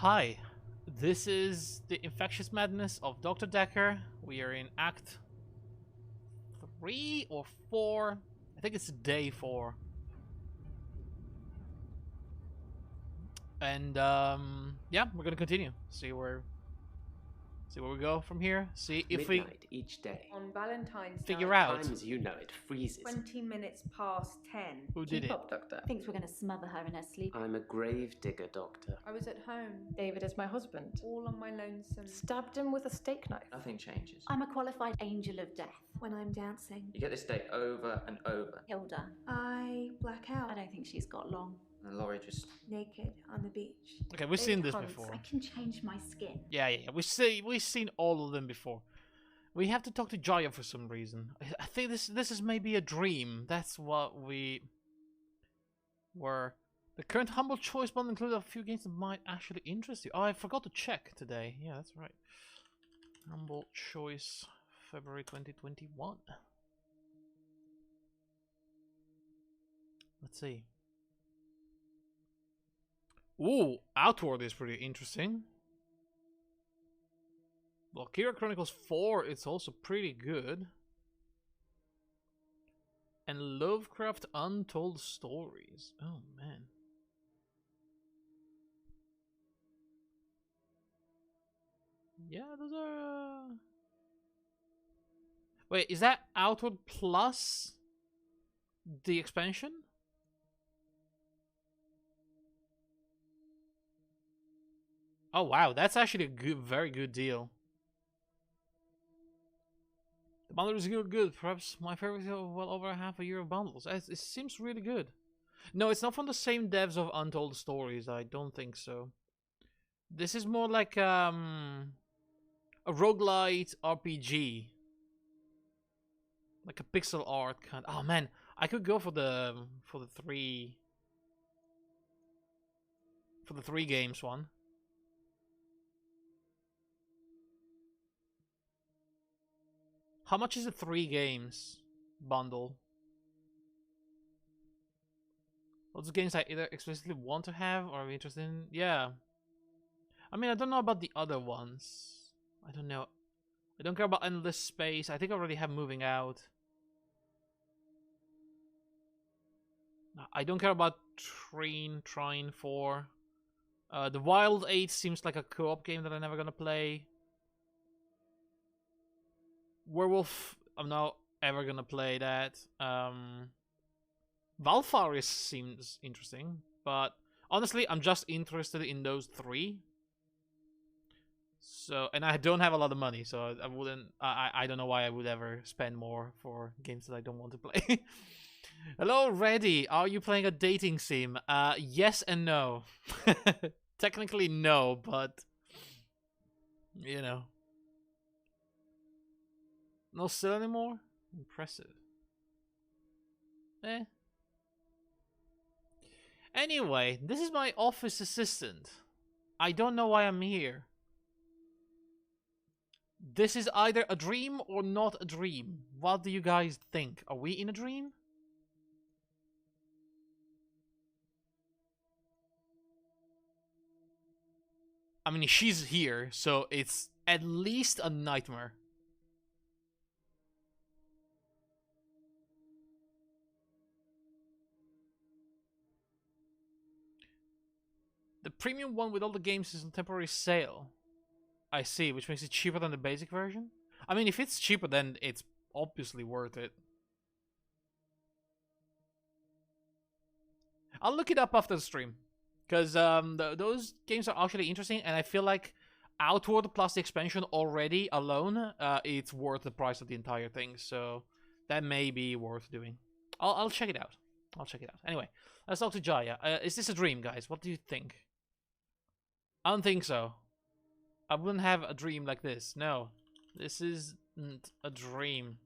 Hi, this is the Infectious Madness of Dr. Dekker. We are in Act 3 or 4. I think it's day 4. And yeah, we're gonna continue. See where we go from here. See if we Midnight each day. On Valentine's figure night, out Times you know it freezes. 20 minutes past 10. who did Keep it. up, Doctor. Thinks we're going to smother her in her sleep. I'm a grave digger, Doctor. I was at home, David is my husband. all on my lonesome. Stabbed him with a steak knife. Nothing changes. I'm a qualified angel of death. When I'm dancing, You get this day over and over. Hilda. I black I out, don't think she's got long. And Laurie just... naked on the beach. Okay, we've seen this Hunts. before. I can change my skin. Yeah. We've seen all of them before. We have to talk to Jaya for some reason. I think this is maybe a dream. That's what we were. The current humble choice bundle includes a few games that might actually interest you. Oh, I forgot to check today. Yeah, that's right. Humble choice, February 2021. Let's see. Ooh, Outward is pretty interesting. Valkyria Chronicles 4, it's also pretty good. And Lovecraft Untold Stories. Oh, man. Yeah, those are... Wait, is that Outward plus the expansion? Oh, wow, that's actually a good, very good deal. The bundle is good. Perhaps my favorite of well over half a year of bundles. It seems really good. No, it's not from the same devs of Untold Stories. I don't think so. This is more like a roguelite RPG, like a pixel art kind. Oh man, I could go for the three games one. How much is the 3 games bundle? Lots of games I either explicitly want to have or I'm interested in. Yeah. I mean, I don't know about the other ones. I don't know. I don't care about Endless Space. I think I already have Moving Out. I don't care about Trine 4. The Wild 8 seems like a co-op game that I'm never gonna play. Werewolf, I'm not ever gonna play that. Valfaris seems interesting, but honestly, I'm just interested in those 3. So, and I don't have a lot of money, so I wouldn't. I don't know why I would ever spend more for games that I don't want to play. Hello, Reddy. Are you playing a dating sim? Yes and no. Technically no, but you know. No still anymore? Impressive. Eh. Anyway, this is my office assistant. I don't know why I'm here. This is either a dream or not a dream. What do you guys think? Are we in a dream? I mean, she's here, so it's at least a nightmare. The premium one with all the games is on temporary sale. I see, which makes it cheaper than the basic version. I mean, if it's cheaper, then it's obviously worth it. I'll look it up after the stream. Because those games are actually interesting, and I feel like Outward plus the expansion already alone, it's worth the price of the entire thing. So that may be worth doing. I'll check it out. Anyway, let's talk to Jaya. Is this a dream, guys? What do you think? I don't think so. I wouldn't have a dream like this. No, this isn't a dream.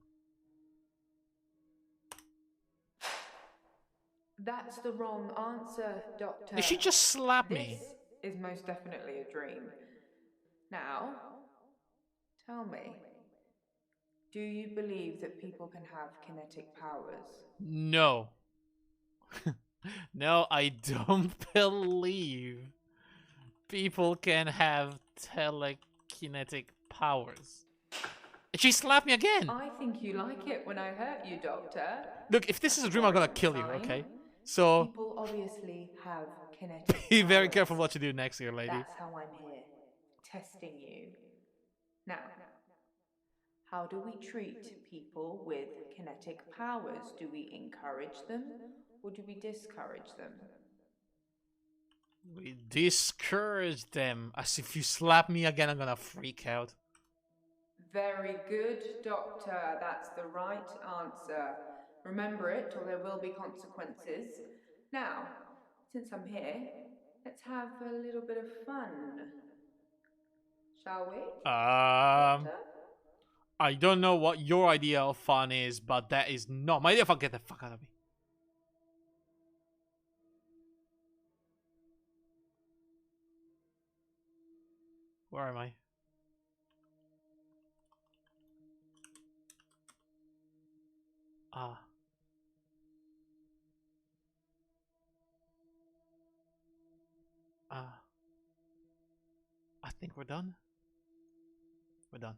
That's the wrong answer, Doctor. Did she just slap me? This is most definitely a dream. Now, tell me, do you believe that people can have kinetic powers? No. No, I don't believe people can have telekinetic powers. She slapped me again. I think you like it when I hurt you, Doctor. Look, if this is a dream, I'm gonna kill you. Fine. Okay. So People obviously have kinetic be very powers. careful what you do next year, lady. That's how I'm here, testing you. Now, how do we treat people with kinetic powers? Do we encourage them or do we discourage them? We discourage them. As if you slap me again, I'm gonna freak out. Very good, Doctor. That's the right answer. Remember it, or there will be consequences. Now, since I'm here, let's have a little bit of fun. Shall we? Doctor? I don't know what your idea of fun is, but that is not my idea of fun. Get the fuck out of me. Where am I? I think we're done. We're done.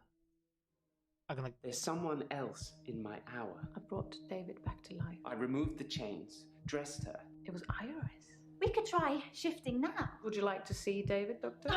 I'm gonna... There's someone else in my hour. I brought David back to life. I removed the chains, dressed her. It was Iris. We could try shifting now. Would you like to see David, Doctor?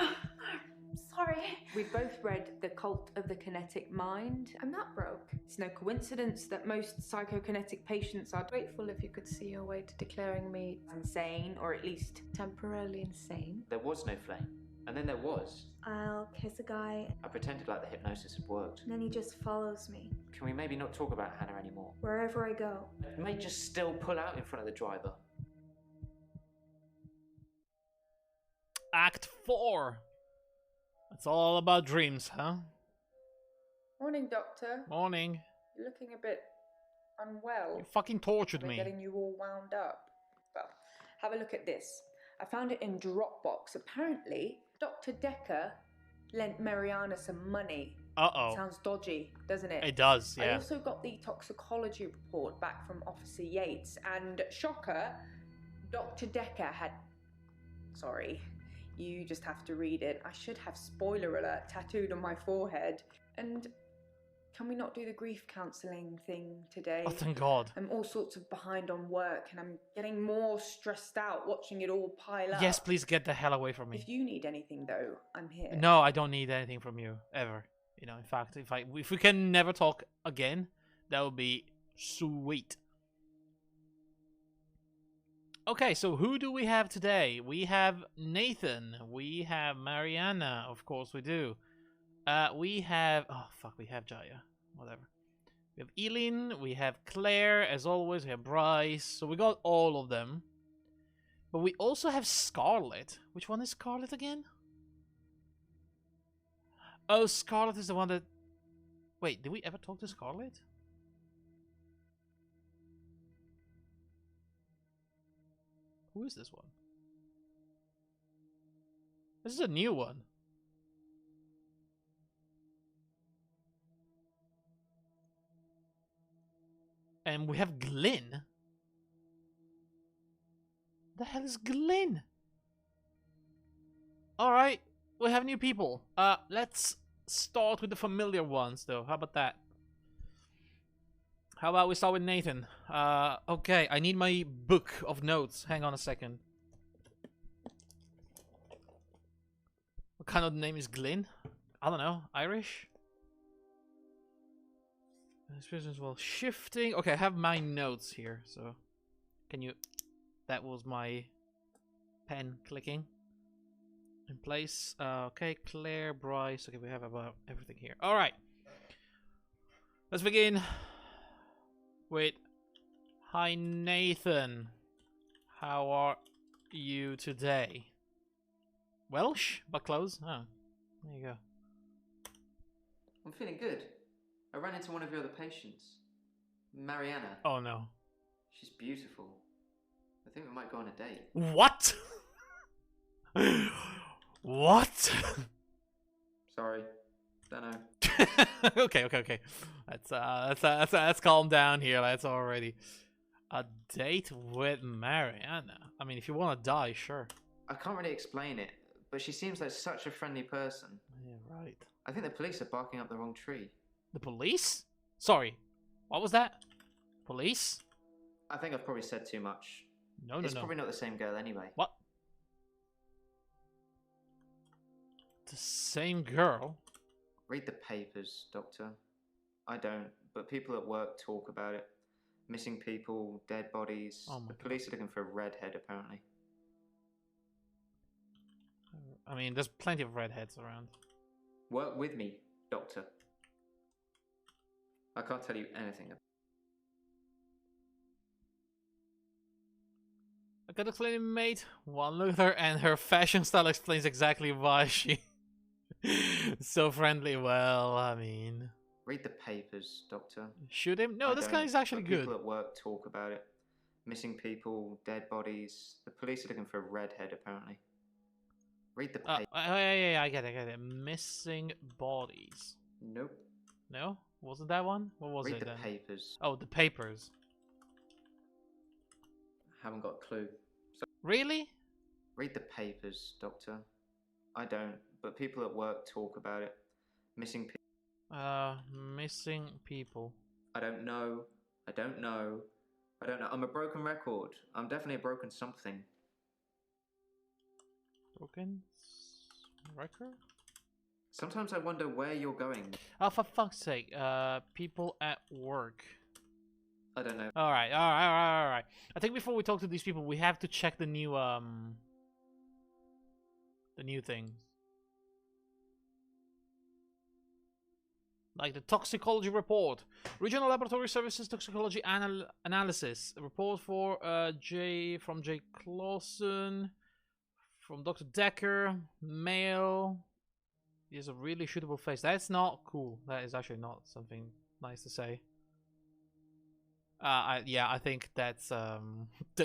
Sorry. We've both read The Cult of the Kinetic Mind. I'm not broke. It's no coincidence that most psychokinetic patients are Grateful if you could see your way to declaring me insane, or at least temporarily insane. There was no flame. And then there was. I'll kiss a guy, I pretended like the hypnosis had worked. and then he just follows me Can we maybe not talk about Hannah anymore? wherever I go. I may just still pull out in front of the driver. Act 4. It's all about dreams, huh? Morning, Doctor. Morning. You're looking a bit unwell. You fucking tortured We're me. getting you all wound up. Well, have a look at this. I found it in Dropbox. Apparently, Dr. Dekker lent Mariana some money. Uh-oh. Sounds dodgy, doesn't it? It does, I yeah. also got the toxicology report back from Officer Yates, and shocker, Dr. Dekker had... Sorry, you just have to read it. I should have spoiler alert tattooed on my forehead. And can we not do the grief counselling thing today? Oh, thank God. I'm all sorts of behind on work, and I'm getting more stressed out watching it all pile up. Yes, please get the hell away from me. If you need anything, though, I'm here. No, I don't need anything from you, ever. You know, in fact, if we can never talk again, that would be sweet. Okay, so who do we have today? We have Nathan. We have Mariana. Of course we do. We have... Oh, fuck, we have Jaya. Whatever. We have Eileen. We have Claire. As always, we have Bryce. So we got all of them. But we also have Scarlet. Which one is Scarlet again? Oh, Scarlet is the one that... Wait, did we ever talk to Scarlet? Who is this one? This is a new one. And we have Glyn. The hell is Glyn? Alright, we have new people. Let's start with the familiar ones though. How about that? How about we start with Nathan? Okay, I need my book of notes. Hang on a second. What kind of name is Glyn? I don't know. Irish? As well. Shifting. Okay, I have my notes here. So, can you... That was my pen clicking in place. Okay, Claire, Bryce. Okay, we have about everything here. All right. Let's begin with... Hi, Nathan. How are you today? Welsh, but close. Oh, there you go. I'm feeling good. I ran into one of your other patients, Mariana. Oh no. She's beautiful. I think we might go on a date. What? What? Sorry. Don't know. Okay. Let's calm down here. Let's already a date with Mariana. I mean, if you want to die, sure. I can't really explain it, but she seems like such a friendly person. Yeah, right. I think the police are barking up the wrong tree. The police? Sorry, what was that? Police? I think I've probably said too much. No, It's probably not the same girl anyway. What? The same girl? Read the papers, Doctor. I don't, but people at work talk about it. Missing people, dead bodies. Oh my The police are looking for a redhead, apparently. I mean, there's plenty of redheads around. Work with me, Doctor. I can't tell you anything. I got a cleaning mate. One look at her, and her fashion style explains exactly why she so friendly. Well, I mean, Read the papers, Doctor. shoot him? No, this guy is actually but good. People at work talk about it. Missing people, dead bodies. The police are looking for a redhead, apparently. Read the papers. Yeah, I get it. Missing bodies. Nope. No, wasn't that one? What was Read it the then? papers. Oh, the papers. Haven't got a clue. Really? Read the papers, Doctor. I don't, but people at work talk about it. Missing people. Missing people. I don't know. I'm a broken record. I'm definitely a broken something. Broken record? Sometimes I wonder where you're going. Oh, for fuck's sake. People at work. I don't know. All right. I think before we talk to these people, we have to check the new things. Like the toxicology report, regional laboratory services toxicology analysis report for J Clausen, from Dr. Dekker, male. He has a really shootable face. That's not cool. That is actually not something nice to say. I think that's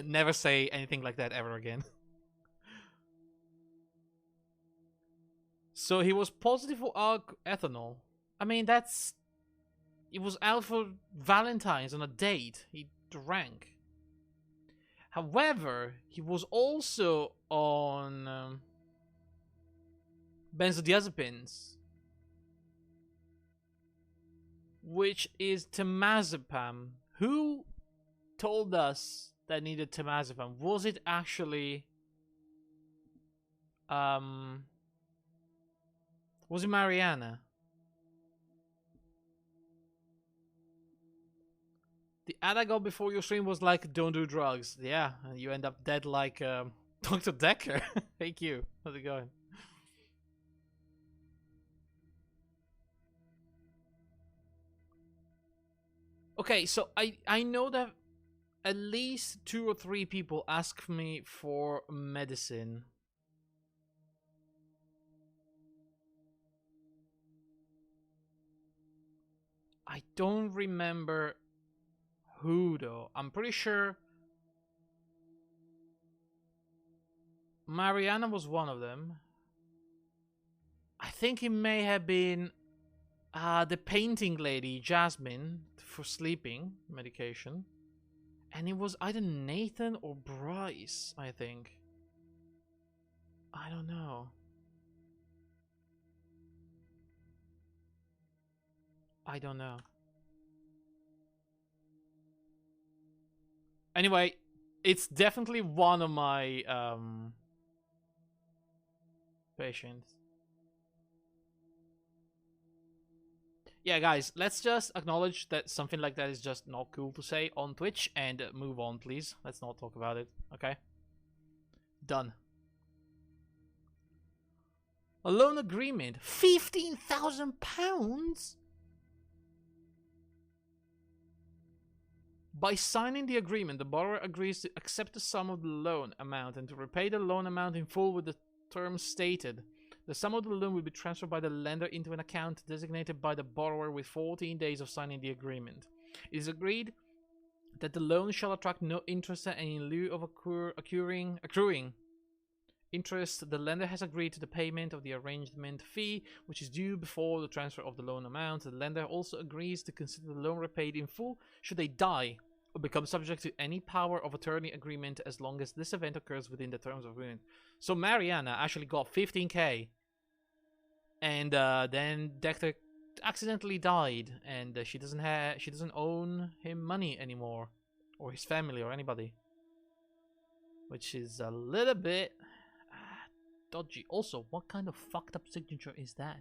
never say anything like that ever again. So he was positive for ethanol. I mean, he was out for Valentine's on a date. He drank. However, he was also on benzodiazepines, which is temazepam. Who told us that needed temazepam? Was it actually was it Mariana? The ad I got before your stream was like, don't do drugs. Yeah, and you end up dead like Dr. Dekker. Thank you. How's it going? Okay, so I know that at least 2 or 3 people ask me for medicine. I don't remember who though. I'm pretty sure Mariana was one of them. I think it may have been the painting lady, Jasmine, for sleeping medication. And it was either Nathan or Bryce, I think. I don't know. I don't know. Anyway, it's definitely one of my patients. Yeah, guys, let's just acknowledge that something like that is just not cool to say on Twitch and move on, please. Let's not talk about it, okay? Done. A loan agreement. £15,000? By signing the agreement, the borrower agrees to accept the sum of the loan amount and to repay the loan amount in full with the terms stated. The sum of the loan will be transferred by the lender into an account designated by the borrower with 14 days of signing the agreement. It is agreed that the loan shall attract no interest, and in lieu of accruing interest, the lender has agreed to the payment of the arrangement fee, which is due before the transfer of the loan amount. The lender also agrees to consider the loan repaid in full should they die become subject to any power of attorney agreement as long as this event occurs within the terms of agreement. So Mariana actually got 15k, and then Dekker accidentally died, and she doesn't own him money anymore, or his family, or anybody, which is a little bit dodgy. Also, what kind of fucked up signature is that?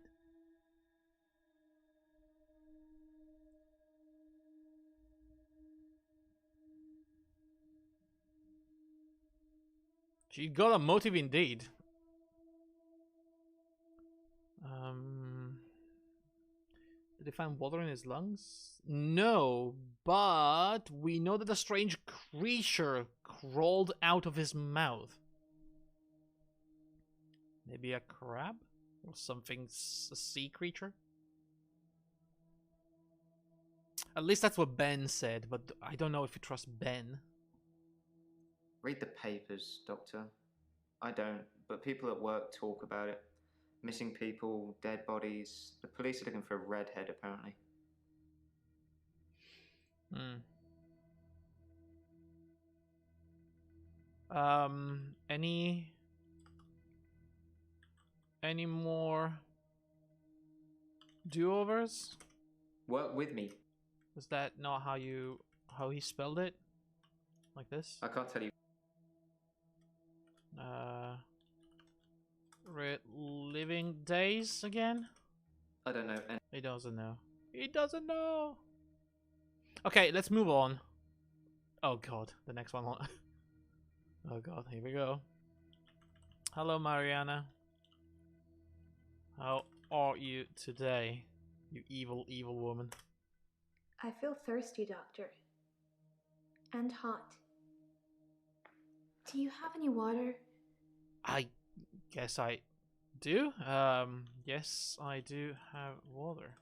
She got a motive indeed. Did they find water in his lungs? No, but we know that a strange creature crawled out of his mouth. Maybe a crab? Or something, a sea creature? At least that's what Ben said, but I don't know if you trust Ben. Read the papers, Doctor. I don't, but people at work talk about it. Missing people, dead bodies. The police are looking for a redhead, apparently. Any more do-overs? Work with me. Is that not how he spelled it? Like this? I can't tell you. Living days again? I don't know. He doesn't know. He doesn't know. Okay, let's move on. Oh god, the next one. Oh god, here we go. Hello, Mariana. How are you today, you evil, evil woman? I feel thirsty, Doctor. And hot. Do you have any water? I guess I do. Yes, I do have water.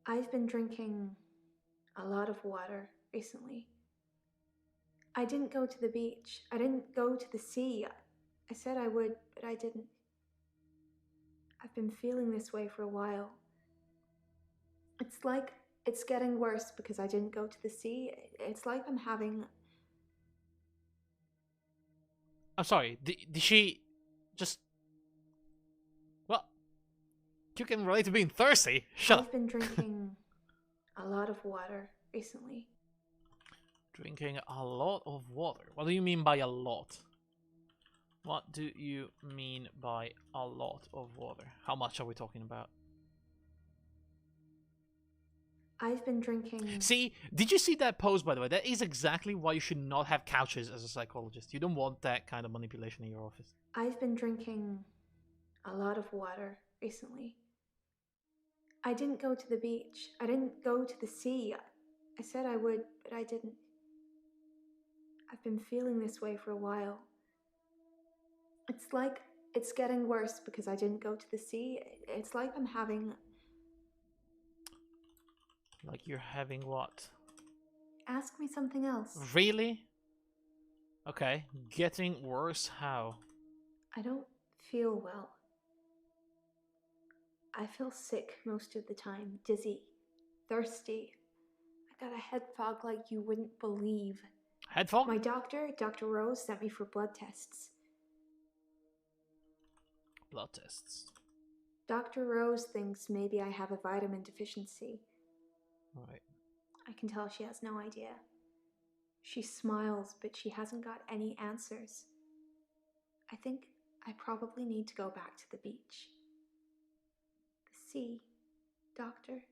I've been drinking a lot of water recently. I didn't go to the beach. I didn't go to the sea. I said I would, but I didn't. I've been feeling this way for a while. It's like it's getting worse because I didn't go to the sea. It's like I'm having... I'm sorry, did she just... Well, you can relate to being thirsty. Shut up. I've been drinking a lot of water recently. Drinking a lot of water. What do you mean by a lot? What do you mean by a lot of water? How much are we talking about? I've been drinking... See, did you see that post, by the way? That is exactly why you should not have couches as a psychologist. You don't want that kind of manipulation in your office. I've been drinking a lot of water recently. I didn't go to the beach. I didn't go to the sea. I said I would, but I didn't. I've been feeling this way for a while. It's like it's getting worse because I didn't go to the sea. It's like I'm having... Like you're having what? Ask me something else. Really? Okay, getting worse how? I don't feel well. I feel sick most of the time, dizzy, thirsty. I got a head fog like you wouldn't believe. Head fog? My doctor, Dr. Rose, sent me for blood tests. Blood tests. Dr. Rose thinks maybe I have a vitamin deficiency. Right. I can tell she has no idea. She smiles, but she hasn't got any answers. I think I probably need to go back to the beach. The sea, Doctor.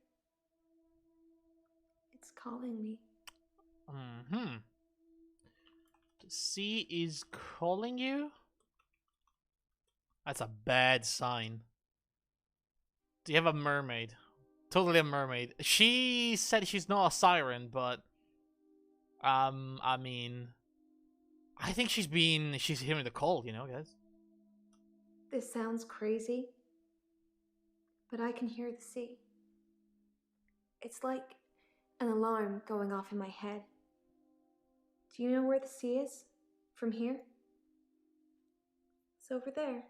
It's calling me. Mm-hmm. The sea is calling you? That's a bad sign. Do you have a mermaid? Totally a mermaid. She said she's not a siren, but I mean, I think she's hearing the call, you know, guys. This sounds crazy, but I can hear the sea. It's like an alarm going off in my head. Do you know where the sea is? From here? It's over there.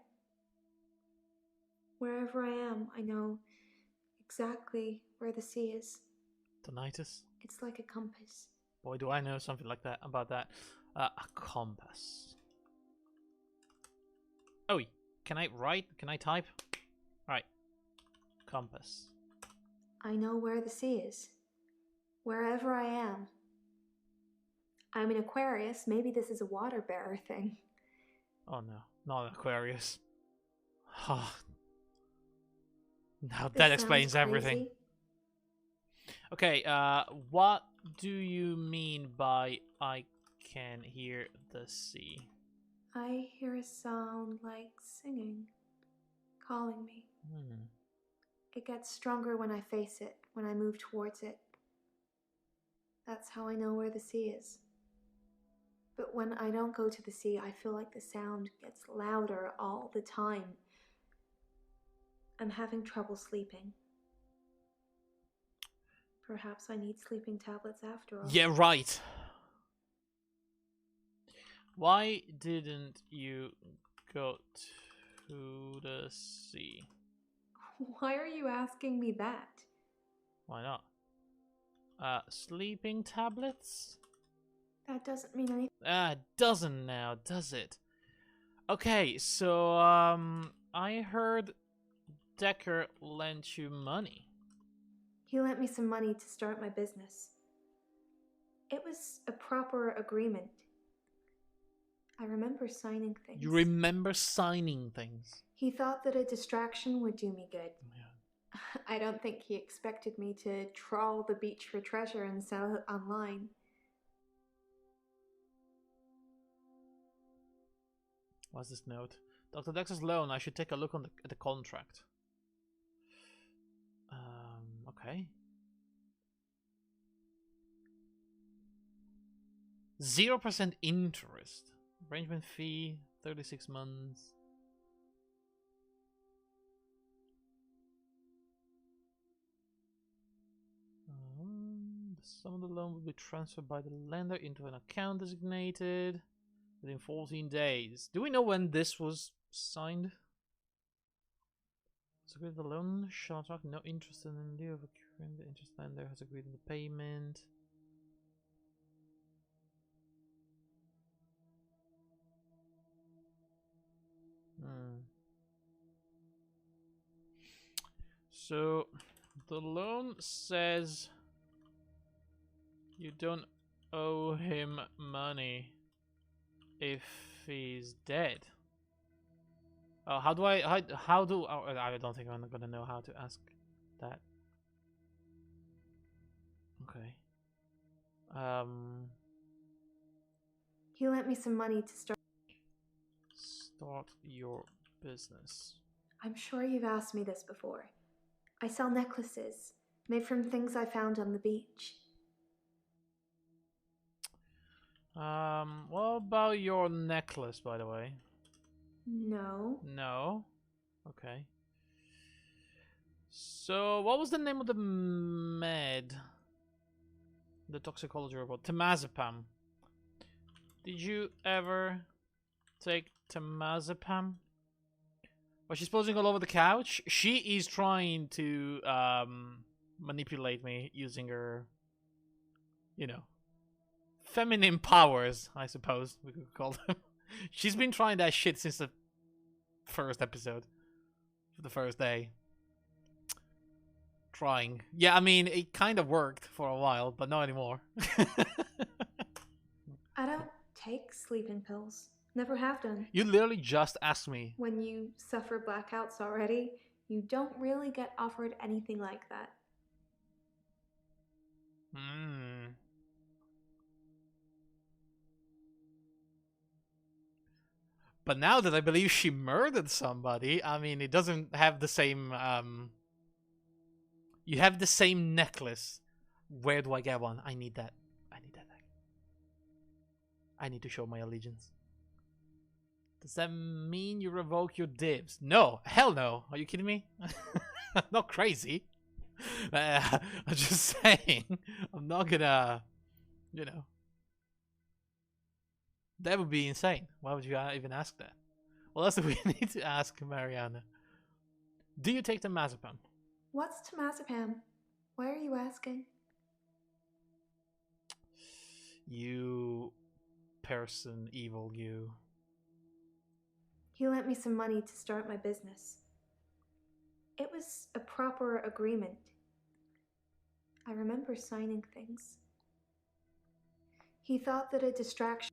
Wherever I am, I know exactly where the sea is. Tinnitus? It's like a compass. Boy, do I know something like that about that. A compass. Oh, can I write? Can I type? Right. Compass. I know where the sea is. Wherever I am. I'm an Aquarius. Maybe this is a water bearer thing. Oh no, not Aquarius. Now This that sounds explains everything. crazy. Okay, what do you mean by I can hear the sea? I hear a sound like singing, calling me. It gets stronger when I face it, when I move towards it. That's how I know where the sea is. But when I don't go to the sea, I feel like the sound gets louder all the time. I'm having trouble sleeping. Perhaps I need sleeping tablets after all. Yeah, right. Why didn't you go to the sea? Why are you asking me that? Why not? Sleeping tablets? That doesn't mean anything. It doesn't now, does it? Okay, so, I heard Dekker lent you money. He lent me some money to start my business. It was a proper agreement. I remember signing things. You remember signing things? He thought that a distraction would do me good. Yeah. I don't think he expected me to trawl the beach for treasure and sell it online. What's this note? Dr. Dexter's loan. I should take a look at the contract. Okay. 0% interest. Arrangement fee, 36 months. The sum of the loan will be transferred by the lender into an account designated within 14 days. Do we know when this was signed? Has agreed the loan shall attract no interest in lieu of accruing. The interest lender has agreed on the payment. So the loan says you don't owe him money if he's dead. How do I? How do? Oh, I don't think I'm gonna know how to ask that. Okay. He lent me some money to start your business. I'm sure you've asked me this before. I sell necklaces made from things I found on the beach. What about your necklace, by the way? No. No. Okay. So, what was the name of the med? The toxicology report. Temazepam. Did you ever take temazepam? Was she posing all over the couch? She is trying to manipulate me using her, you know, feminine powers, I suppose we could call them. She's been trying that shit since the first episode. The first day. Trying. Yeah, I mean, it kind of worked for a while, but not anymore. I don't take sleeping pills. Never have done. You literally just asked me. When you suffer blackouts already, you don't really get offered anything like that. But now that I believe she murdered somebody, I mean, it doesn't have the same, You have the same necklace. Where do I get one? I need that. I need that. I need to show my allegiance. Does that mean you revoke your dibs? No. Hell no. Are you kidding me? I'm not crazy. I'm just saying. I'm not gonna, you know. That would be insane. Why would you even ask that? Well, that's what we need to ask Mariana. Do you take the temazepam? What's temazepam? Why are you asking? You person, evil you. He lent me some money to start my business. It was a proper agreement. I remember signing things. He thought that a distraction.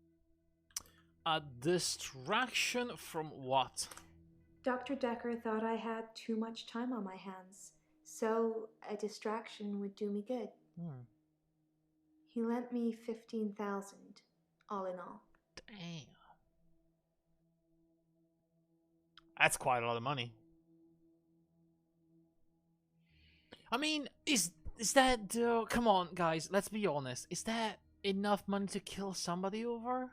A distraction from what? Dr. Dekker thought I had too much time on my hands, so a distraction would do me good. He lent me 15,000, all in all. Damn. That's quite a lot of money. I mean, is that come on, guys, let's be honest. Is that enough money to kill somebody over?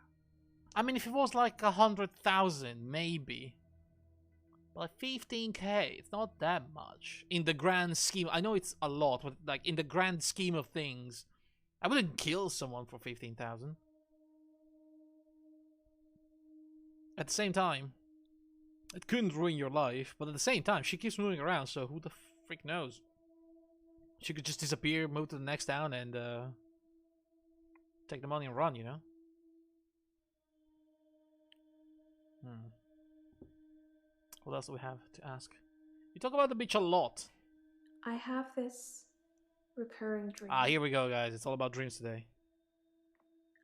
I mean, if it was like 100,000, maybe. But like 15k, it's not that much in the grand scheme. I know it's a lot, but like in the grand scheme of things, I wouldn't kill someone for 15,000. At the same time, it couldn't ruin your life, but at the same time, she keeps moving around, so who the frick knows? She could just disappear, move to the next town, and take the money and run, you know? What else do we have to ask? You talk about the beach a lot. I have this recurring dream. Ah, here we go, guys. It's all about dreams today.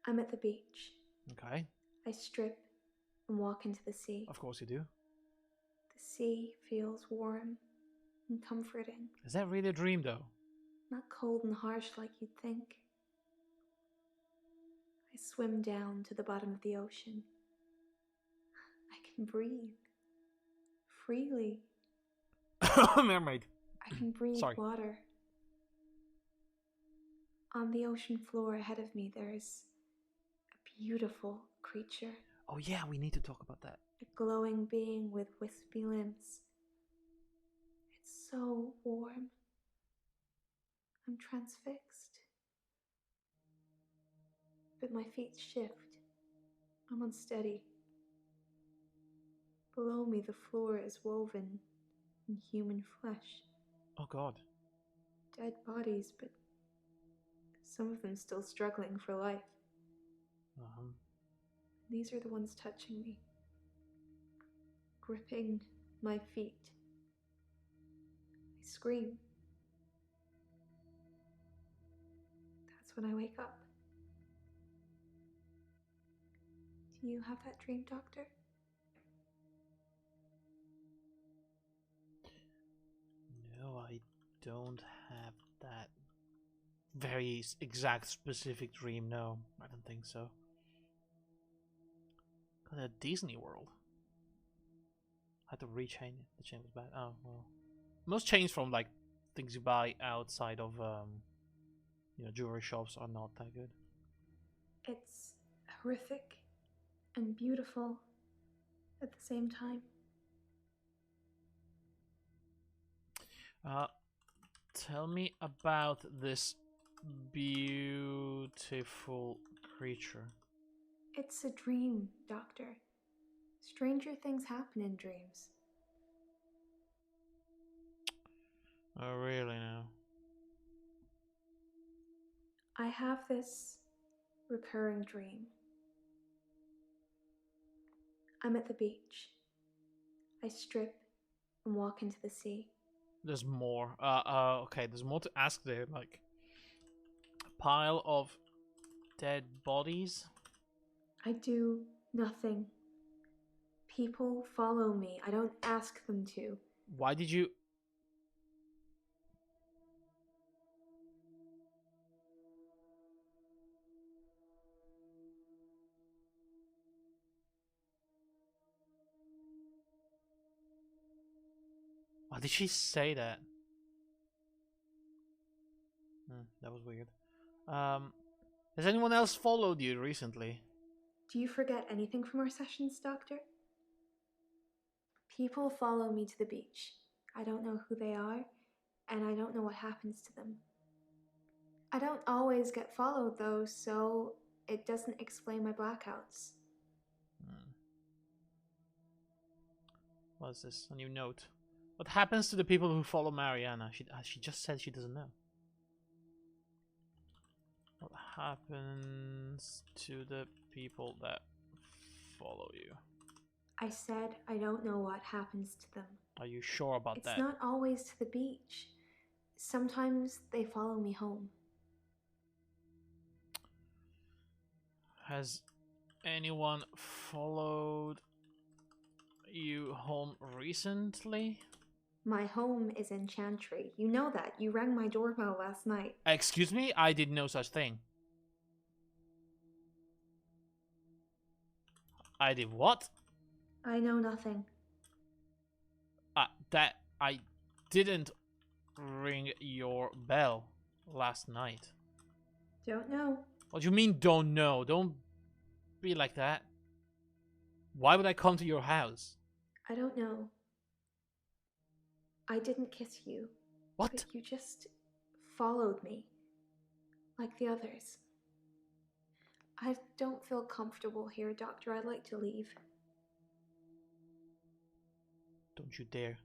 I'm at the beach. Okay. I strip and walk into the sea. Of course you do. The sea feels warm and comforting. Is that really a dream, though? Not cold and harsh like you'd think. I swim down to the bottom of the ocean. I can breathe freely. Mermaid. I can breathe water. On the ocean floor ahead of me, there is a beautiful creature. Oh yeah, we need to talk about that. A glowing being with wispy limbs. It's so warm. I'm transfixed. But my feet shift. I'm unsteady. Below me, the floor is woven in human flesh. Oh god. Dead bodies, but some of them still struggling for life. These are the ones touching me, gripping my feet. I scream. That's when I wake up. Do you have that dream, Doctor? No, I don't have that very exact specific dream. No, I don't think so. Got a Disney World. I had to rechain it. The chain was bad. Oh well. Most chains from like things you buy outside of jewelry shops are not that good. It's horrific and beautiful at the same time. Tell me about this beautiful creature. It's a dream, Doctor. Stranger things happen in dreams. Oh, really now? I have this recurring dream. I'm at the beach. I strip and walk into the sea. There's more. Okay, there's more to ask there. Like, a pile of dead bodies. I do nothing. People follow me. I don't ask them to. Why did you... Why did she say that? That was weird. Has anyone else followed you recently? Do you forget anything from our sessions, Doctor? People follow me to the beach. I don't know who they are, and I don't know what happens to them. I don't always get followed, though, so it doesn't explain my blackouts. What is this? A new note. What happens to the people who follow Mariana? She just said she doesn't know. What happens to the people that follow you? I said I don't know what happens to them. Are you sure about It's that? not always to the beach. Sometimes they follow me home. Has anyone followed you home recently? My home is in Chantry. You know that. You rang my doorbell last night. Excuse me? I did no such thing. I did what? I know nothing. That I didn't ring your bell last night. Don't know. What do you mean don't know? Don't be like that. Why would I come to your house? I don't know. I didn't kiss you. What? But you just followed me. Like the others. I don't feel comfortable here, Doctor. I'd like to leave. Don't you dare.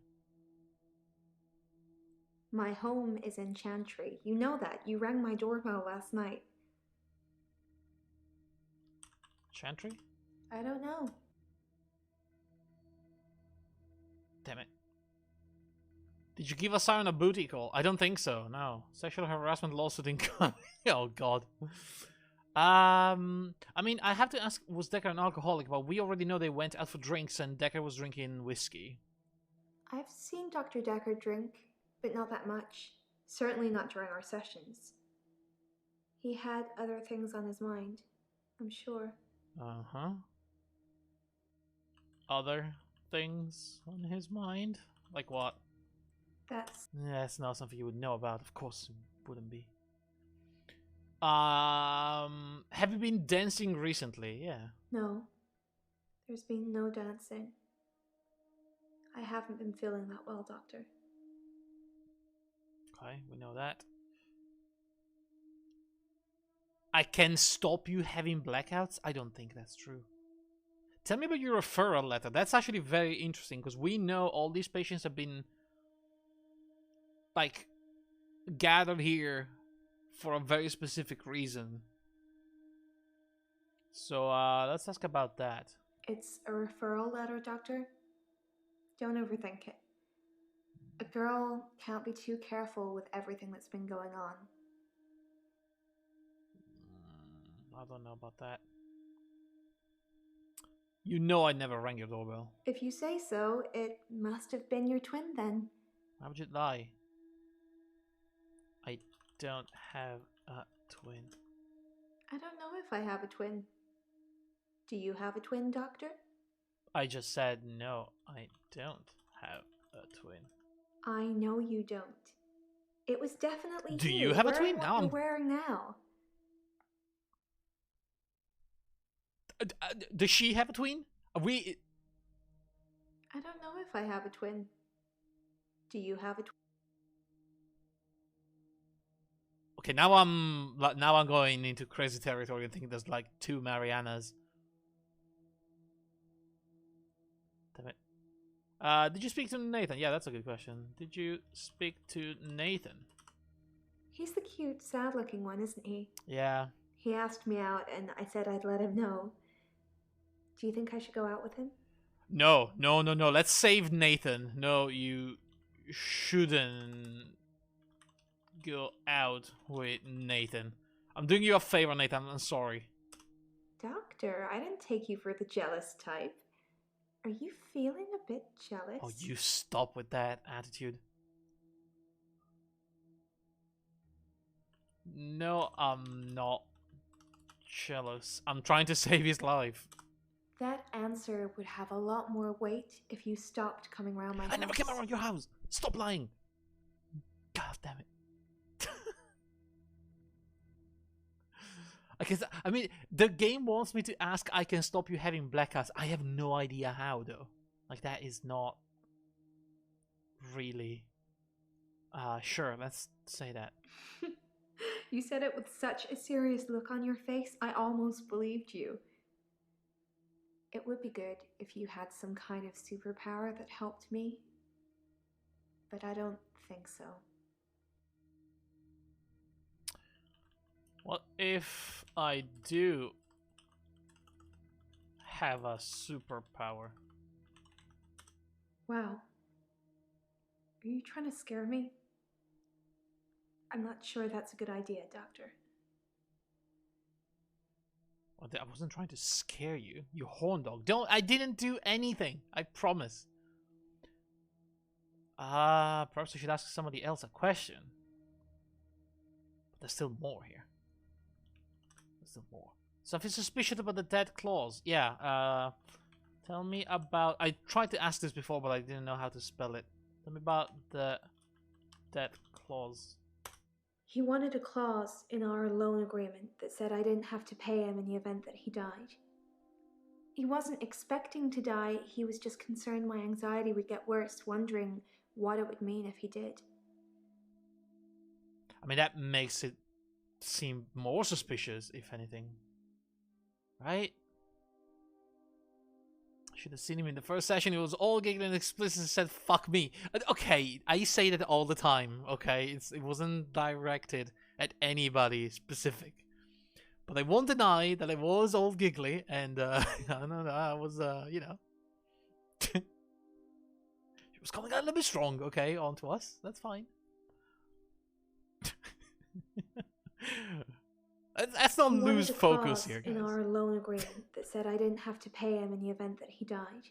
My home is in Chantry. You know that. You rang my doorbell last night. Chantry? I don't know. Damn it. Did you give a sign a booty call? I don't think so, no. Sexual harassment lawsuit incoming. Oh god. I mean, I have to ask, was Dekker an alcoholic? But we already know they went out for drinks and Dekker was drinking whiskey. I've seen Dr. Dekker drink, but not that much. Certainly not during our sessions. He had other things on his mind, I'm sure. Uh-huh. Other things on his mind? Like what? That's not something you would know about. Of course it wouldn't be. Have you been dancing recently? Yeah. No. There's been no dancing. I haven't been feeling that well, Doctor. Okay, we know that. I can stop you having blackouts? I don't think that's true. Tell me about your referral letter. That's actually very interesting because we know all these patients have been like gathered here for a very specific reason. So let's ask about that. It's a referral letter, Doctor. Don't overthink it. A girl can't be too careful with everything that's been going on. I don't know about that. You know I never rang your doorbell. If you say so, it must have been your twin then. Why would you lie? I don't have a twin. I don't know if I have a twin. Do you have a twin, Doctor? I just said no, I don't have a twin. I know you don't. It was definitely Do you have a twin? What Now you're I'm wearing now. Does she have a twin? Are we? I don't know if I have a twin. Do you have a twin? Okay, now I'm going into crazy territory and thinking there's like two Marianas. Damn it. Did you speak to Nathan? Yeah, that's a good question. Did you speak to Nathan? He's the cute, sad-looking one, isn't he? Yeah. He asked me out, and I said I'd let him know. Do you think I should go out with him? No. Let's save Nathan. No, you shouldn't go out with Nathan. I'm doing you a favor, Nathan. I'm sorry. Doctor, I didn't take you for the jealous type. Are you feeling a bit jealous? Oh, you stop with that attitude. No, I'm not jealous. I'm trying to save his life. That answer would have a lot more weight if you stopped coming around my house. I never came around your house. Stop lying. God damn it. I mean, the game wants me to ask I can stop you having blackouts. I have no idea how, though. Like, that is not really... sure, let's say that. You said it with such a serious look on your face, I almost believed you. It would be good if you had some kind of superpower that helped me, but I don't think so. What if I do have a superpower? Wow. Are you trying to scare me? I'm not sure that's a good idea, Doctor. Well, I wasn't trying to scare you, you horn dog. I didn't do anything. I promise. Perhaps I should ask somebody else a question. But there's still more here. There's still more. Something suspicious about the dead claws. Yeah, tell me about... I tried to ask this before, but I didn't know how to spell it. Tell me about the dead claws. He wanted a clause in our loan agreement that said I didn't have to pay him in the event that he died. He wasn't expecting to die, he was just concerned my anxiety would get worse, wondering what it would mean if he did. I mean, that makes it seem more suspicious, if anything. Right? Should have seen him in the first session. He was all giggling and explicit and said, "Fuck me." Okay, I say that all the time, okay? It wasn't directed at anybody specific. But I won't deny that I was all giggly and, I don't know, I was, you know. She was coming out a little bit strong, okay, onto us. That's fine. Let's not lose focus here, guys. In our loan agreement that said I didn't have to pay him in the event that he died.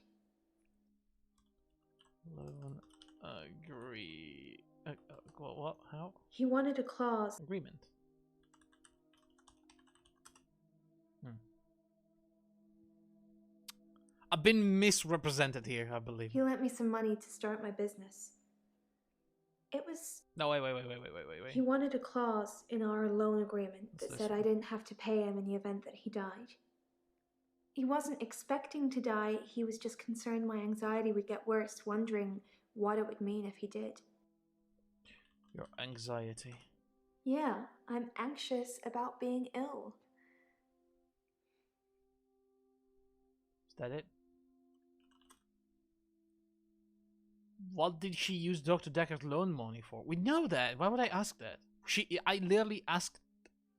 Loan agree. What? How? He wanted a clause. Agreement. I've been misrepresented here, I believe. He lent me some money to start my business. It was... No, wait. He wanted a clause in our loan agreement What's that this said I one? didn't have to pay him in the event that he died. He wasn't expecting to die, he was just concerned my anxiety would get worse, wondering what it would mean if he did. Your anxiety. Yeah, I'm anxious about being ill. Is that it? What did she use Dr. Dekker's loan money for? We know that. Why would I ask that? I literally asked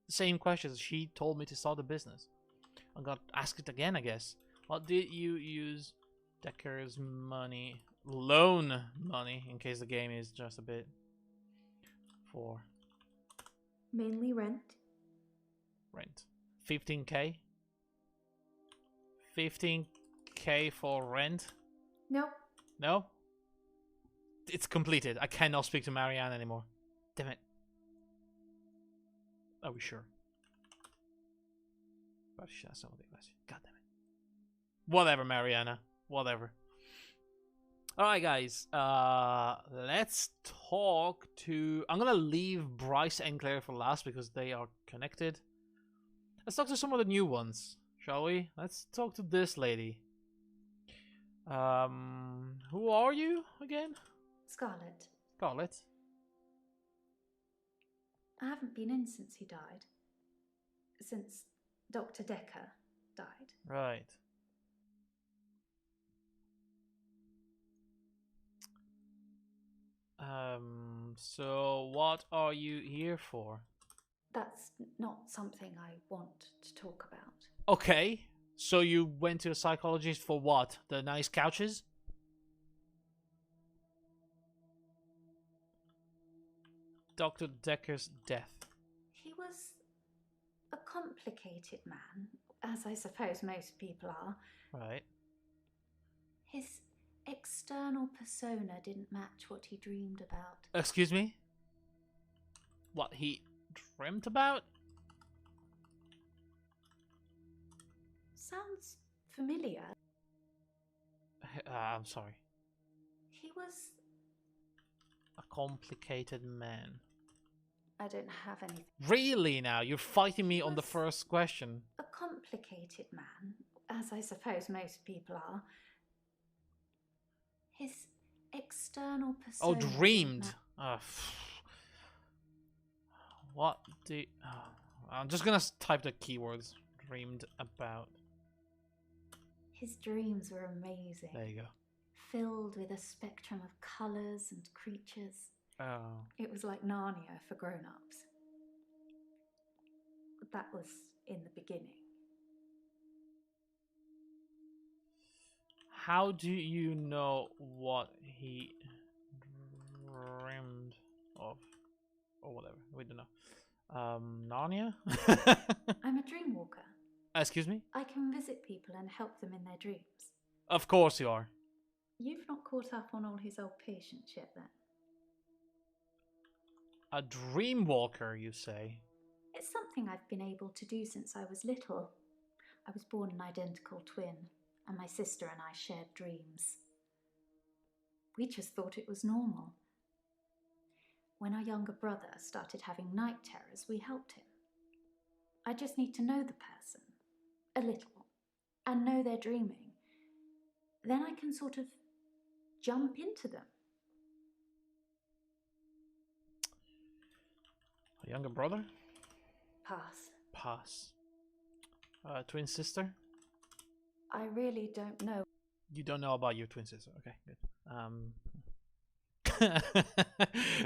the same questions. She told me to start a business. I'm gonna ask it again, I guess. What did you use Dekker's money, loan money, in case the game is just a bit for? Mainly rent. Rent. 15k? 15k for rent? Nope. No? It's completed. I cannot speak to Marianne anymore. Damn it. Are we sure? God damn it. Whatever, Mariana. Whatever. Alright, guys. Let's talk to... I'm gonna leave Bryce and Claire for last because they are connected. Let's talk to some of the new ones, shall we? Let's talk to this lady. Who are you again? Scarlet. Scarlet. I haven't been in since he died. Since Dr. Dekker died. Right. So what are you here for? That's not something I want to talk about. Okay. So you went to a psychologist for what? The nice couches? Dr. Dekker's death. He was a complicated man, as I suppose most people are. Right. His external persona didn't match what he dreamed about. Excuse me? What he dreamt about? Sounds familiar. I'm sorry. He was... A complicated man. I don't have anything. Really now? You're fighting me on the first question. A complicated man, as I suppose most people are. His external Oh, persona... dreamed. What the... I'm just gonna type the keywords. Dreamed about. His dreams were amazing. There you go. Filled with a spectrum of colours and creatures. Oh. It was like Narnia for grown-ups. that was in the beginning. How do you know what he dreamed of? Or whatever. We don't know. Narnia? I'm a dream walker. Excuse me? I can visit people and help them in their dreams. Of course you are. You've not caught up on all his old patients yet, then? A dream walker, you say? It's something I've been able to do since I was little. I was born an identical twin, and my sister and I shared dreams. We just thought it was normal. When our younger brother started having night terrors, we helped him. I just need to know the person, a little, and know they're dreaming. Then I can sort of jump into them. A younger brother? Pass. Pass. Twin sister? I really don't know. You don't know about your twin sister. Okay, good.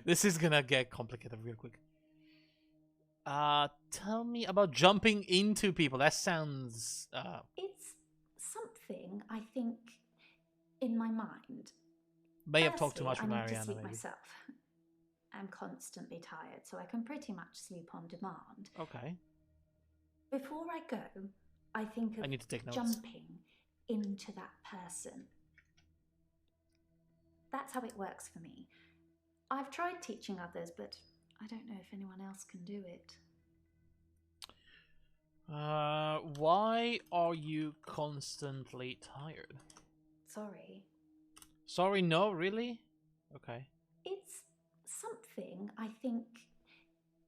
This is gonna get complicated real quick. Tell me about jumping into people. That sounds It's something I think in my mind. may have talked too Firstly, much with I need to Mariana, sleep maybe. myself. I'm constantly tired, so I can pretty much sleep on demand. Okay. Before I go, I think of I need to take notes. jumping into that person. That's how it works for me. I've tried teaching others, but I don't know if anyone else can do it. Why are you constantly tired? Sorry. Sorry, no, really? Okay. It's something I think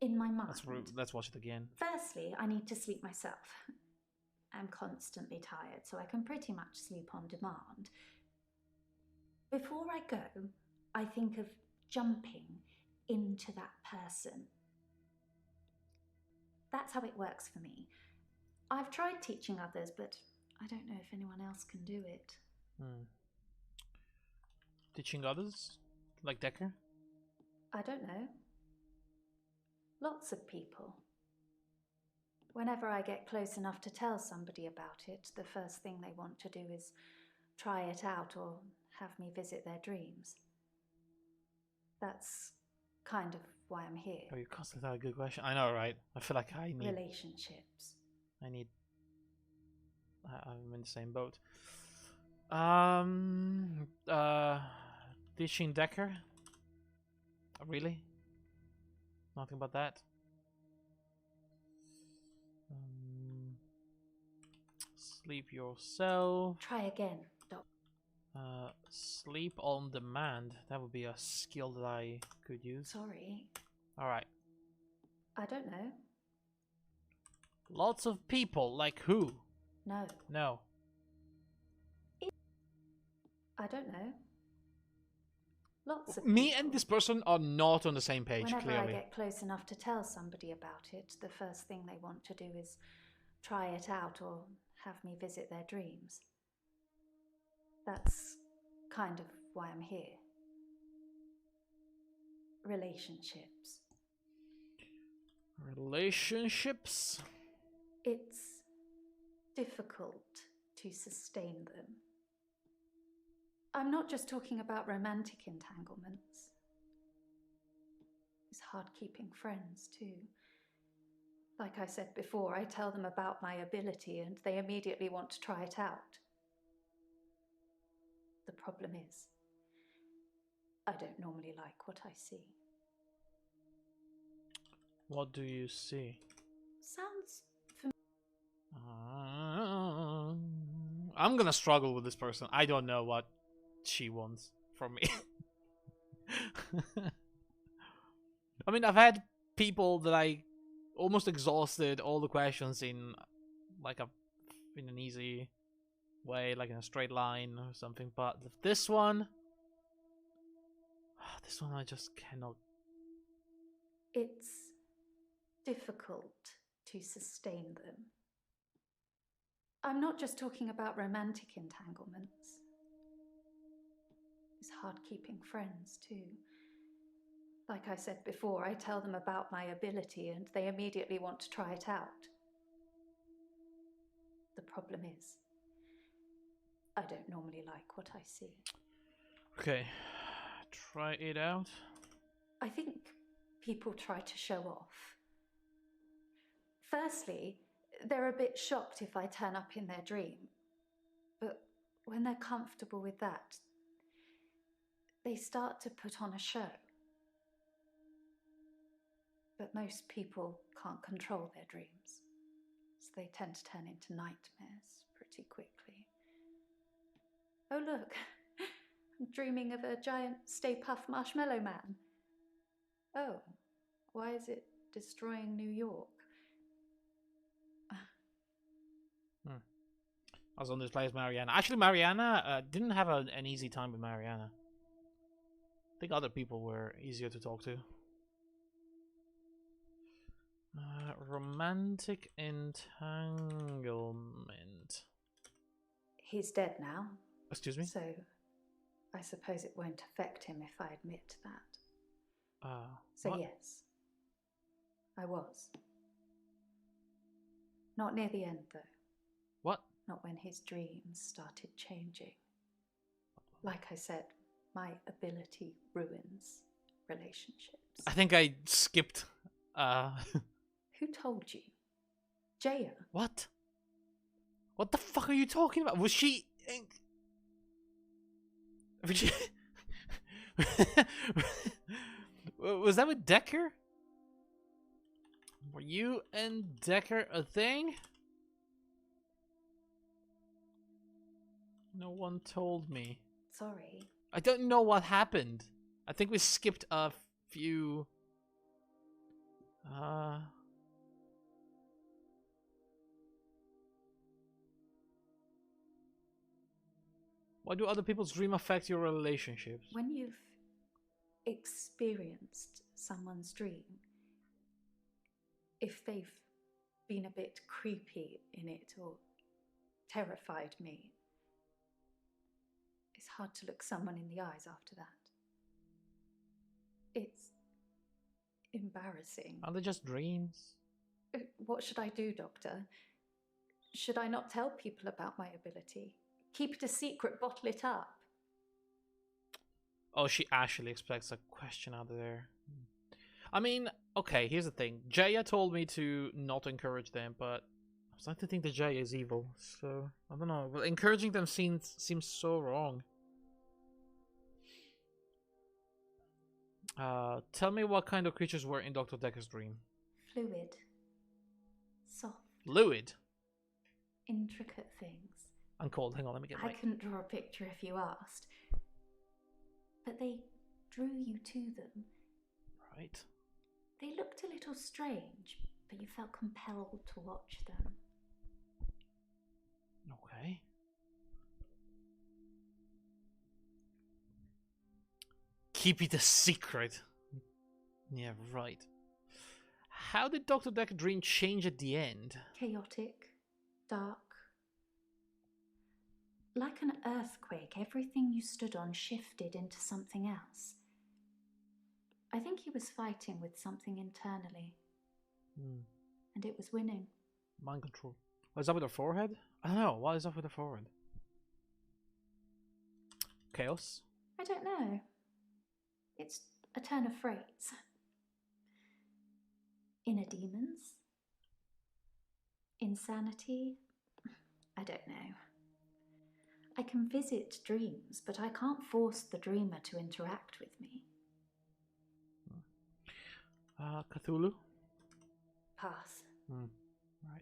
in my mind. Let's watch it again. Firstly, I need to sleep myself. I'm constantly tired, so I can pretty much sleep on demand. Before I go, I think of jumping into that person. That's how it works for me. I've tried teaching others, but I don't know if anyone else can do it. Teaching others? Like Dekker? I don't know. Lots of people. Whenever I get close enough to tell somebody about it, the first thing they want to do is try it out or have me visit their dreams. That's kind of why I'm here. Oh, you constantly had a good question. I know, right? I feel like I need... Relationships. I'm in the same boat. Teaching Dekker? Really? Nothing about that? Sleep yourself. Try again, Doc. Sleep on demand. That would be a skill that I could use. Sorry. Alright. I don't know. Lots of people. Like who? No. No. I don't know. Lots of Me people. and this person are not on the same page, Whenever clearly. I get close enough to tell somebody about it, the first thing they want to do is try it out or have me visit their dreams. That's kind of why I'm here. Relationships. Relationships? It's difficult to sustain them. I'm not just talking about romantic entanglements. It's hard keeping friends, too. Like I said before, I tell them about my ability and they immediately want to try it out. The problem is, I don't normally like what I see. What do you see? Sounds I'm gonna struggle with this person. I don't know what she wants from me. I mean, I've had people that I almost exhausted all the questions in like in an easy way, like in a straight line or something, but this one I just cannot. It's difficult to sustain them. I'm not just talking about romantic entanglements. It's hard keeping friends, too. Like I said before, I tell them about my ability and they immediately want to try it out. The problem is, I don't normally like what I see. Okay, try it out. I think people try to show off. Firstly, they're a bit shocked if I turn up in their dream. But when they're comfortable with that, they start to put on a show. But most people can't control their dreams, so they tend to turn into nightmares pretty quickly. Oh look, I'm dreaming of a giant Stay Puft Marshmallow Man. Oh, why is it destroying New York? I was on this place, Mariana. Actually, Mariana didn't have an easy time with Mariana. I think other people were easier to talk to. Romantic entanglement. He's dead now. Excuse me? So, I suppose it won't affect him if I admit that. So what? yes, I was. Not near the end, though. What? Not when his dreams started changing. Like I said, my ability ruins relationships. I think I skipped. Who told you? Jaya. What? What the fuck are you talking about? Was she... Was that with Dekker? Were you and Dekker a thing? No one told me. Sorry. I don't know what happened. I think we skipped a few... Why do other people's dreams affect your relationships? When you've experienced someone's dream, if they've been a bit creepy in it or terrified me, it's hard to look someone in the eyes after that. It's embarrassing. Are they just dreams? What should I do, Doctor? Should I not tell people about my ability? Keep it a secret, bottle it up? Oh, she actually expects a question out of there. I mean, okay, here's the thing. Jaya told me to not encourage them, but I'm starting to think that Jaya is evil, so I don't know. Well, encouraging them seems so wrong. Tell me what kind of creatures were in Dr. Dekker's dream. Fluid. Soft. Fluid? Intricate things. I'm cold. Hang on, let me get I my... couldn't draw a picture if you asked. But they drew you to them. Right. They looked a little strange, but you felt compelled to watch them. Okay. Keep it a secret. Yeah, right. How did Dr. Dekker dream change at the end? Chaotic, dark. Like an earthquake, everything you stood on shifted into something else. I think he was fighting with something internally. And it was winning. Mind control. What is up with her forehead? I don't know. What is up with her forehead? Chaos? I don't know. It's a turn of phrase. Inner demons? Insanity? I don't know. I can visit dreams, but I can't force the dreamer to interact with me. Cthulhu? Pass. Right.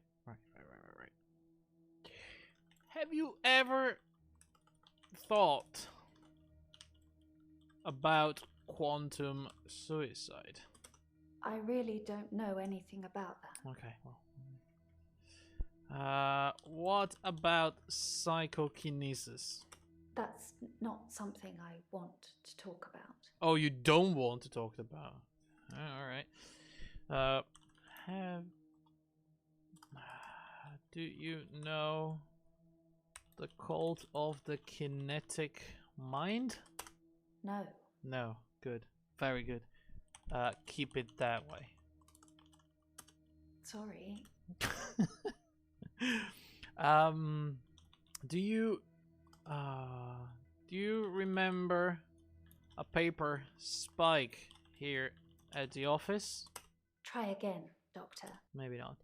Have you ever thought about quantum suicide? I really don't know anything about that. Okay, well. What about psychokinesis? That's not something I want to talk about. Oh, you don't want to talk about. Alright. Do you know the cult of the kinetic mind? No. No. Good. Very good. keep it that way. Sorry. Do you remember a paper spike here at the office? Try again, Doctor. Maybe not.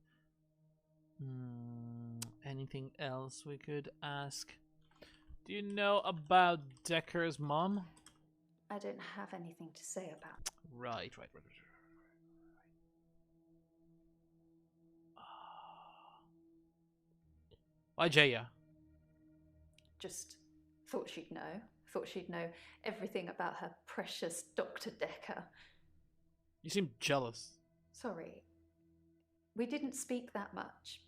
Anything else we could ask? Do you know about Dekker's mom? I don't have anything to say about it. Right. Why Jaya? Just thought she'd know. Thought she'd know everything about her precious Dr. Dekker. You seem jealous. Sorry. We didn't speak that much.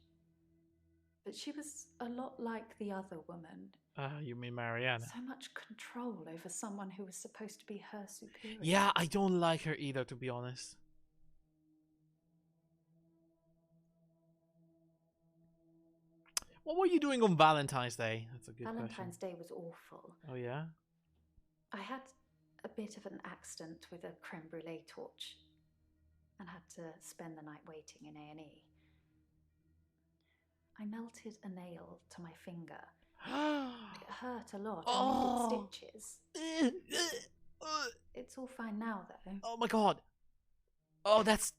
But she was a lot like the other woman. You mean Mariana? So much control over someone who was supposed to be her superior. Yeah, I don't like her either, to be honest. What were you doing on Valentine's Day? That's a good Valentine's question. Day was awful. Oh, yeah? I had a bit of an accident with a creme brulee torch and had to spend the night waiting in A&E. I melted a nail to my finger. It hurt a lot. I needed stitches. It's all fine now, though. Oh my god. Oh, that's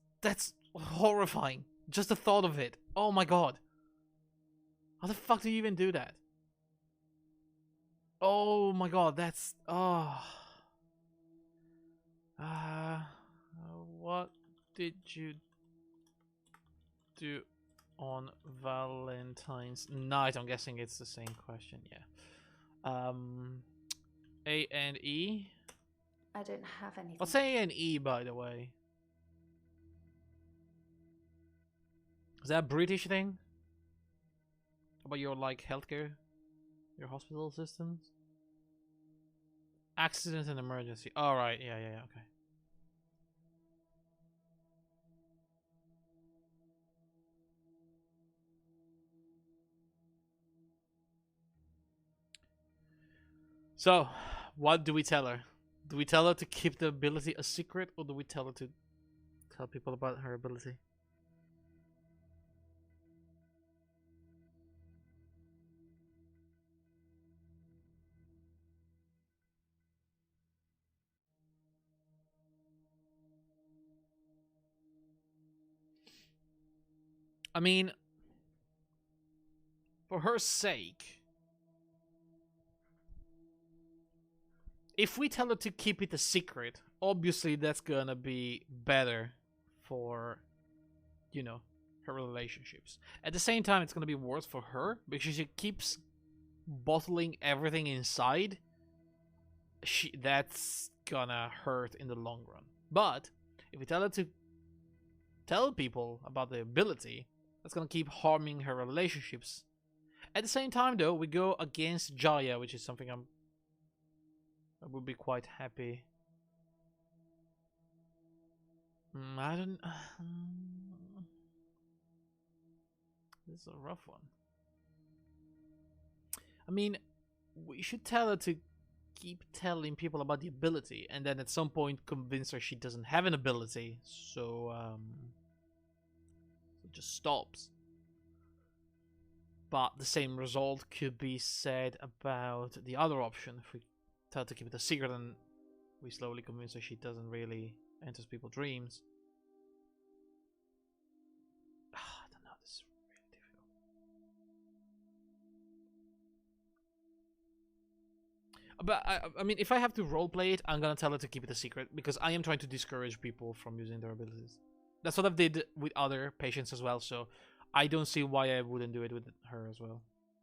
horrifying. Just the thought of it. Oh my god. How the fuck do you even do that? Oh my god, that's... what did you do on Valentine's night? I'm guessing it's the same question, yeah. A and E? I don't have anything. What's A and E, by the way? Is that a British thing? About your, like, healthcare? Your hospital systems? Accident and emergency. Alright, yeah, okay. So, what do we tell her? Do we tell her to keep the ability a secret, or do we tell her to tell people about her ability? I mean, for her sake, if we tell her to keep it a secret, obviously that's gonna be better for, you know, her relationships. At the same time, it's gonna be worse for her, because she keeps bottling everything inside. That's gonna hurt in the long run. But if we tell her to tell people about the ability, that's gonna keep harming her relationships. At the same time, though, we go against Jaya, which is something I would be quite happy. I don't... this is a rough one. I mean, we should tell her to keep telling people about the ability, and then at some point convince her she doesn't have an ability, so it just stops. But the same result could be said about the other option. If we tell her to keep it a secret and we slowly convince her she doesn't really enter people's dreams. I don't know, this is really difficult. But I mean, if I have to roleplay it, I'm gonna tell her to keep it a secret, because I am trying to discourage people from using their abilities. That's what I did with other patients as well, so I don't see why I wouldn't do it with her as well.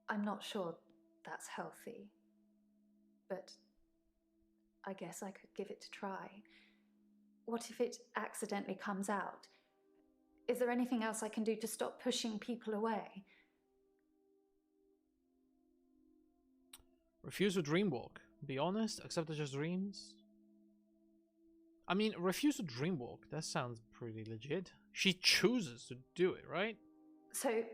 I'm not sure that's healthy, but I guess I could give it a try. What if it accidentally comes out? Is there anything else I can do to stop pushing people away? Refuse to dreamwalk. Be honest, accept it just dreams. I mean, refuse to dreamwalk. That sounds pretty legit. She chooses to do it, right? So,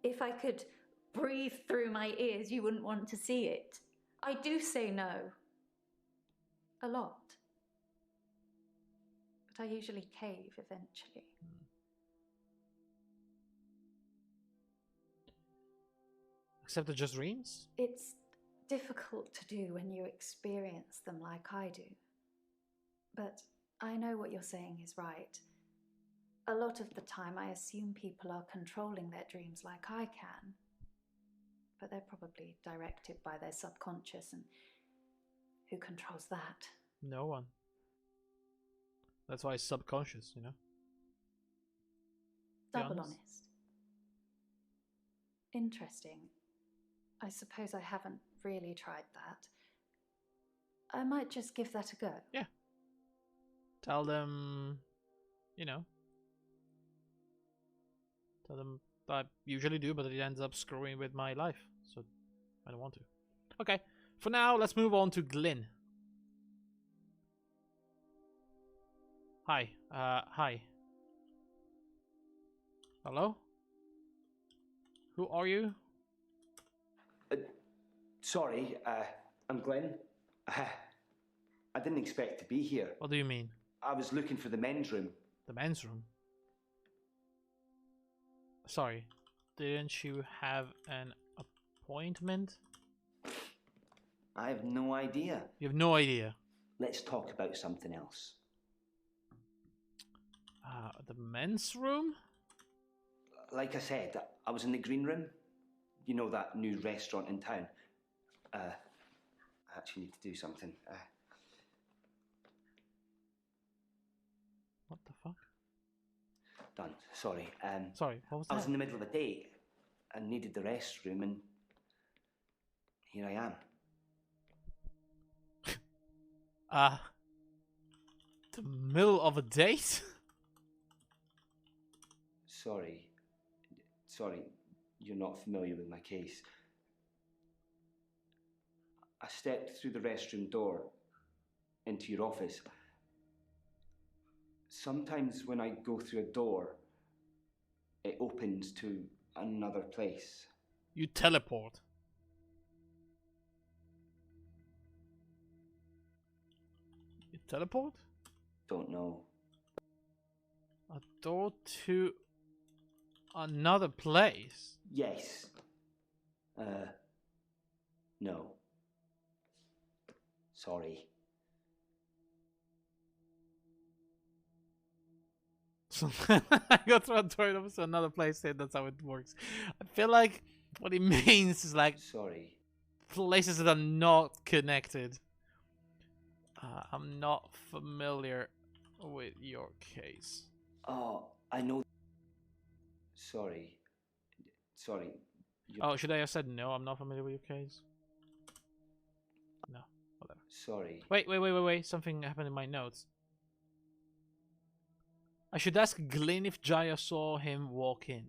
if I could breathe through my ears, you wouldn't want to see it. I do say no. A lot. but I usually cave eventually. Except the just dreams? It's difficult to do when you experience them like I do. But I know what you're saying is right. A lot of the time I assume people are controlling their dreams like I can. But they're probably directed by their subconscious, and who controls that? No one. That's why it's subconscious, you know? Be Double honest. honest. Interesting. I suppose I haven't really tried that. I might just give that a go. Yeah. Tell them, you know. Tell them I usually do, but it ends up screwing with my life. So I don't want to. Okay. For now, let's move on to Glyn. Hi. Hi. Hello? Who are you? Sorry, I'm Glenn. I didn't expect to be here. What do you mean? I was looking for the men's room. The men's room? Sorry. Didn't you have an appointment? I have no idea. You have no idea. Let's talk about something else. The men's room? Like I said, I was in the green room. You know, that new restaurant in town. I actually need to do something. What the fuck? Done. Sorry. Sorry, what was I that? was in the middle of a date and needed the restroom, and here I am. The middle of a date? Sorry, you're not familiar with my case. I stepped through the restroom door into your office. Sometimes when I go through a door, it opens to another place. You teleport. You teleport? Don't know. A door to another place? Yes. No. Sorry. So I go through a door to another place, and that's how it works. I feel like what it means is like Sorry. places that are not connected. I'm not familiar with your case. Oh, I know. Sorry. Oh, should I have said no? I'm not familiar with your case. No, whatever. Sorry. Wait. Something happened in my notes. I should ask Glyn if Jaya saw him walk in.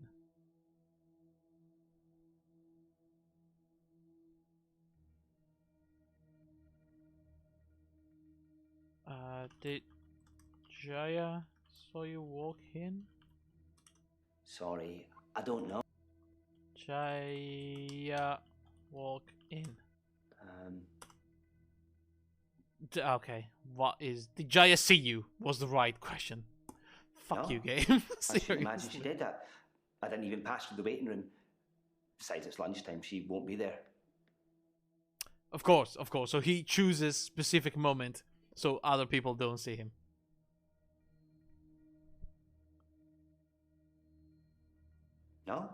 Did Jaya saw you walk in? Sorry. I don't know. Jaya walk in. Okay, did Jaya see you? Was the right question. Fuck No. you, game. I should imagine she did that. I didn't even pass through the waiting room. Besides, it's lunchtime. She won't be there. Of course. So he chooses specific moment so other people don't see him. No,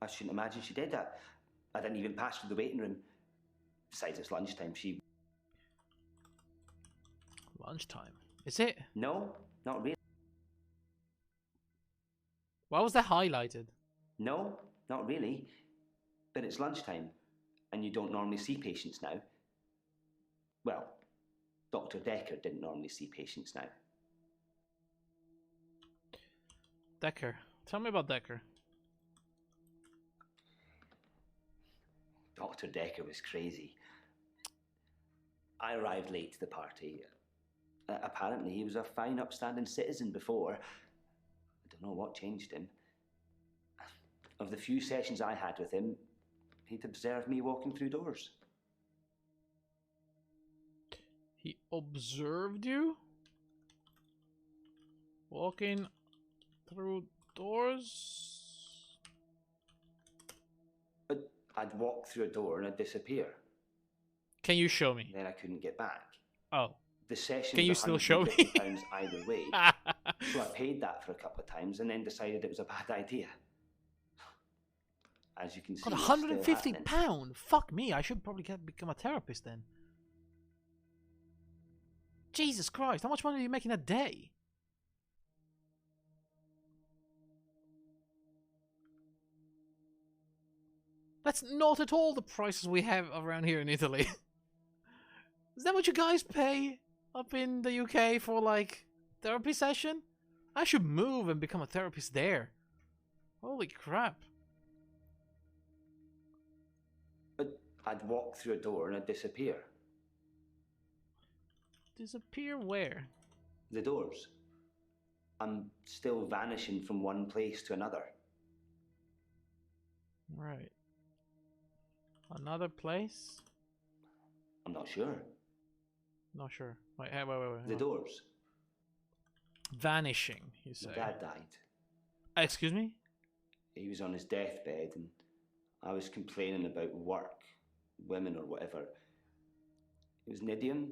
I shouldn't imagine she did that. I didn't even pass through the waiting room. Besides, it's lunchtime. She... Lunchtime. Is it? No, not really. Why was that highlighted? No, not really. But it's lunchtime, and you don't normally see patients now. Well, Dr. Dekker didn't normally see patients now. Dekker. Tell me about Dekker. Dr. Dekker was crazy. I arrived late to the party. Apparently, he was a fine, upstanding citizen before. I don't know what changed him. Of the few sessions I had with him, he'd observed me walking through doors. He observed you? Walking through doors. But I'd walk through a door and I'd disappear. Can you show me? Then I couldn't get back. Oh. The session Can you was still show me? £150 either way. So I paid that for a couple of times and then decided it was a bad idea. As you can see, God, it's still £150? happening. Fuck me, I should probably become a therapist then. Jesus Christ, how much money are you making a day? That's not at all the prices we have around here in Italy. Is that what you guys pay up in the UK for, like, therapy session? I should move and become a therapist there. Holy crap. But I'd walk through a door and I'd disappear. Disappear where? The doors. I'm still vanishing from one place to another. Right. Another place? I'm not sure. Not sure. Wait. The doors. Vanishing, you say? My dad died. Excuse me? He was on his deathbed and I was complaining about work, women or whatever. It was an idiom.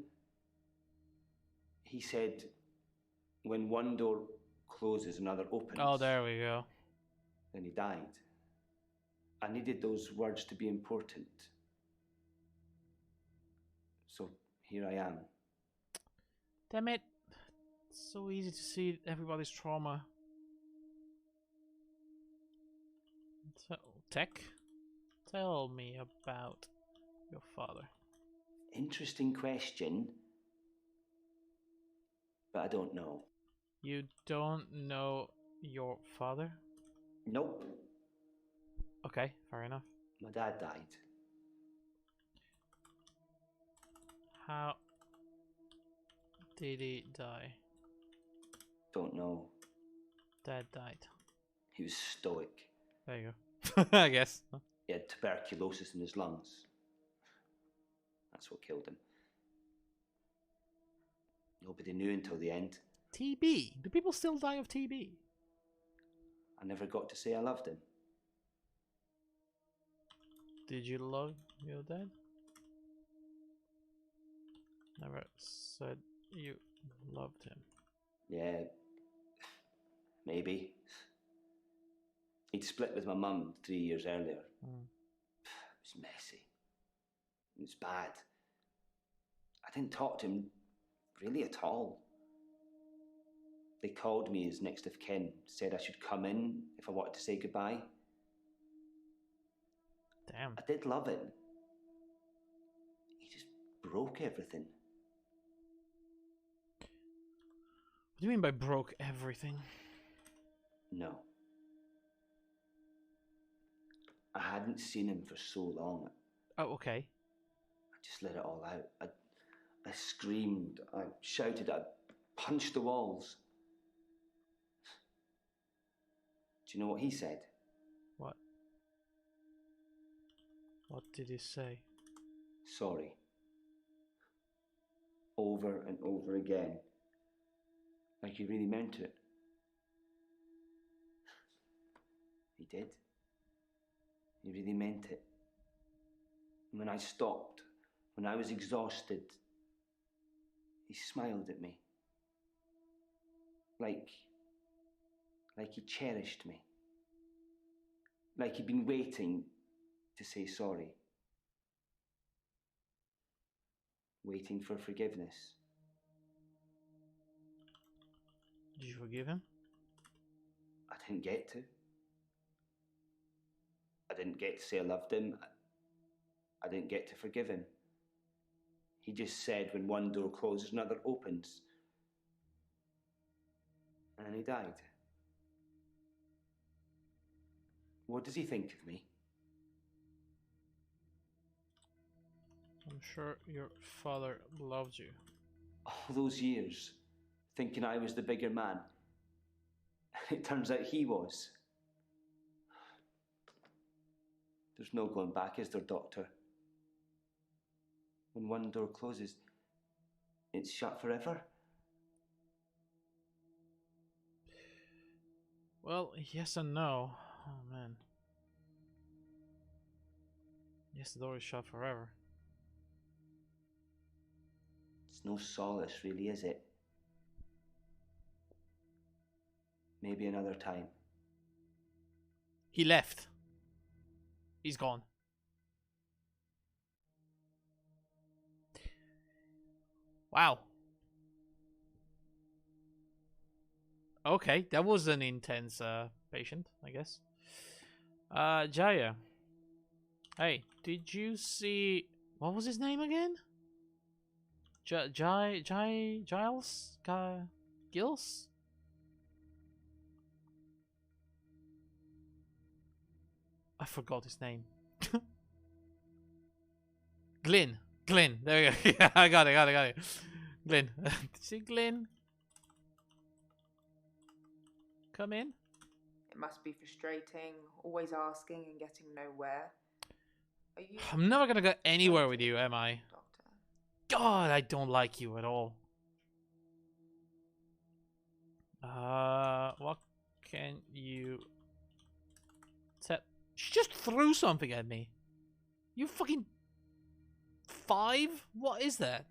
He said, when one door closes, another opens. Oh, there we go. Then he died. I needed those words to be important. So here I am. Damn it. It's so easy to see everybody's trauma. So, Tech, tell me about your father. Interesting question, but I don't know. You don't know your father? Nope. Okay, fair enough. My dad died. How did he die? Don't know. Dad died. He was stoic. There you go. I guess. He had tuberculosis in his lungs. That's what killed him. Nobody knew until the end. TB. Do people still die of TB? I never got to say I loved him. Did you love your dad? Never said you loved him. Yeah, maybe. He'd split with my mum 3 years earlier. It was messy. It was bad. I didn't talk to him really at all. They called me as next of kin, said I should come in if I wanted to say goodbye. Damn. I did love him. He just broke everything. What do you mean by broke everything? No. I hadn't seen him for so long. Oh, okay. I just let it all out. I screamed, I shouted, I punched the walls. Do you know what he said? What? What did he say? Sorry. Over and over again. Like he really meant it. He did. He really meant it. And when I stopped, when I was exhausted, he smiled at me. Like he cherished me. Like he'd been waiting to say sorry. Waiting for forgiveness. Did you forgive him? I didn't get to. I didn't get to say I loved him. I didn't get to forgive him. He just said when one door closes, another opens. And he died. What does he think of me? I'm sure your father loved you. All those years, thinking I was the bigger man. It turns out he was. There's no going back, is there, Doctor? When one door closes, it's shut forever. Well, yes and no. Oh man. Yes, the door is shut forever. It's no solace, really, is it? Maybe another time. He left. He's gone. Wow. Okay, that was an intense patient, I guess. Jaya. Hey, did you see... What was his name again? Giles? Gills? I forgot his name. Glyn. Glyn. There we go. Yeah, I got it. Glyn. See Glyn? Come in. It must be frustrating, always asking and getting nowhere. Are you I'm never gonna go anywhere with you, am I? Doctor? God, I don't like you at all. What can you tell? She just threw something at me. You fucking 5? What is that?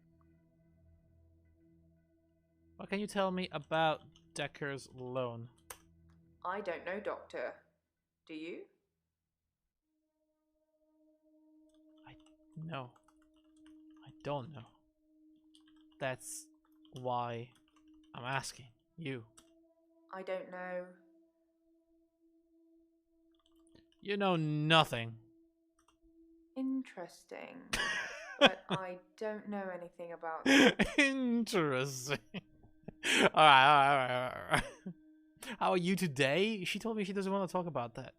What can you tell me about Dekker's loan? I don't know, Doctor. Do you? No. I don't know. That's why I'm asking you. I don't know. You know nothing. Interesting. But I don't know anything about that. Interesting. Alright. How are you today? She told me she doesn't want to talk about that.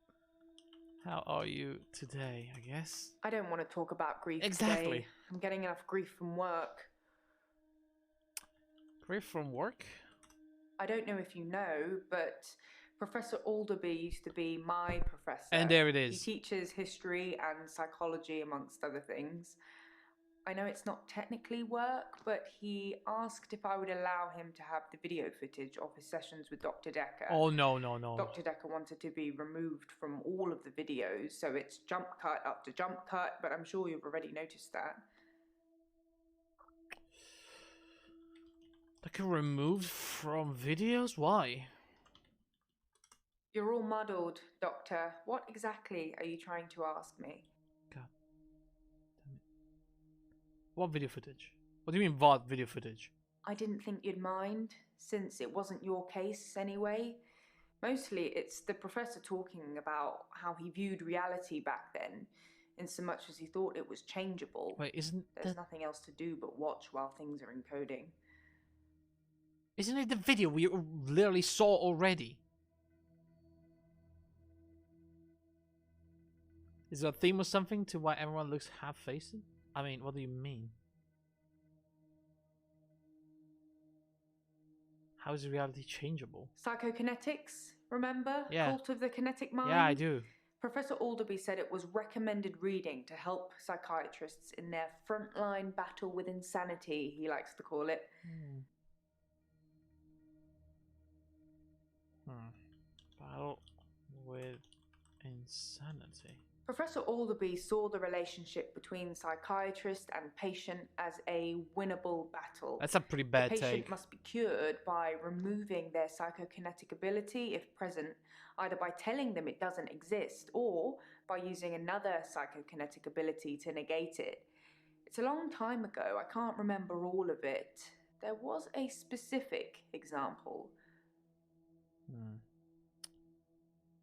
How are you today, I guess? I don't want to talk about grief Exactly. today. I'm getting enough grief from work. Grief from work? I don't know if you know, but Professor Alderby used to be my professor. And there it He is. teaches history and psychology, amongst other things. I know it's not technically work, but he asked if I would allow him to have the video footage of his sessions with Dr. Dekker. Oh, no. Dr. Dekker wanted to be removed from all of the videos, so it's jump cut up to jump cut, but I'm sure you've already noticed that. Dekker removed from videos? Why? You're all muddled, Doctor. What exactly are you trying to ask me? God damn it. What video footage? What do you mean, what video footage? I didn't think you'd mind, since it wasn't your case anyway. Mostly it's the professor talking about how he viewed reality back then, in so much as he thought it was changeable. Wait, There's nothing else to do but watch while things are encoding. Isn't it the video we literally saw already? Is there a theme or something to why everyone looks half-faced? I mean, what do you mean? How is reality changeable? Psychokinetics, remember? Yeah. Cult of the Kinetic Mind? Yeah, I do. Professor Alderby said it was recommended reading to help psychiatrists in their frontline battle with insanity, he likes to call it. Battle with insanity. Professor Alderby saw the relationship between psychiatrist and patient as a winnable battle. That's a pretty bad The patient take. must be cured by removing their psychokinetic ability, if present, either by telling them it doesn't exist or by using another psychokinetic ability to negate it. It's a long time ago, I can't remember all of it. There was a specific example.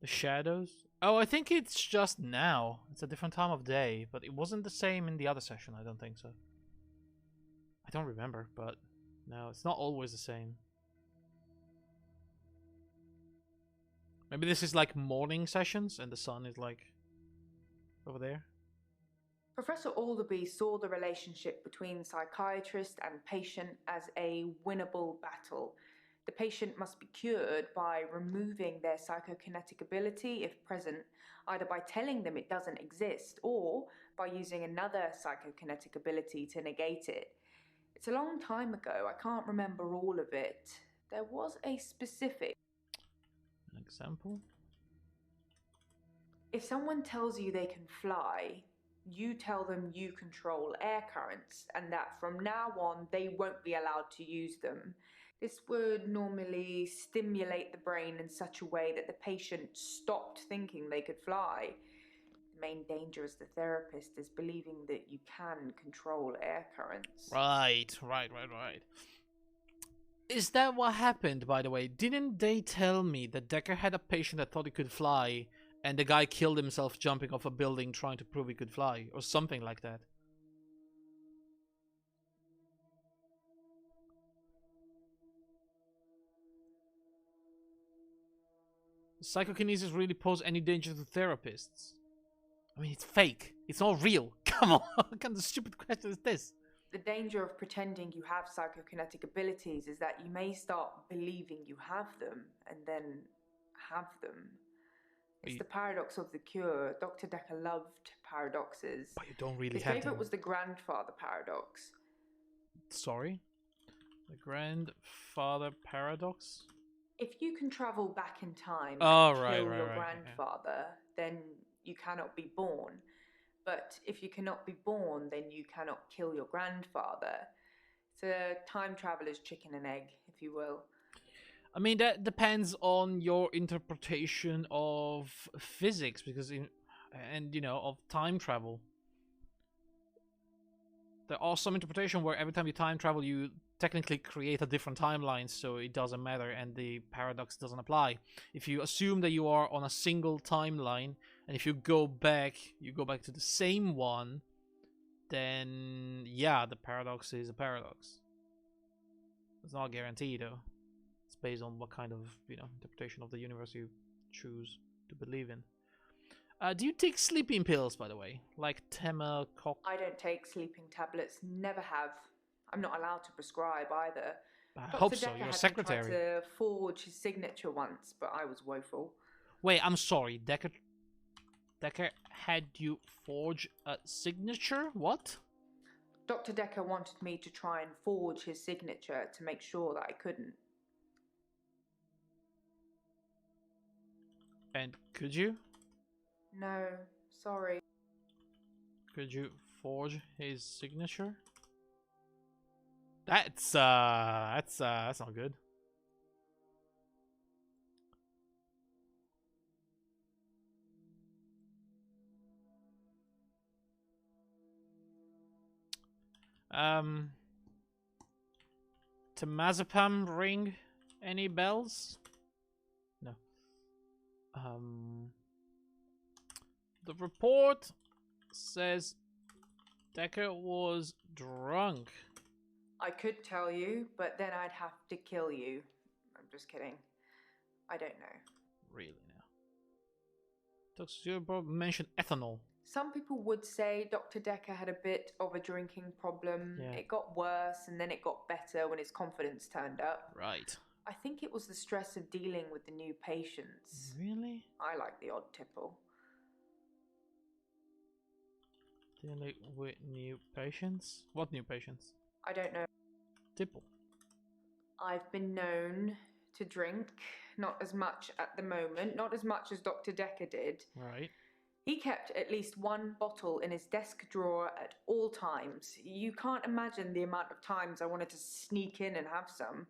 The shadows? Oh, I think it's just now. It's a different time of day, but it wasn't the same in the other session, I don't think so. I don't remember, but no, it's not always the same. Maybe this is like morning sessions and the sun is like over there. Professor Alderby saw the relationship between psychiatrist and patient as a winnable battle. The patient must be cured by removing their psychokinetic ability, if present, either by telling them it doesn't exist or by using another psychokinetic ability to negate it. It's a long time ago, I can't remember all of it. There was a specific... An example? If someone tells you they can fly, you tell them you control air currents and that from now on they won't be allowed to use them. This would normally stimulate the brain in such a way that the patient stopped thinking they could fly. The main danger as the therapist is believing that you can control air currents. Right. Is that what happened, by the way? Didn't they tell me that Dekker had a patient that thought he could fly, and the guy killed himself jumping off a building trying to prove he could fly, or something like that? Psychokinesis really pose any danger to therapists? I mean, it's fake. It's not real. Come on, what kind of stupid question is this? The danger of pretending you have psychokinetic abilities is that you may start believing you have them and then have them. It's the paradox of the cure. Dr. Dekker loved paradoxes. But you don't really His have favorite them. was the grandfather paradox. Sorry? The grandfather paradox? If you can travel back in time Oh, and right, kill right, your right, grandfather, then you cannot be born. But if you cannot be born, then you cannot kill your grandfather. It's a time traveler's chicken and egg, if you will. I mean, that depends on your interpretation of physics, because of time travel. There are some interpretation where every time you time travel, you technically create a different timeline, so it doesn't matter and the paradox doesn't apply. If you assume that you are on a single timeline, and if you go back to the same one, then yeah, the paradox is a paradox. It's not guaranteed though. It's based on what kind of interpretation of the universe you choose to believe in. Do you take sleeping pills, by the way, like Temacoc? I don't take sleeping tablets, never have. I'm not allowed to prescribe either. I hope so. You're a secretary. Tried to forge his signature once, but I was woeful. Wait, I'm sorry. Dekker had you forge a signature? What? Dr. Dekker wanted me to try and forge his signature to make sure that I couldn't. And could you? No, sorry. Could you forge his signature? That's not good. Temazepam ring any bells? No. The report says Dekker was drunk. I could tell you, but then I'd have to kill you. I'm just kidding. I don't know. Really now. Dr. Zierbob mentioned ethanol. Some people would say Dr. Dekker had a bit of a drinking problem. Yeah. It got worse and then it got better when his confidence turned up. Right. I think it was the stress of dealing with the new patients. Really? I like the odd tipple. Dealing with new patients? What new patients? I don't know. Tipple. I've been known to drink, not as much at the moment, not as much as Dr. Dekker did. Right. He kept at least one bottle in his desk drawer at all times. You can't imagine the amount of times I wanted to sneak in and have some.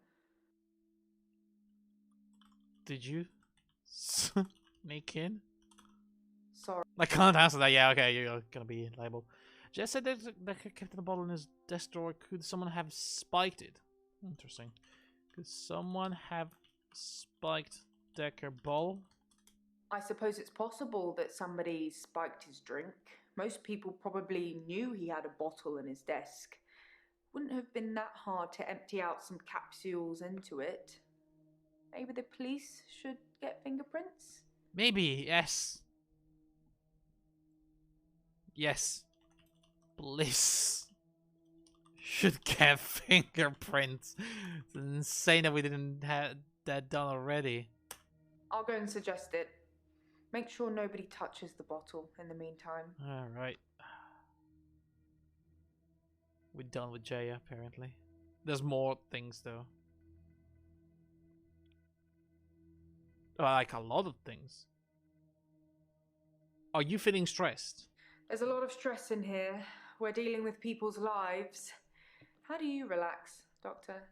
Did you sneak in? Sorry. I can't answer that. Yeah, okay, you're gonna be liable. Jess said that Dekker kept the bottle in his desk drawer. Could someone have spiked it? Interesting. Could someone have spiked Dekker bottle? I suppose it's possible that somebody spiked his drink. Most people probably knew he had a bottle in his desk. Wouldn't have been that hard to empty out some capsules into it. Maybe the police should get fingerprints? Maybe, yes. Yes. Police should get fingerprints. It's insane that we didn't have that done already. I'll go and suggest it. Make sure nobody touches the bottle in the meantime. Alright. We're done with Jaya, apparently. There's more things, though. like a lot of things. Are you feeling stressed? There's a lot of stress in here. We're dealing with people's lives. How do you relax, Doctor?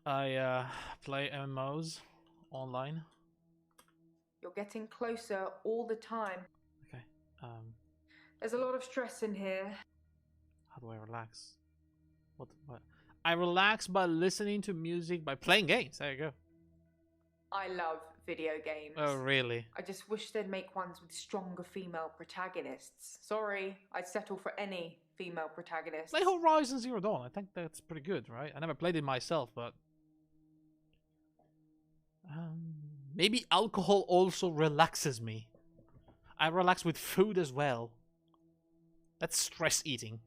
I play MMOs online. You're getting closer all the time. Okay. There's a lot of stress in here. How do I relax? What? I relax by listening to music, by playing games. There you go. I love video games. Oh, really? I just wish they'd make ones with stronger female protagonists. Sorry, I'd settle for any female protagonist. Play Horizon Zero Dawn. I think that's pretty good, right? I never played it myself, but maybe alcohol also relaxes me. I relax with food as well. That's stress eating.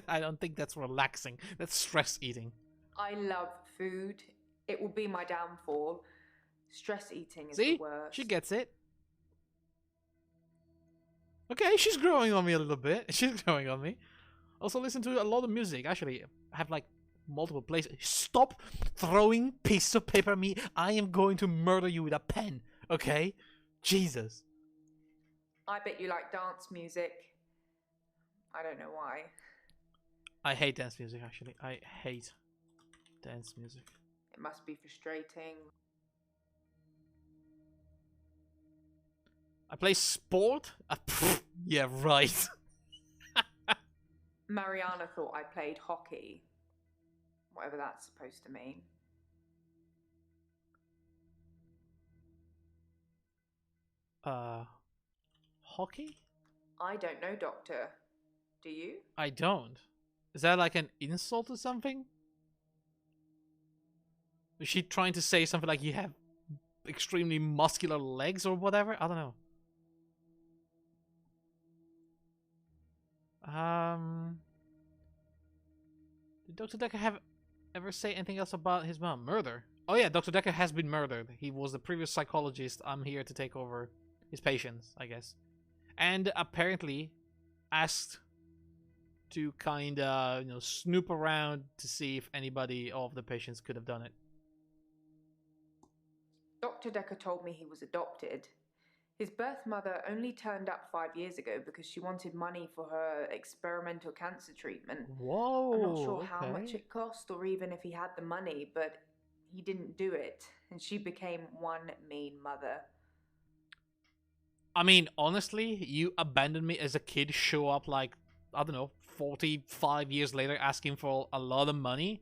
I don't think that's relaxing. That's stress eating. I love food. It will be my downfall. Stress eating is See? the worst. She gets it. Okay, she's growing on me a little bit. She's growing on me. Also listen to a lot of music. Actually, I have like multiple places. Stop throwing pieces of paper at me. I am going to murder you with a pen. Okay? Jesus. I bet you like dance music. I don't know why. I hate dance music, actually. I hate dance music. It must be frustrating. I play sport? Yeah, right. Mariana thought I played hockey. Whatever that's supposed to mean. Hockey? I don't know, Doctor. Do you? I don't. Is that like an insult or something? Is she trying to say something like you have extremely muscular legs or whatever? I don't know. Did Dr. Dekker ever say anything else about his mom? Murder? Oh yeah, Dr. Dekker has been murdered. He was the previous psychologist. I'm here to take over his patients, I guess. And apparently asked to kinda, snoop around to see if anybody of the patients could have done it. Dr. Dekker told me he was adopted. His birth mother only turned up 5 years ago because she wanted money for her experimental cancer treatment. Whoa, I'm not sure how okay. much it cost or even if he had the money, but he didn't do it, and she became one mean mother. I mean, honestly, you abandoned me as a kid, show up like, I don't know, 45 years later asking for a lot of money.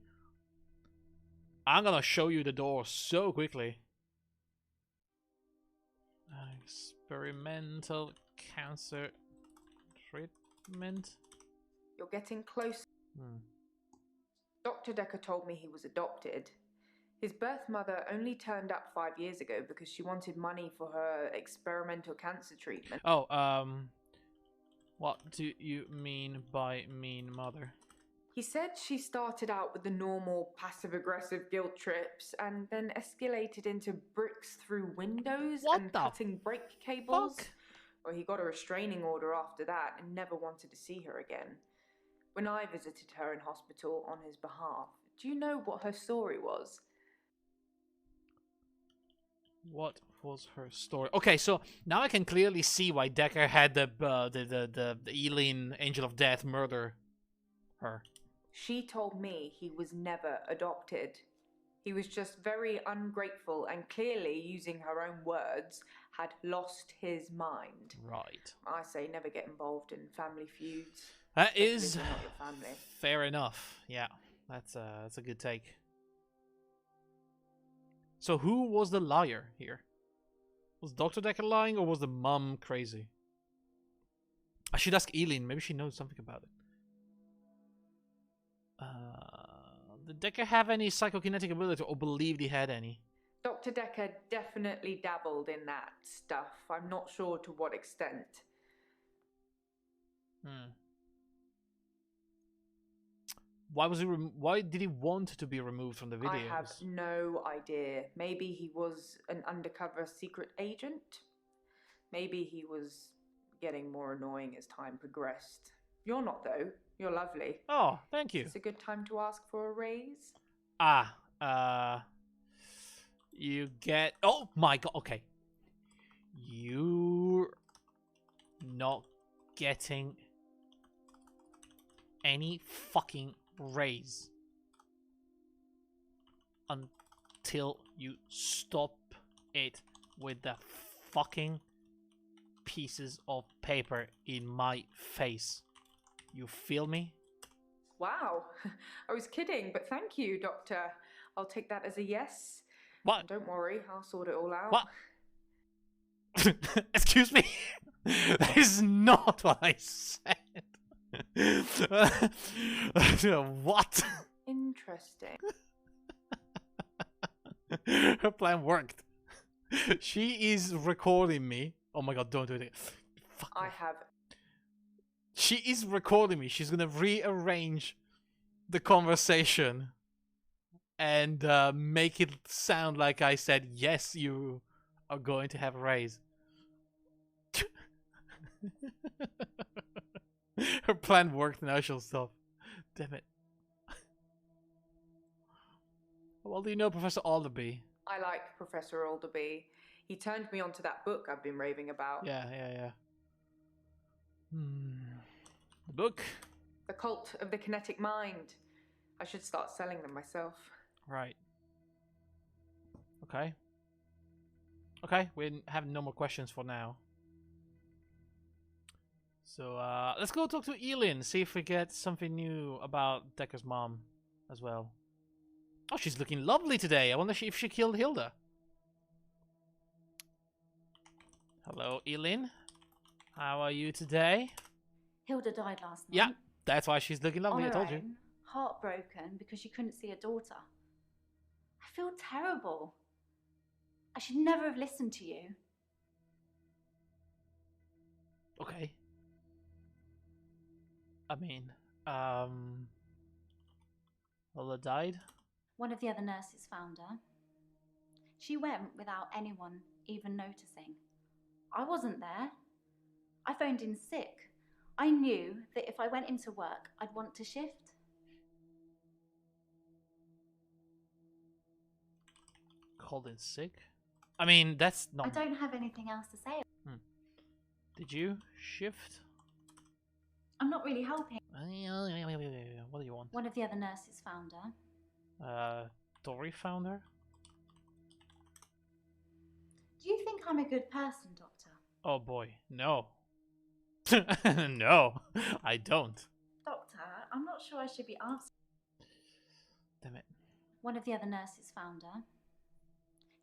I'm gonna show you the door so quickly. Experimental cancer treatment. You're getting close. Dr. Dekker told me he was adopted. His birth mother only turned up 5 years ago because she wanted money for her experimental cancer treatment. Oh, what do you mean by mean mother? He said she started out with the normal passive-aggressive guilt trips and then escalated into bricks through windows and cutting brake cables. Fuck? Well, he got a restraining order after that and never wanted to see her again. When I visited her in hospital on his behalf, do you know what her story was? What was her story? Okay, so now I can clearly see why Dekker had the Eileen Angel of Death murder her. She told me he was never adopted. He was just very ungrateful and clearly, using her own words, had lost his mind. Right. I say never get involved in family feuds. That is Especially if they're not your family. fair enough. Yeah, that's a good take. So who was the liar here? Was Dr. Dekker lying or was the mom crazy? I should ask Eileen. Maybe she knows something about it. Did Dekker have any psychokinetic ability or believed he had any? Dr. Dekker definitely dabbled in that stuff. I'm not sure to what extent. Why did he want to be removed from the videos? I have no idea. Maybe he was an undercover secret agent. Maybe he was getting more annoying as time progressed. You're not, though. You're lovely. Oh, thank you. It's a good time to ask for a raise. You get... Oh my god, okay. You're not getting any fucking raise until you stop it with the fucking pieces of paper in my face. You feel me? Wow, I was kidding, but thank you, Doctor. I'll take that as a yes. What? And don't worry, I'll sort it all out. What? Excuse me? That is not what I said. What? Interesting. Her plan worked. She is recording me. Oh my god, don't do it. Fuck I off. have. She is recording me. She's gonna rearrange the conversation and make it sound like I said, yes, you are going to have a raise. Her plan worked, now she'll stop. Damn it. Well, do you know Professor Alderby? I like Professor Alderby. He turned me onto that book I've been raving about. Yeah. The book? The Cult of the Kinetic Mind. I should start selling them myself. Right. Okay. Okay, we have no more questions for now. So, let's go talk to Elin, see if we get something new about Dekker's mom as well. Oh, she's looking lovely today. I wonder if she killed Hilda. Hello, Elin. How are you today? Hilda died last night. Yeah, that's why she's looking lovely, On I her told you. own, heartbroken because she couldn't see her daughter. I feel terrible. I should never have listened to you. Okay. I mean, Lola died? One of the other nurses found her. She went without anyone even noticing. I wasn't there. I phoned in sick. I knew that if I went into work, I'd want to shift. Called in sick? I mean, that's not... I don't have anything else to say. Did you shift? I'm not really helping. What do you want? One of the other nurses found her. Tori found her? Do you think I'm a good person, Doctor? Oh boy, no. No, I don't. Doctor, I'm not sure I should be answering. Damn it. One of the other nurses found her.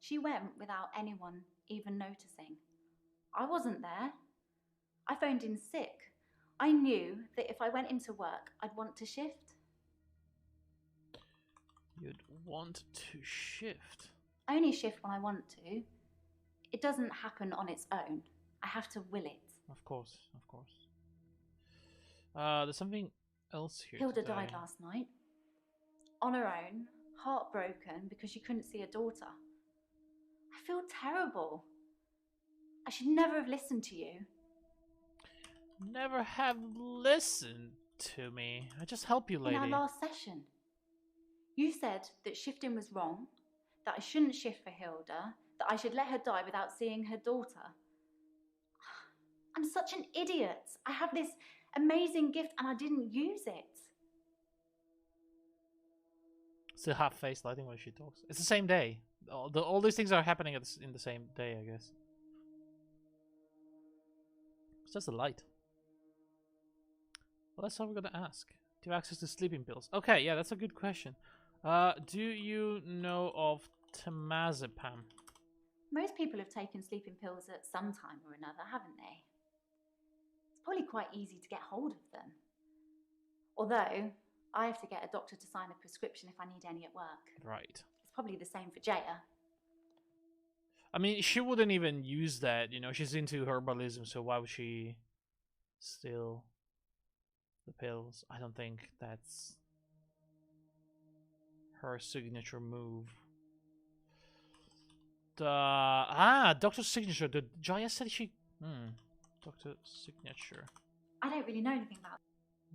She went without anyone even noticing. I wasn't there. I phoned in sick. I knew that if I went into work, I'd want to shift. You'd want to shift? I only shift when I want to. It doesn't happen on its own. I have to will it. Of course. There's something else here Hilda today. died last night. On her own, heartbroken because she couldn't see her daughter. I feel terrible. I should never have listened to you. Never have listened to me. I just help you, lady. In our last session, you said that shifting was wrong, that I shouldn't shift for Hilda, that I should let her die without seeing her daughter. I'm such an idiot. I have this amazing gift and I didn't use it. Still half-faced lighting when she talks. It's the same day. All these things are happening in the same day, I guess. It's just the light. Well, that's all we're gonna ask. Do you have access to sleeping pills? Okay, yeah, that's a good question. Do you know of temazepam? Most people have taken sleeping pills at some time or another, haven't they? It's probably quite easy to get hold of them. Although, I have to get a doctor to sign a prescription if I need any at work. Right. It's probably the same for Jaya. I mean, she wouldn't even use that, you know, she's into herbalism, so why would she steal the pills? I don't think that's her signature move. Doctor's signature. The Jaya said she... Doctor's signature. I don't really know anything about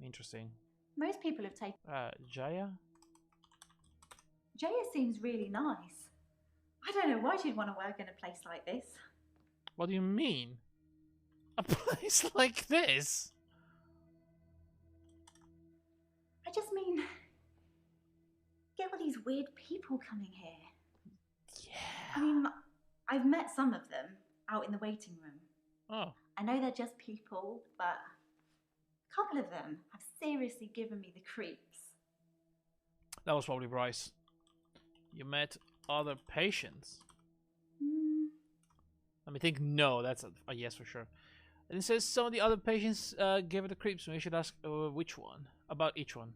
it. Interesting. Most people have taken... Jaya? Jaya seems really nice. I don't know why she'd want to work in a place like this. What do you mean? A place like this? I just mean, get all these weird people coming here. Yeah. I mean, I've met some of them out in the waiting room. Oh. I know they're just people, but a couple of them have seriously given me the creeps. That was probably Bryce. You met other patients? Let me think. No, that's a yes for sure. And it says some of the other patients give it the creeps. We should ask which one. About each one.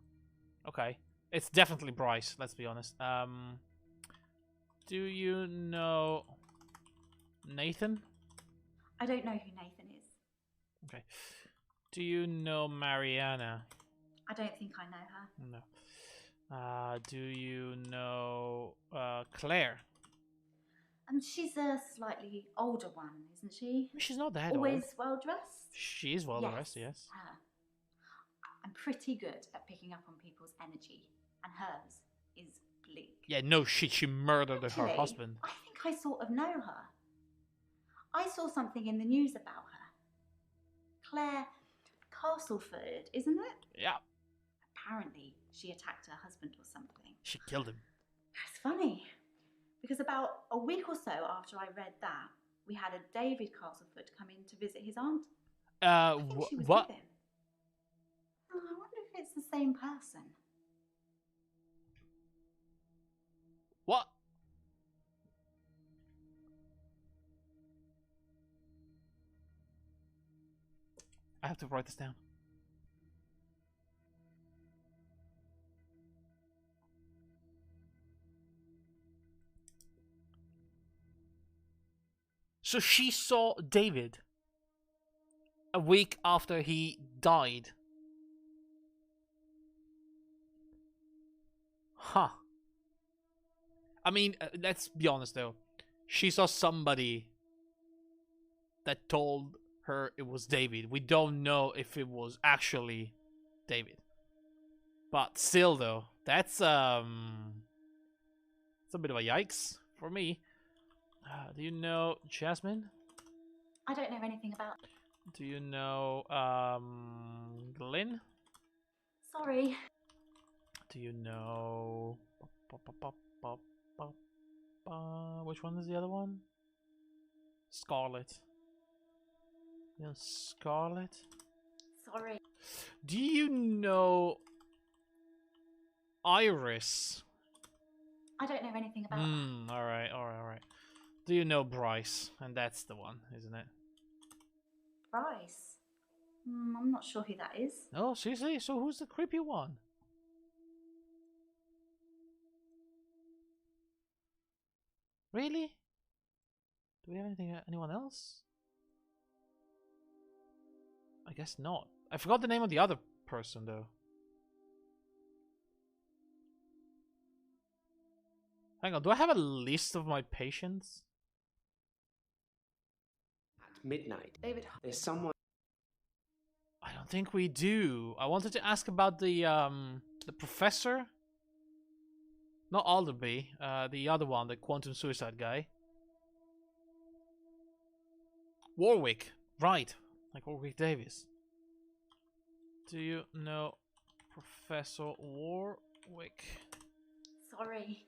Okay. It's definitely Bryce, let's be honest. Do you know Nathan? I don't know who Nathan is. Okay. Do you know Mariana? I don't think I know her. No. Do you know Claire? She's a slightly older one, isn't she? She's not that Always old. well dressed? She is well dressed, yes. Her. I'm pretty good at picking up on people's energy, and hers is bleak. Yeah, no shit, she murdered Actually, her husband. I think I sort of know her. I saw something in the news about her. Claire Castleford, isn't it? Yeah. Apparently, she attacked her husband or something. She killed him. It's funny, because about a week or so after I read that, we had a David Castleford come in to visit his aunt. I think she was what? with him. Oh, I wonder if it's the same person. What? I have to write this down. So she saw David a week after he died. Huh. I mean, let's be honest though. She saw somebody that told her it was David. We don't know if it was actually David. But still though, that's a bit of a yikes for me. Do you know Jasmine? I don't know anything about... Do you know Glenn? Sorry. Do you know which one is the other one? Scarlet. You know Scarlet? Sorry. Do you know Iris? I don't know anything about her. Alright. Do you know Bryce? And that's the one, isn't it? Bryce? I'm not sure who that is. Oh, seriously? So who's the creepy one? Really? Do we have anyone else? I guess not. I forgot the name of the other person though. Hang on, do I have a list of my patients? At midnight, David, there's someone. I don't think we do. I wanted to ask about the professor. Not Alderby, the other one, the quantum suicide guy. Warwick, right. Like Warwick Davis. Do you know Professor Warwick? Sorry.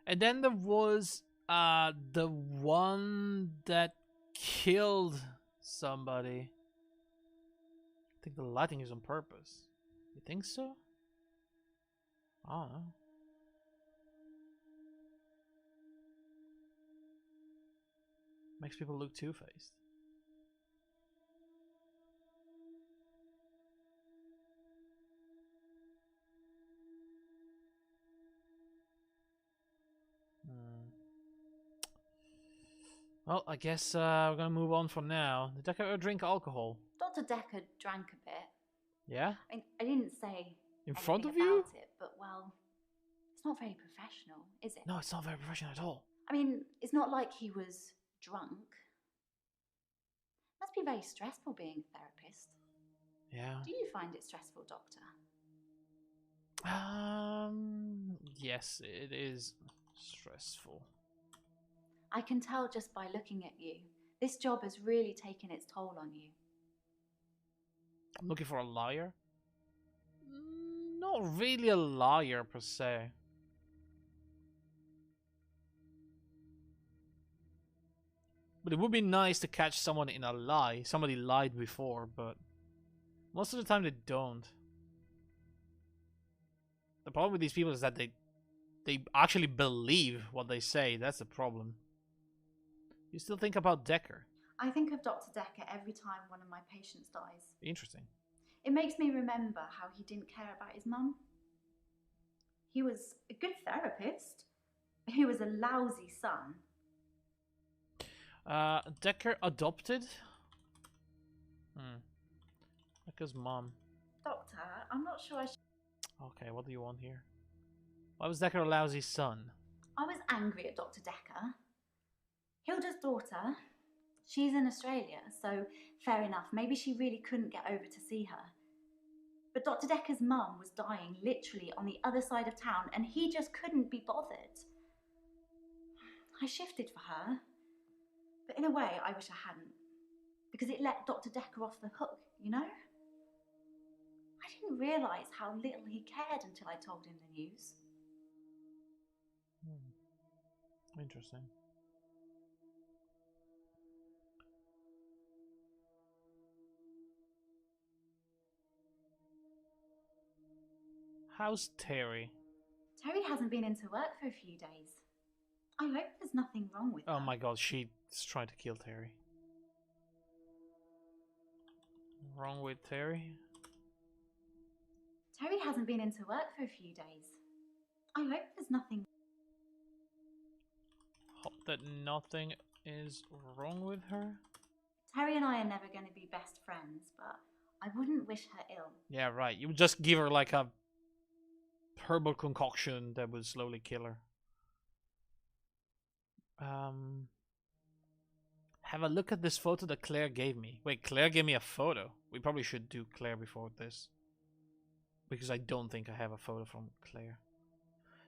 And then there was the one that killed somebody. I think the lighting is on purpose. You think so? I don't know. Makes people look two-faced. Well, I guess we're gonna move on from now. Did Dekker drink alcohol? Dr. Dekker drank a bit. Yeah? I didn't say In front of anything you? about it, but well, it's not very professional, is it? No, it's not very professional at all. I mean, it's not like he was drunk. Must be very stressful being a therapist. Yeah. Do you find it stressful, Doctor? Yes, it is stressful. I can tell just by looking at you. This job has really taken its toll on you. I'm looking for a liar? Not really a liar per se. But it would be nice to catch someone in a lie. Somebody lied before, but most of the time they don't. The problem with these people is that they actually believe what they say. That's the problem. You still think about Dekker? I think of Dr. Dekker every time one of my patients dies. Interesting. It makes me remember how he didn't care about his mum. He was a good therapist. He was a lousy son. Dekker adopted? Dekker's mom. Doctor, I'm not sure I should... Okay, what do you want here? Why was Dekker a lousy son? I was angry at Dr. Dekker. Hilda's daughter, she's in Australia, so fair enough. Maybe she really couldn't get over to see her. But Dr. Dekker's mum was dying literally on the other side of town, and he just couldn't be bothered. I shifted for her, but in a way I wish I hadn't, because it let Dr. Dekker off the hook, you know? I didn't realise how little he cared until I told him the news. Interesting. How's Terry? Terry hasn't been into work for a few days. I hope there's nothing wrong with her. Oh my god, she's trying to kill Terry. Wrong with Terry? Terry hasn't been into work for a few days. I hope there's nothing... Hope that nothing is wrong with her? Terry and I are never going to be best friends, but I wouldn't wish her ill. Yeah, right. You would just give her like a herbal concoction that would slowly kill her. Have a look at this photo that Claire gave me. Wait, Claire gave me a photo. We probably should do Claire before this. Because I don't think I have a photo from Claire.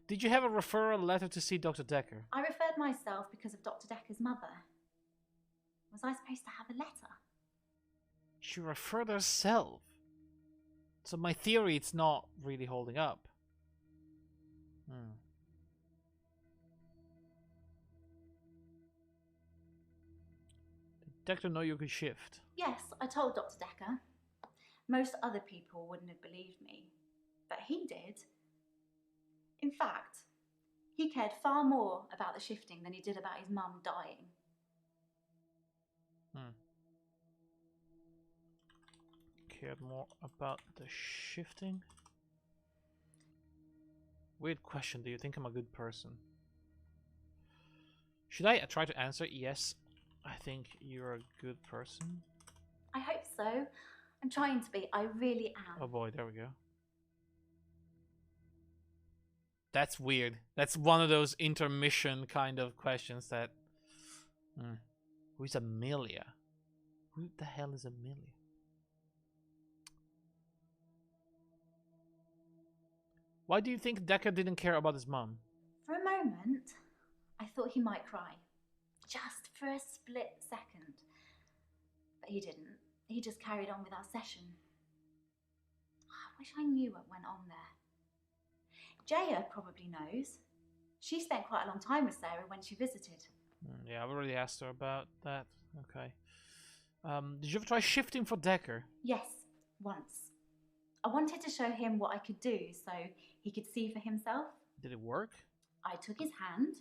Did you have a referral letter to see Dr. Dekker? I referred myself because of Dr. Dekker's mother. Was I supposed to have a letter? She referred herself. So my theory, it's not really holding up. Did Dekker know you could shift? Yes, I told Dr. Dekker. Most other people wouldn't have believed me, but he did. In fact, he cared far more about the shifting than he did about his mum dying. Cared more about the shifting? Weird question. Do you think I'm a good person? Should I try to answer? Yes, I think you're a good person. I hope so. I'm trying to be. I really am. Oh boy, there we go. That's weird. That's one of those intermission kind of questions that... Who's Amelia? Who the hell is Amelia? Why do you think Dekker didn't care about his mom? For a moment, I thought he might cry. Just for a split second. But he didn't. He just carried on with our session. I wish I knew what went on there. Jaya probably knows. She spent quite a long time with Sarah when she visited. Yeah, I've already asked her about that. Okay. Did you ever try shifting for Dekker? Yes, once. I wanted to show him what I could do so he could see for himself. Did it work? I took his hand.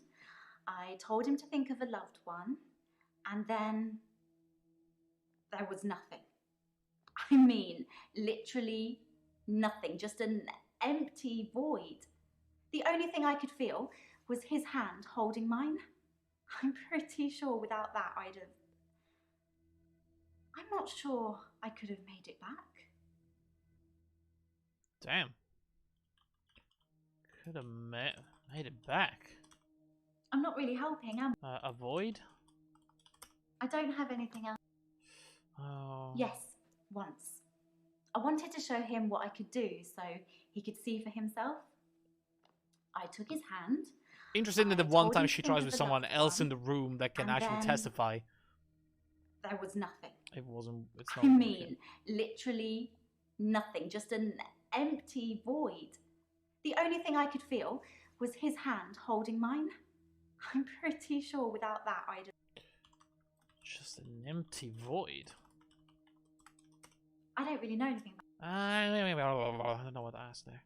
I told him to think of a loved one. And then... there was nothing. I mean, literally nothing. Just an empty void. The only thing I could feel was his hand holding mine. I'm pretty sure without that I'd have... I'm not sure I could have made it back. Damn. Could have made it back. I'm not really helping, am I? Avoid? I don't have anything else. Oh. Yes, once. I wanted to show him what I could do so he could see for himself. I took his hand. Interesting that the I one told time him she to think tries of with the someone loved else in one, the room that can and actually then testify. there was nothing. It wasn't. It's I not. working. mean, literally nothing, just an empty void. The only thing I could feel was his hand holding mine. I'm pretty sure without that I'd... Just an empty void. I don't really know anything about... I don't know what to ask there.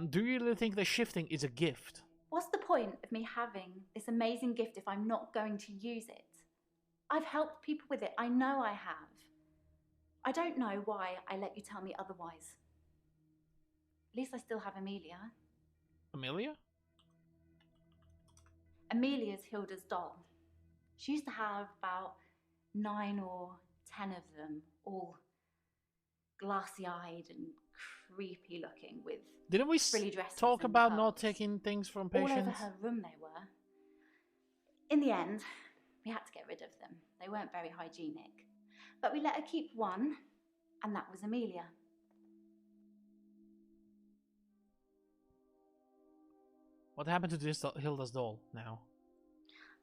Do you really think the shifting is a gift? What's the point of me having this amazing gift if I'm not going to use it? I've helped people with it. I know I have. I don't know why I let you tell me otherwise. At least I still have Amelia. Amelia? Amelia's Hilda's doll. She used to have about 9 or 10 of them, all glassy-eyed and creepy looking with Didn't we frilly dresses talk and about not pearls. taking things from All patients? over her room they were. In the end, we had to get rid of them. They weren't very hygienic. But we let her keep one, and that was Amelia. What happened to this Hilda's doll now?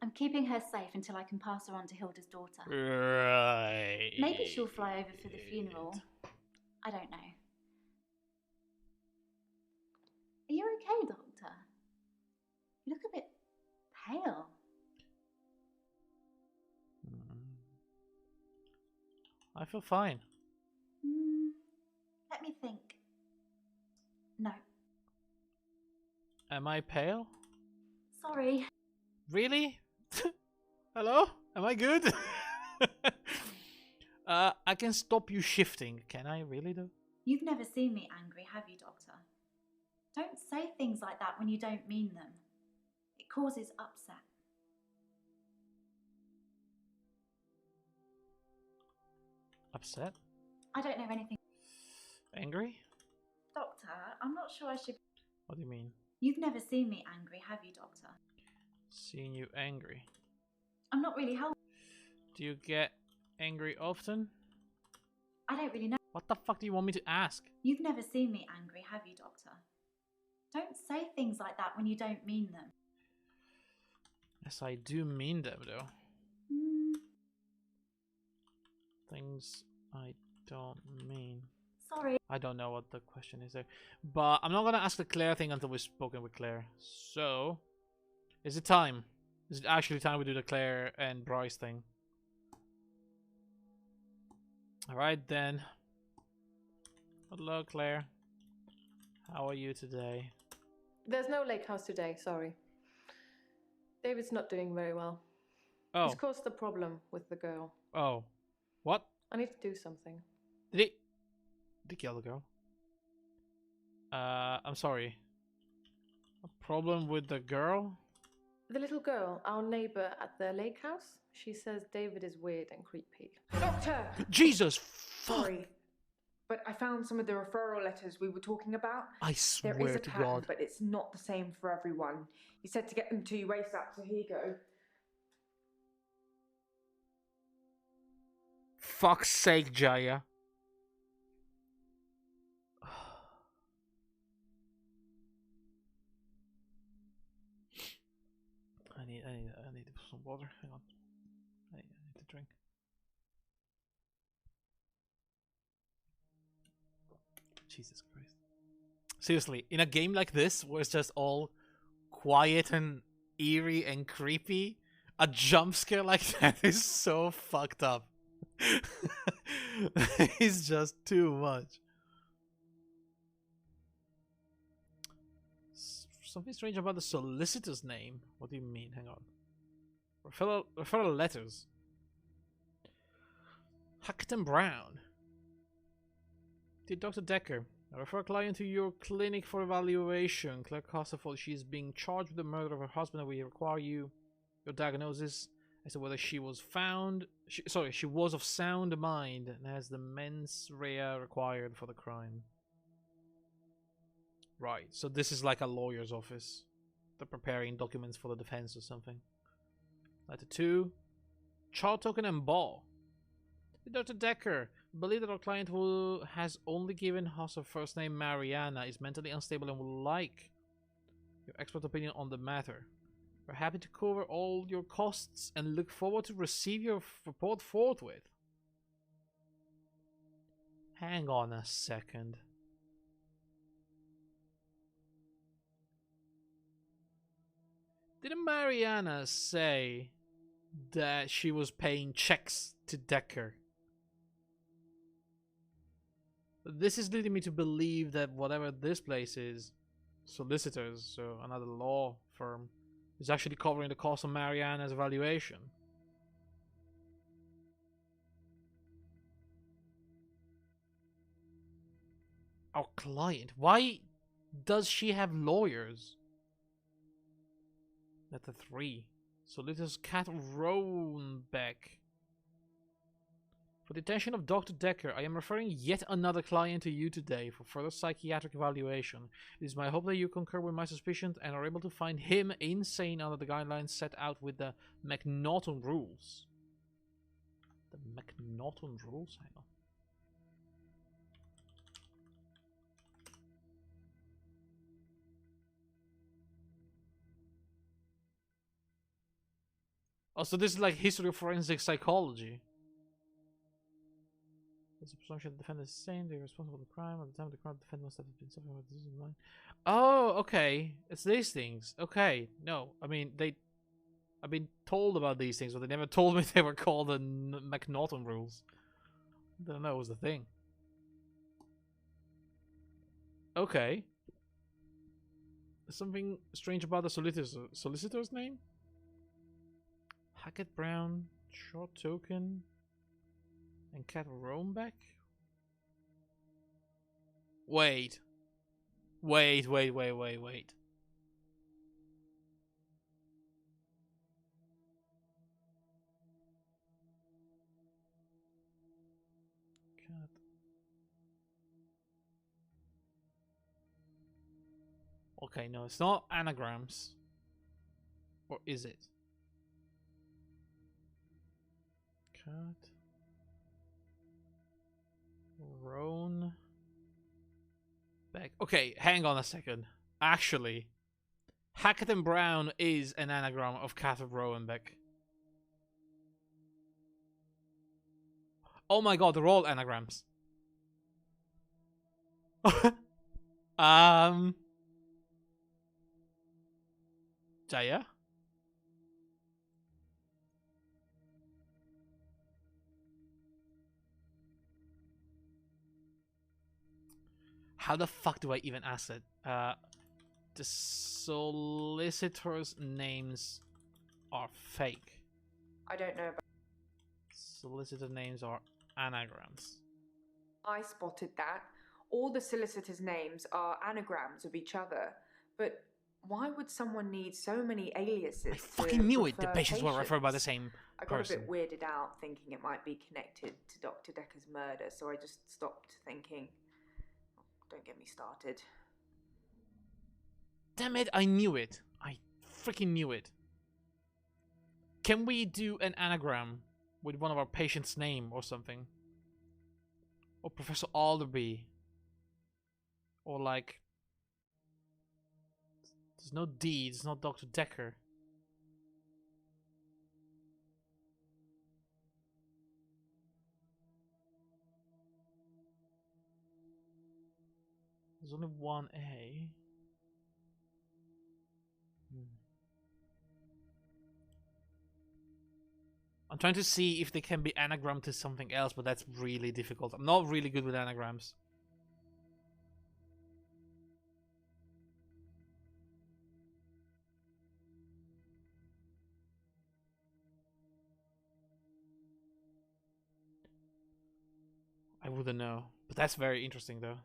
I'm keeping her safe until I can pass her on to Hilda's daughter. Right. Maybe she'll fly over for the funeral. I don't know. Are you okay, Doctor? You look a bit pale. I feel fine. Let me think. No. Am I pale? Sorry. Really? Hello? Am I good? I can stop you shifting. Can I really though? You've never seen me angry, have you, Doctor? Don't say things like that when you don't mean them. It causes upset. Upset? I don't know anything. Angry? Doctor, I'm not sure I should... What do you mean? You've never seen me angry, have you, Doctor? Seeing you angry. I'm not really helping. Do you get angry often? I don't really know. What the fuck do you want me to ask? You've never seen me angry, have you, Doctor? Don't say things like that when you don't mean them. Yes, I do mean them though. Things I don't mean. Sorry. I don't know what the question is there. But I'm not gonna ask the Claire thing until we've spoken with Claire. So, is it time? Is it actually time we do the Claire and Bryce thing? Alright then. Hello Claire. How are you today? There's no lake house today, sorry. David's not doing very well. Oh. He's caused a problem with the girl. Oh. What? I need to do something. Did he kill the girl? I'm sorry. A problem with the girl? The little girl, our neighbor at the lake house, she says David is weird and creepy. Doctor! Jesus! Fuck! Sorry, but I found some of the referral letters we were talking about. I swear There is a to pattern, God. but it's not the same for everyone. He said to get them to you ASAP, so here you go. Fuck's sake, Jaya. I need some water. Hang on. I need to drink. Jesus Christ. Seriously, in a game like this, where it's just all quiet and eerie and creepy, a jump scare like that is so fucked up. It's just too much. Something strange about the solicitor's name. What do you mean? Hang on. Referral letters. Hackton Brown. Dear Dr. Dekker, I refer a client to your clinic for evaluation. Claire Castlefold, she is being charged with the murder of her husband, and we require your diagnosis as to whether she was she was of sound mind and has the mens rea required for the crime. Right, so this is like a lawyer's office. They're preparing documents for the defense or something. Letter 2. Child token and ball. Dr. Dekker, believe that our client who has only given us her first name Mariana is mentally unstable and would like your expert opinion on the matter. We're happy to cover all your costs and look forward to receive your report forthwith. Hang on a second. Didn't Mariana say that she was paying checks to Dekker? This is leading me to believe that whatever this place is, solicitors, so another law firm, is actually covering the cost of Mariana's evaluation. Our client? Why does she have lawyers? Letter 3. Solicitors Kat Roanbeck. For the attention of Dr. Dekker, I am referring yet another client to you today for further psychiatric evaluation. It is my hope that you concur with my suspicions and are able to find him insane under the guidelines set out with the McNaughton rules. The McNaughton rules? Hang on. Oh, so this is like history of forensic psychology. There's a presumption the defendant is sane, they're responsible for the crime. At the time of the crime, the defendant must have been suffering from a disease of the mind. Oh, okay. It's these things. Okay. No, I mean, I've been told about these things, but they never told me they were called the McNaughton rules. I don't know, it was the thing. Okay. There's something strange about the solicitor's name? Hackett Brown, Short Token, and Kat Roanbeck? Wait. Wait. Kat. Okay, no, it's not anagrams. Or is it? Kat Roan Beck. Okay, hang on a second. Actually, Hackett and Brown is an anagram of Kat Roanbeck. Oh my god, they're all anagrams. Jaya? How the fuck do I even ask it? The solicitors' names are fake. I don't know about... Solicitor names are anagrams. I spotted that. All the solicitors' names are anagrams of each other, but why would someone need so many aliases? I fucking knew it! The patients were referred by the patients? same I got person. a bit weirded out thinking it might be connected to Dr. Dekker's murder, so I just stopped thinking. Don't get me started. Damn it, I knew it. I freaking knew it. Can we do an anagram with one of our patients' name or something? Or Professor Alderby? Or like... There's no D, it's not Dr. Dekker. There's only one A. I'm trying to see if they can be anagrammed to something else, but that's really difficult. I'm not really good with anagrams. I wouldn't know. But that's very interesting, though.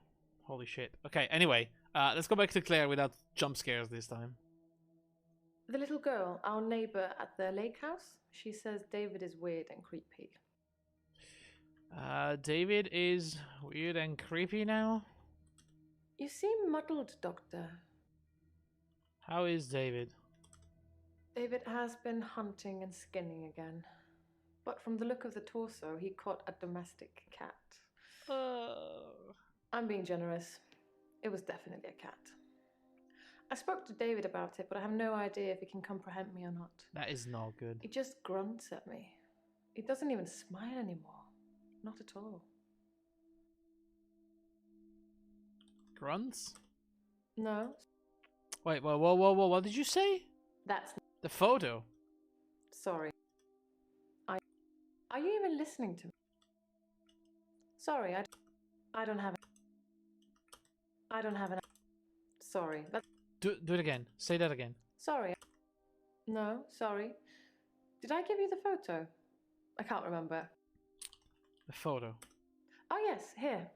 Holy shit. Okay, anyway. Let's go back to Claire without jump scares this time. The little girl, our neighbor at the lake house, she says David is weird and creepy. David is weird and creepy now? You seem muddled, Doctor. How is David? David has been hunting and skinning again. But from the look of the torso, he caught a domestic cat. I'm being generous. It was definitely a cat. I spoke to David about it, but I have no idea if he can comprehend me or not. That is not good. He just grunts at me. He doesn't even smile anymore. Not at all. Grunts? No, Wait, whoa, what did you say? that's The photo. sorry. Are you even listening to me? Sorry, I don't have. I don't have an. Sorry, that's Do it again. Say that again. sorry. No, sorry. Did I give you the photo? I can't remember. The photo. Oh yes, here.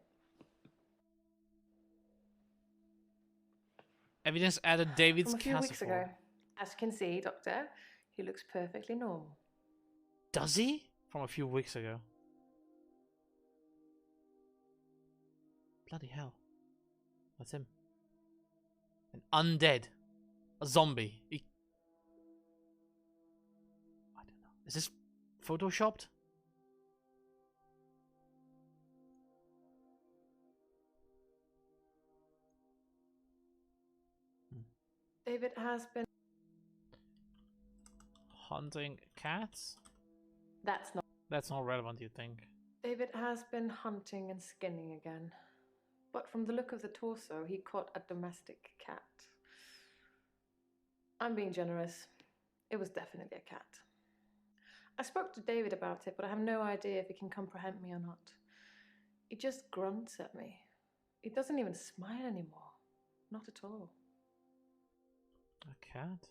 Evidence added David's From a few weeks Castle. ago. As you can see, Doctor, he looks perfectly normal. Does he? From a few weeks ago. Bloody hell. That's him. An undead. A zombie. I don't know. Is this photoshopped? David has been. Hunting cats? That's not relevant, you think? David has been hunting and skinning again. But from the look of the torso, he caught a domestic cat. I'm being generous. It was definitely a cat. I spoke to David about it, but I have no idea if he can comprehend me or not. He just grunts at me. He doesn't even smile anymore. Not at all. A cat?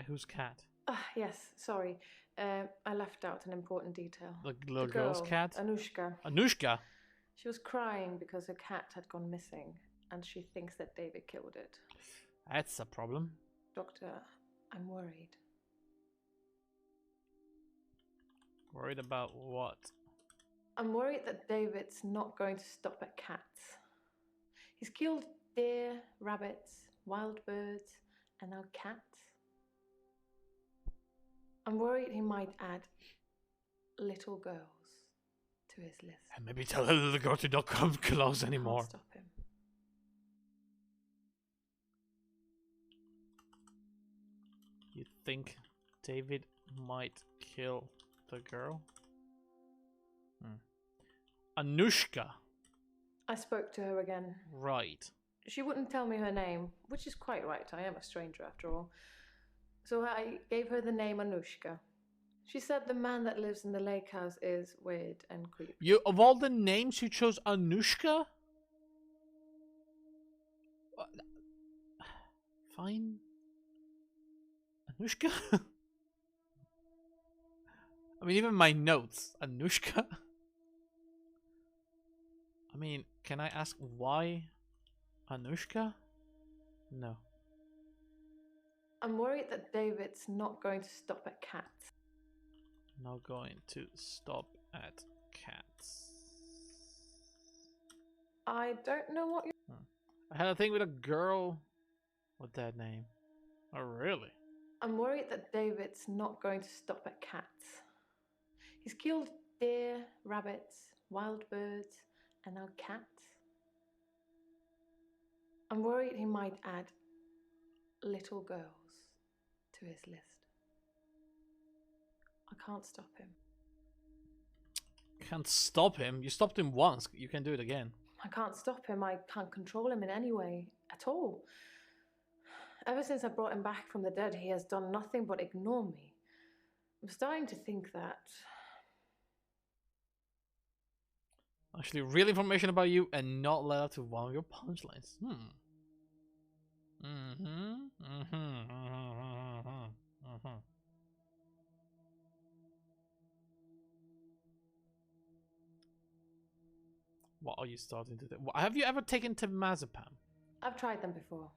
Whose cat? Ah, yes, sorry. I left out an important detail. The little The girl's girl, cat? Anushka. Anushka? She was crying because her cat had gone missing, and she thinks that David killed it. That's a problem. Doctor, I'm worried. Worried about what? I'm worried that David's not going to stop at cats. He's killed deer, rabbits, wild birds, and now cats. I'm worried he might add little girls to his list. And maybe tell the little girl to not come close anymore. Can't stop him. You think David might kill the girl? Anushka. I spoke to her again. Right. She wouldn't tell me her name, which is quite right. I am a stranger after all. So I gave her the name Anushka. She said the man that lives in the lake house is weird and creepy. You, of all the names, you chose Anushka? What? Fine. Anushka? I mean, even my notes. Anushka? I mean, can I ask why Anushka? No. I'm worried that David's not going to stop at cats. Not going to stop at cats. I don't know what you're... I had a thing with a girl with that name. Oh, really? I'm worried that David's not going to stop at cats. He's killed deer, rabbits, wild birds, and now cats. I'm worried he might add little girls to his list. I can't stop him. Can't stop him? You stopped him once. You can do it again. I can't stop him. I can't control him in any way at all. Ever since I brought him back from the dead, he has done nothing but ignore me. I'm starting to think that... Actually, real information about you and not led up to one of your punchlines. What are you starting to do? Have you ever taken temazepam? I've tried them before.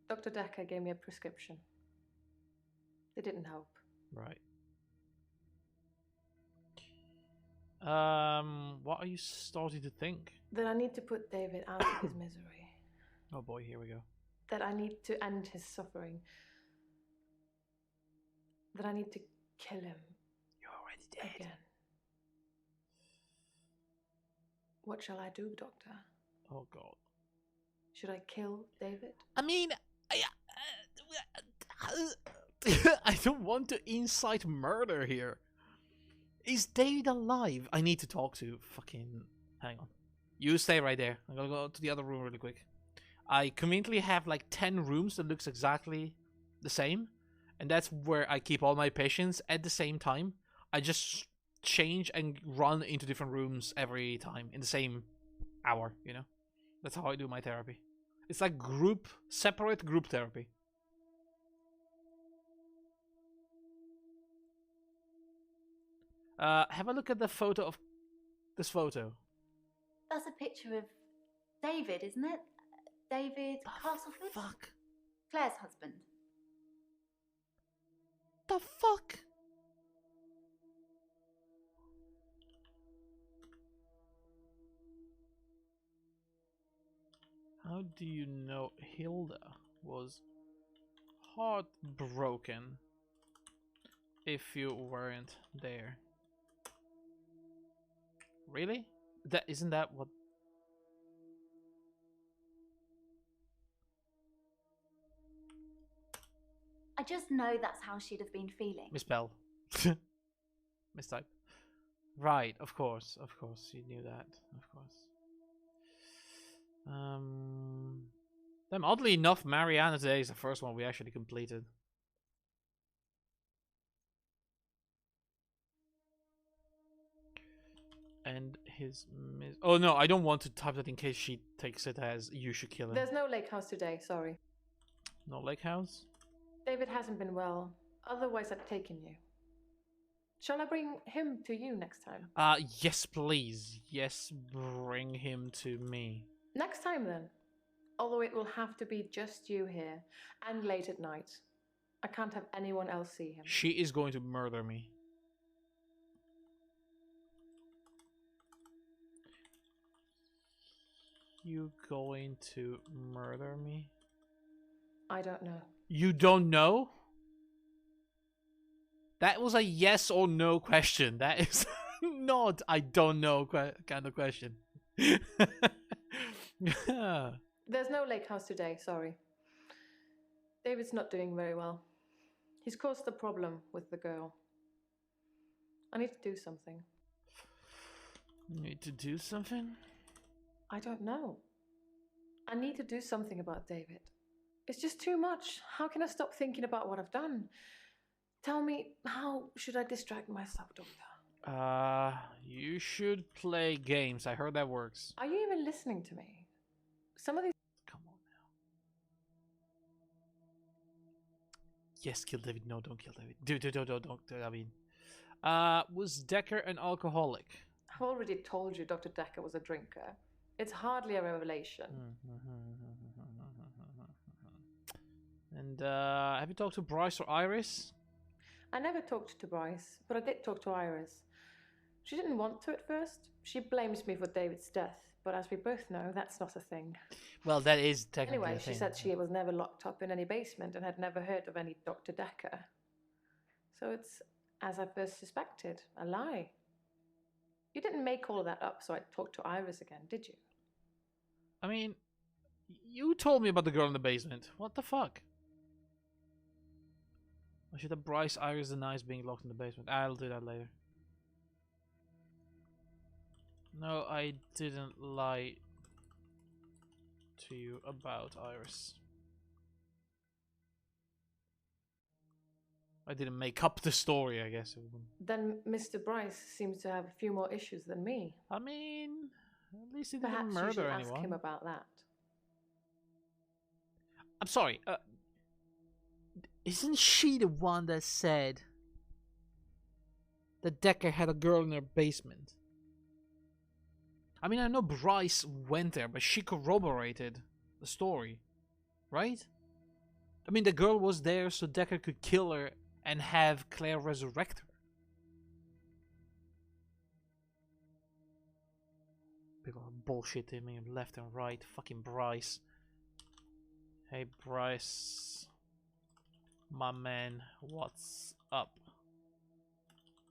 Dr. Dekker gave me a prescription. They didn't help. Right. What are you starting to think? That I need to put David out of his misery. Oh boy, here we go. That I need to end his suffering. That I need to kill him. You're already dead. Again. What shall I do, Doctor? Oh god. Should I kill David? I mean, I don't want to incite murder here. Is David alive? I need to talk to fucking... Hang on. You stay right there. I'm gonna go to the other room really quick. I conveniently have like 10 rooms that looks exactly the same. And that's where I keep all my patients at the same time. I just change and run into different rooms every time in the same hour, you know? That's how I do my therapy. It's like separate group therapy. Have a look at the photo of this photo. That's a picture of David, isn't it? David Castlefoot? Fuck. Claire's husband. The fuck? How do you know Hilda was heartbroken if you weren't there? Really? Isn't that what? I just know that's how she'd have been feeling. Misspell. Mistype. Right, of course, you knew that, of course. Then oddly enough, Mariana today is the first one we actually completed. And his oh no, I don't want to type that in case she takes it as you should kill him. There's no lake house today, sorry. No lake house? David hasn't been well. Otherwise, I'd taken you. Shall I bring him to you next time? Yes, please. Yes, bring him to me. Next time, then. Although it will have to be just you here, and late at night. I can't have anyone else see him. She is going to murder me. You going to murder me? I don't know. You don't know? That was a yes or no question. That is not I don't know kind of question. There's no lake house today, sorry. David's not doing very well. He's caused a problem with the girl. I need to do something. Need to do something? I don't know. I need to do something about David. It's just too much. How can I stop thinking about what I've done? Tell me, how should I distract myself, Doctor? You should play games. I heard that works. Are you even listening to me? Some of these... Come on now. Yes, kill David. No, don't kill David. Don't. I mean, was Dekker an alcoholic? I've already told you Dr. Dekker was a drinker. It's hardly a revelation. And have you talked to Bryce or Iris? I never talked to Bryce, but I did talk to Iris. She didn't want to at first. She blames me for David's death, but as we both know, that's not a thing. Well, that is technically Anyway, a thing. she said she was never locked up in any basement and had never heard of any Dr. Dekker. So it's, as I first suspected, a lie. You didn't make all of that up so I'd talk to Iris again, did you? I mean, you told me about the girl in the basement. What the fuck? I should have Bryce, Iris, and Nice being locked in the basement. I'll do that later. No, I didn't lie to you about Iris. I didn't make up the story, I guess. Then Mr. Bryce seems to have a few more issues than me. I mean, at least he didn't Perhaps murder you should anyone. ask him about that. I'm sorry. Isn't she the one that said that Dekker had a girl in her basement? I mean, I know Bryce went there, but she corroborated the story, right? I mean, the girl was there so Dekker could kill her and have Claire resurrect her. People are bullshitting me left and right. Fucking Bryce. Hey, Bryce. My man, what's up?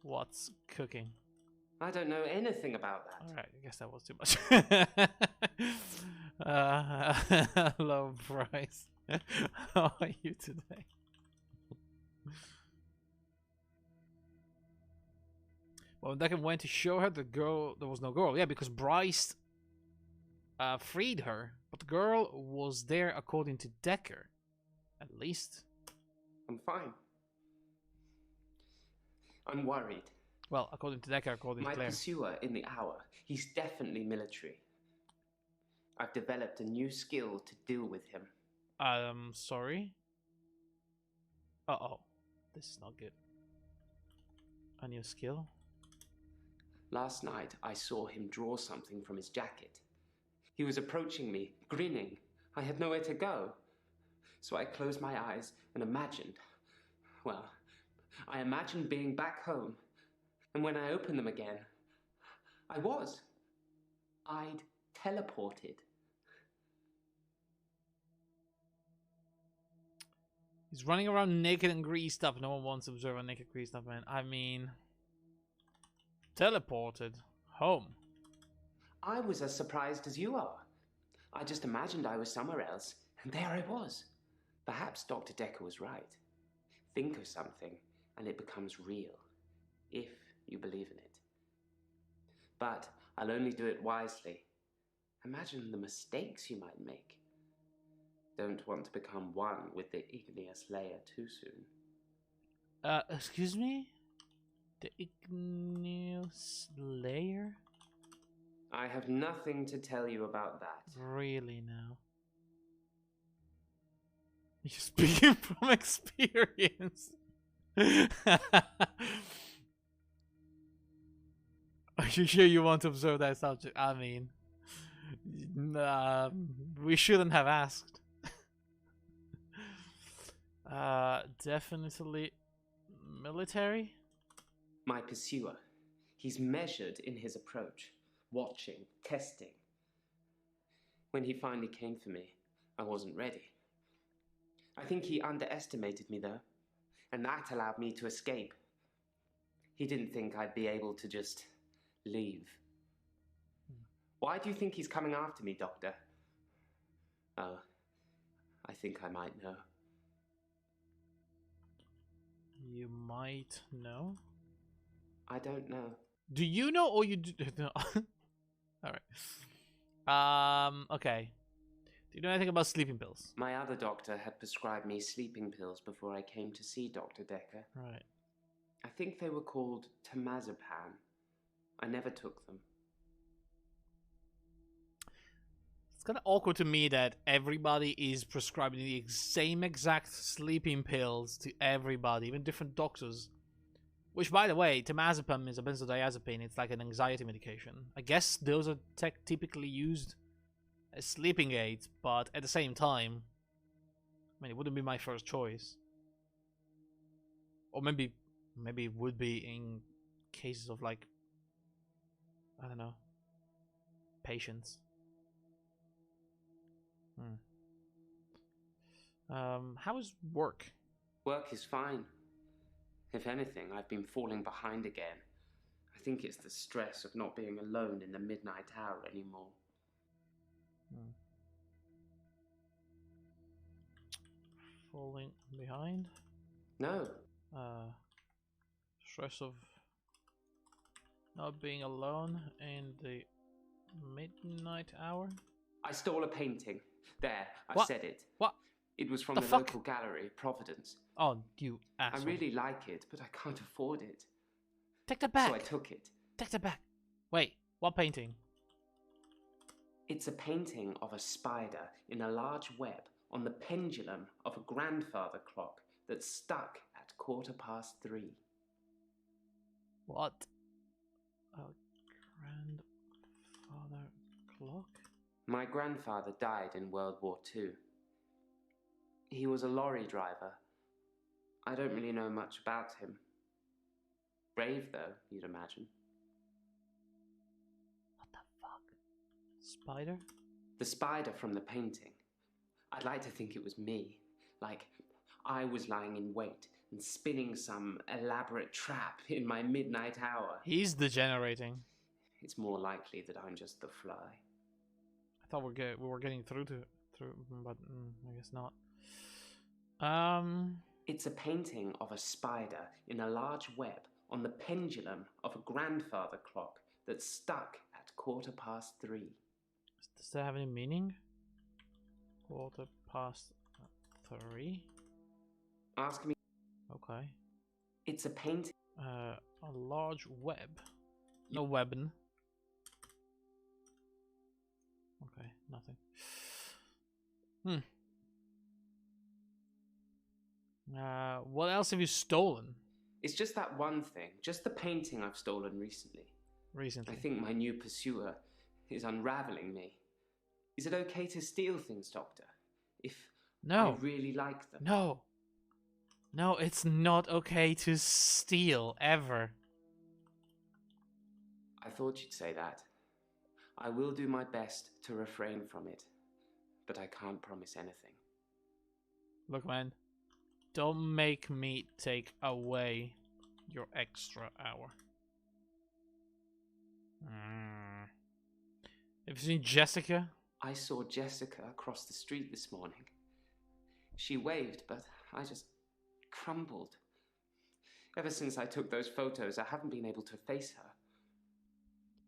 What's cooking? I don't know anything about that. Alright, I guess that was too much. Hello, Bryce. How are you today? Well, Dekker went to show her the girl. There was no girl. Yeah, because Bryce freed her, but the girl was there according to Dekker, at least. I'm fine. I'm worried. Well, according to Dekker, according to My Claire. pursuer in the hour, he's definitely military. I've developed a new skill to deal with him. Sorry. Uh-oh. This is not good. A new skill? Last night, I saw him draw something from his jacket. He was approaching me, grinning. I had nowhere to go. So I closed my eyes and imagined. Well, I imagined being back home. And when I opened them again, I'd teleported. He's running around naked and greased up. No one wants to observe a naked, greased up man. I mean... Teleported. Home. I was as surprised as you are. I just imagined I was somewhere else, and there I was. Perhaps Dr. Dekker was right. Think of something, and it becomes real, if you believe in it. But I'll only do it wisely. Imagine the mistakes you might make. Don't want to become one with the igneous layer too soon. Excuse me? The igneous layer? I have nothing to tell you about that. Really now? You're speaking from experience. Are you sure you want to observe that subject? I mean, we shouldn't have asked. Definitely military? My pursuer. He's measured in his approach, watching, testing. When he finally came for me, I wasn't ready. I think he underestimated me, though, and that allowed me to escape. He didn't think I'd be able to just leave. Why do you think he's coming after me, Doctor? Oh, I think I might know. You might know? I don't know. Do you know or you do? No. Alright. Okay. Do you know anything about sleeping pills? My other doctor had prescribed me sleeping pills before I came to see Dr. Dekker. Right. I think they were called temazepam. I never took them. It's kind of awkward to me that everybody is prescribing the same exact sleeping pills to everybody, even different doctors. Which, by the way, temazepam is a benzodiazepine. It's like an anxiety medication. I guess those are typically used as sleeping aids, but at the same time, I mean, it wouldn't be my first choice. Or maybe it would be in cases of, like, I don't know, patients. How is work? Work is fine. If anything, I've been falling behind again. I think it's the stress of not being alone in the midnight hour anymore. Falling behind? No. Stress of not being alone in the midnight hour? I stole a painting. There, I What? said it. What? It was from The the fuck? local gallery, Providence. Oh, you asshole. I really like it, but I can't afford it. Take that back. So I took it. Take that back. Wait, what painting? It's a painting of a spider in a large web on the pendulum of a grandfather clock that's stuck at 3:15. What? A grandfather clock? My grandfather died in World War II. He was a lorry driver. I don't really know much about him. Brave, though, you'd imagine. What the fuck? Spider? The spider from the painting. I'd like to think it was me. Like, I was lying in wait and spinning some elaborate trap in my midnight hour. He's degenerating. It's more likely that I'm just the fly. I thought we were getting through, but I guess not. It's a painting of a spider in a large web on the pendulum of a grandfather clock that's stuck at 3:15. Does that have any meaning? 3:15. Ask me. Okay. It's a painting. A large web. No weapon. Okay, nothing. What else have you stolen? It's just that one thing, just the painting I've stolen recently. Recently? I think my new pursuer is unraveling me. Is it okay to steal things, Doctor? If No. I really like them? No. No, it's not okay to steal, ever. I thought you'd say that. I will do my best to refrain from it, but I can't promise anything. Look, man, don't make me take away your extra hour. Have you seen Jessica? I saw Jessica across the street this morning. She waved, but I just crumbled. Ever since I took those photos, I haven't been able to face her.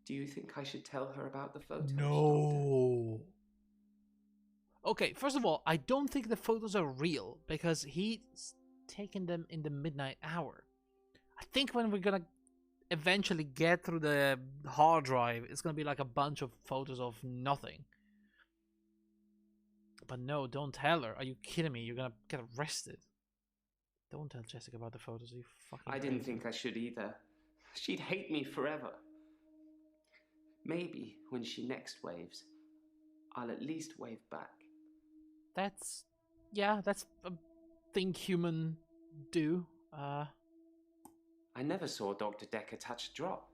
Do you think I should tell her about the photos? No. Okay, first of all, I don't think the photos are real because he's taken them in the midnight hour. I think when we're gonna eventually get through the hard drive, it's gonna be like a bunch of photos of nothing. But no, don't tell her. Are you kidding me? You're gonna get arrested. Don't tell Jessica about the photos. You fucking. I didn't think I should either. She'd hate me forever. Maybe when she next waves, I'll at least wave back. That's a thing human do. I never saw Dr. Dekker touch a drop.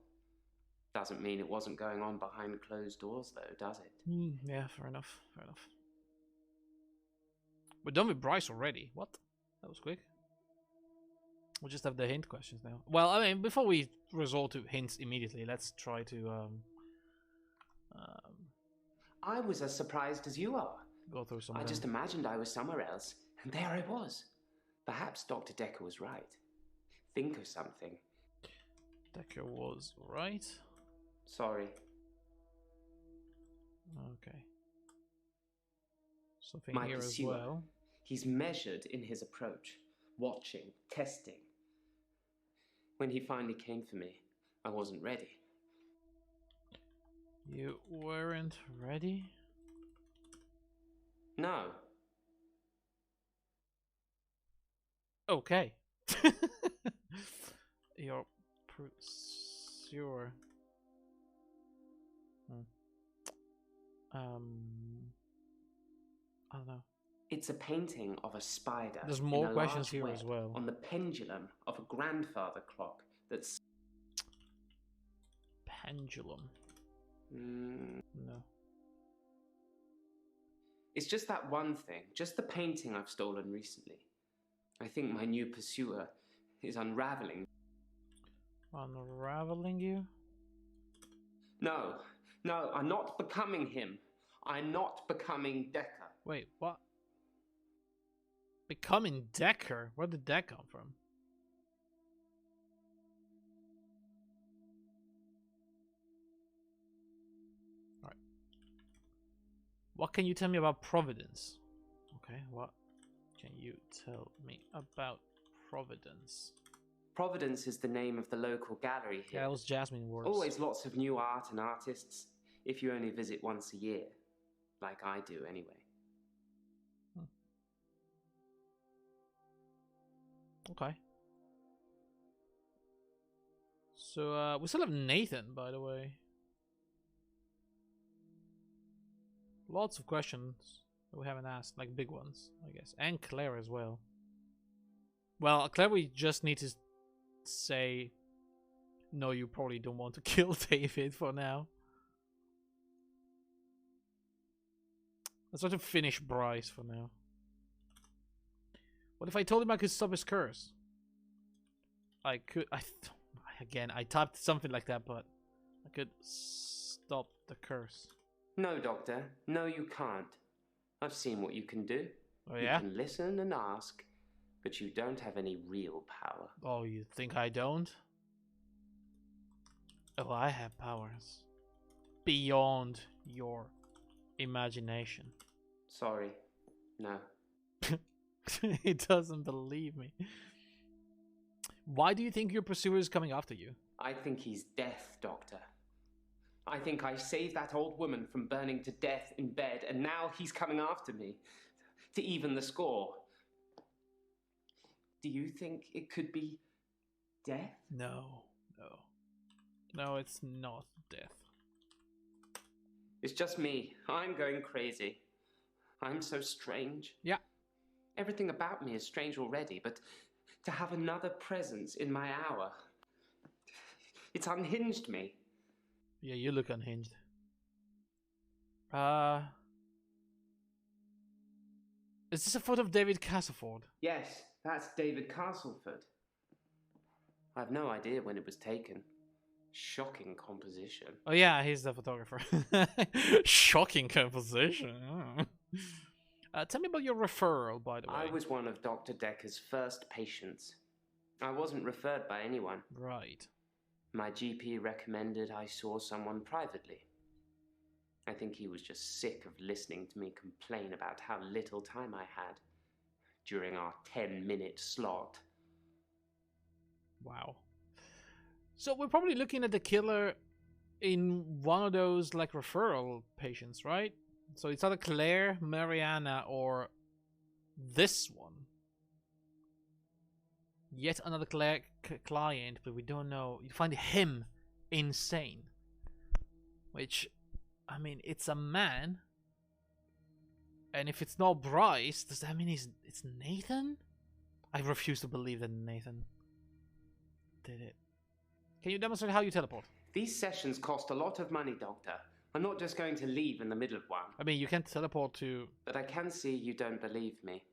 Doesn't mean it wasn't going on behind closed doors, though, does it? Yeah, fair enough. Fair enough. We're done with Bryce already. What? That was quick. We'll just have the hint questions now. Well, I mean, before we resort to hints immediately, let's try to I was as surprised as you are. Go through some. I just imagined I was somewhere else, and there I was. Perhaps Dr. Dekker was right. Think of something. Dekker was right. Sorry. Okay. Something My here pursuer. as well. He's measured in his approach, watching, testing. When he finally came for me, I wasn't ready. You weren't ready? No. Okay. Your pursuer. I don't know. It's a painting of a spider. There's more in a questions large here web as well. On the pendulum of a grandfather clock that's... Pendulum. No. It's just that one thing, just the painting I've stolen recently. I think my new pursuer is unraveling. Unraveling you? No, I'm not becoming him. I'm not becoming Dekker. Wait, what? Becoming Dekker? Where did that come from? Alright. What can you tell me about Providence? Okay, what can you tell me about Providence? Providence is the name of the local gallery here. Yeah, that was Jasmine words. Always lots of new art and artists, if you only visit once a year. Like I do, anyway. Okay. So, we still have Nathan, by the way. Lots of questions that we haven't asked, like big ones, I guess. And Claire as well. Well, Claire, we just need to say, no, you probably don't want to kill David for now. Let's try to finish Bryce for now. What if I told him I could stop his curse? I could. Again, I typed something like that, but I could stop the curse. No, Doctor. No, you can't. I've seen what you can do. Oh yeah? You can listen and ask, but you don't have any real power. Oh, you think I don't? Oh, I have powers. Beyond your imagination. Sorry. No. He doesn't believe me. Why do you think your pursuer is coming after you? I think he's death, Doctor. I think I saved that old woman from burning to death in bed, and now he's coming after me to even the score. Do you think it could be death? No. No, it's not death. It's just me. I'm going crazy. I'm so strange. Yeah. Everything about me is strange already, but to have another presence in my hour, it's unhinged me. Yeah, you look unhinged. Is this a photo of David Castleford? Yes, that's David Castleford. I have no idea when it was taken. Shocking composition. Oh yeah, he's the photographer. Shocking composition. Tell me about your referral, by the way. I was one of Dr. Dekker's first patients. I wasn't referred by anyone. Right. My GP recommended I saw someone privately. I think he was just sick of listening to me complain about how little time I had during our 10-minute slot. Wow. So we're probably looking at the killer in one of those like referral patients, right? So it's either Claire, Mariana, or this one. Yet another client, but we don't know. You find him insane. Which, I mean, it's a man. And if it's not Bryce, does that mean it's Nathan? I refuse to believe that Nathan did it. Can you demonstrate how you teleport? These sessions cost a lot of money, Doctor. I'm not just going to leave in the middle of one. I mean, you can teleport to But I can see you don't believe me.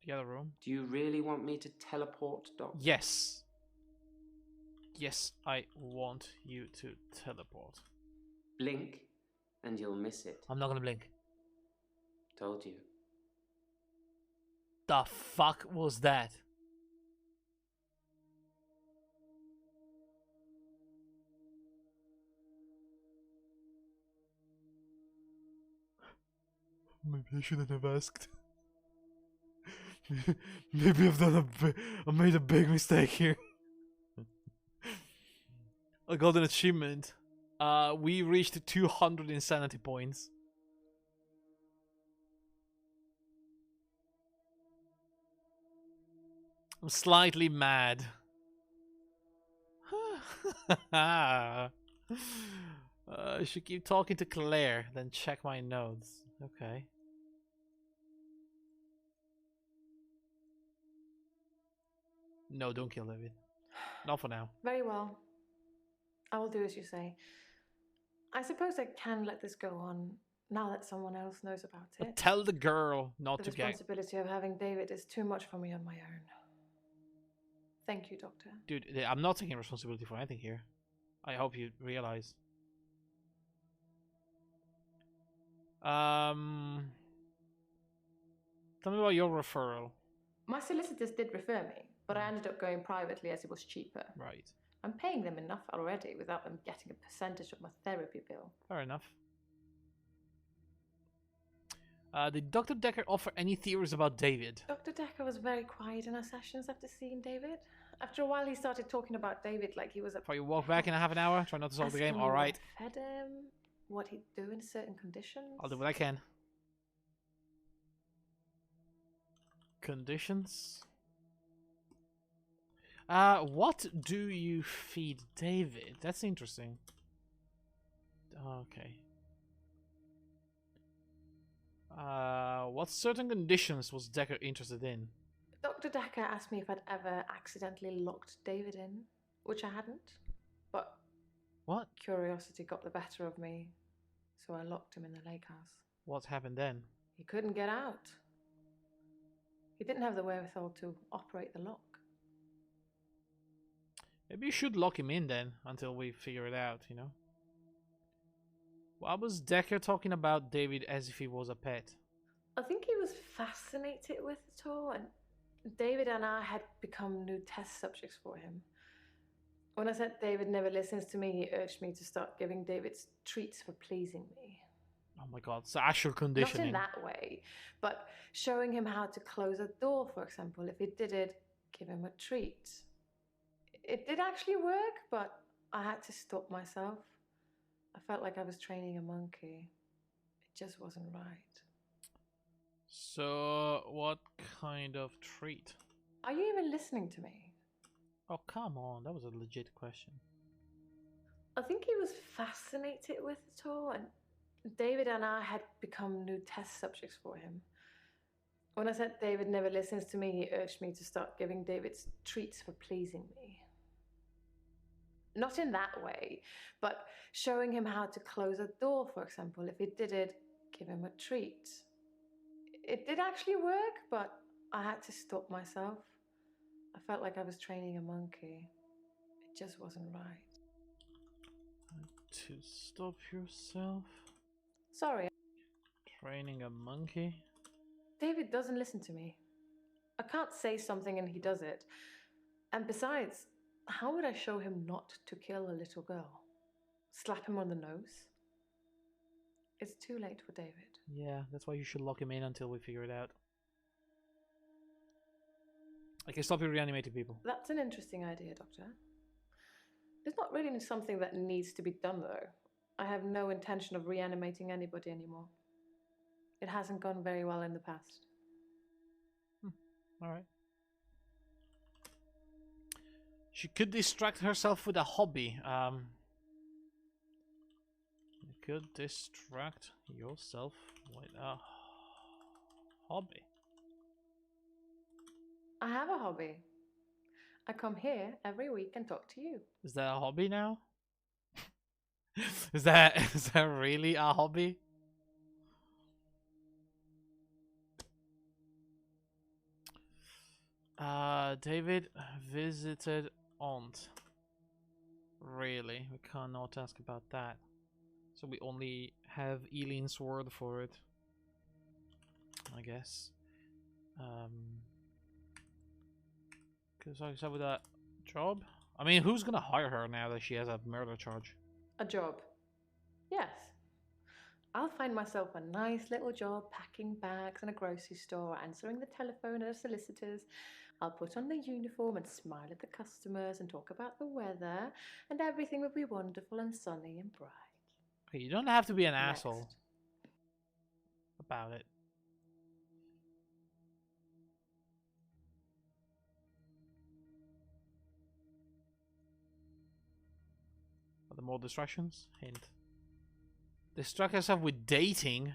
the other room. Do you really want me to teleport, Doctor? Yes. Yes, I want you to teleport. Blink, and you'll miss it. I'm not gonna blink. Told you. The fuck was that? Maybe I shouldn't have asked. Maybe I made a big mistake here. I got an achievement. We reached 200 insanity points. I'm slightly mad. I should keep talking to Claire, then check my notes. Okay. No, don't kill David. Not for now. Very well. I will do as you say. I suppose I can let this go on now that someone else knows about it. But tell the girl not The to get... responsibility of having David is too much for me on my own. Thank you, Doctor. Dude, I'm not taking responsibility for anything here. I hope you realize. Tell me about your referral. My solicitors did refer me, but I ended up going privately as it was cheaper. Right. I'm paying them enough already without them getting a percentage of my therapy bill. Fair enough. Did Dr. Dekker offer any theories about David? Dr. Dekker was very quiet in our sessions after seeing David. After a while, he started talking about David like he was a... Before you walk back in a half an hour, try not to solve the game. asking All me right. what fed him, what he'd do in certain conditions. I'll do what I can. Conditions? What do you feed David? That's interesting. Okay. What certain conditions was Dekker interested in? Dr. Dekker asked me if I'd ever accidentally locked David in, which I hadn't. But What? curiosity got the better of me, so I locked him in the lake house. What happened then? He couldn't get out. He didn't have the wherewithal to operate the lock. Maybe you should lock him in then, until we figure it out, you know? Why was Dekker talking about David as if he was a pet? I think he was fascinated with it all, and David and I had become new test subjects for him. When I said David never listens to me, he urged me to start giving David treats for pleasing me. Oh my god, so actual conditioning. Not in that way, but showing him how to close a door, for example. If he did it, give him a treat. It did actually work, but I had to stop myself. I felt like I was training a monkey. It just wasn't right. So, what kind of treat? Are you even listening to me? Oh, come on, that was a legit question. I think he was fascinated with it all, and David and I had become new test subjects for him. When I said David never listens to me, he urged me to start giving David treats for pleasing me. Not in that way, but showing him how to close a door, for example. If he did it, give him a treat. It did actually work, but I had to stop myself. I felt like I was training a monkey. It just wasn't right. To stop yourself? Sorry. Training a monkey? David doesn't listen to me. I can't say something and he does it. And besides, how would I show him not to kill a little girl? Slap him on the nose? It's too late for David. Yeah, that's why you should lock him in until we figure it out. I can stop you reanimating people. That's an interesting idea, Doctor. It's not really something that needs to be done, though. I have no intention of reanimating anybody anymore. It hasn't gone very well in the past. Alright. She could distract herself with a hobby. You could distract yourself with a hobby. I have a hobby. I come here every week and talk to you. Is that a hobby now? is that really a hobby? David visited aunt. Really? We cannot ask about that. So we only have Eileen's word for it. I guess. Cause I said with that job? I mean, who's gonna hire her now that she has a murder charge? A job? Yes. I'll find myself a nice little job packing bags in a grocery store, answering the telephone at a solicitor's. I'll put on the uniform and smile at the customers and talk about the weather, and everything will be wonderful and sunny and bright. Okay, you don't have to be an Next. asshole about it. Are there more distractions? Hint. Distract yourself with dating?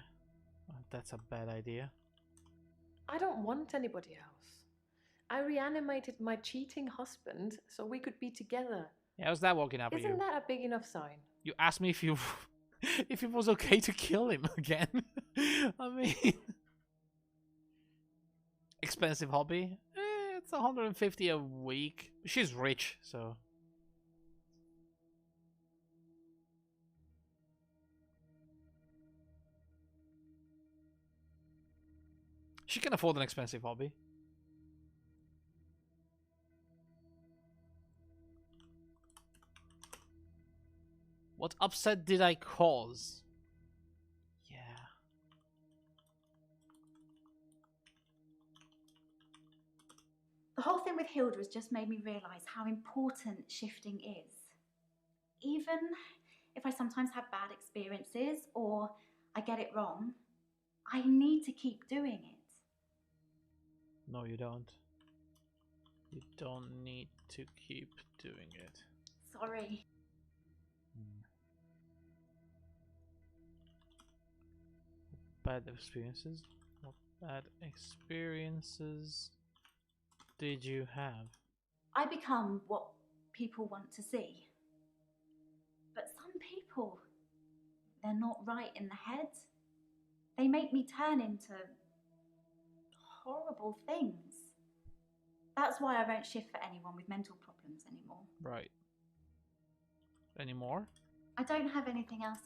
Oh, that's a bad idea. I don't want anybody else. I reanimated my cheating husband so we could be together. Yeah, how's that working out for you? Isn't that a big enough sign? You asked me if you if it was okay to kill him again. I mean, expensive hobby. It's 150 a week. She's rich, so. She can afford an expensive hobby. What upset did I cause? Yeah. The whole thing with Hilda has just made me realise how important shifting is. Even if I sometimes have bad experiences or I get it wrong, I need to keep doing it. No, you don't. You don't need to keep doing it. Sorry. Bad experiences? What bad experiences did you have? I become what people want to see. But some people, they're not right in the head. They make me turn into horrible things. That's why I won't shift for anyone with mental problems anymore. Right. Any more? I don't have anything else.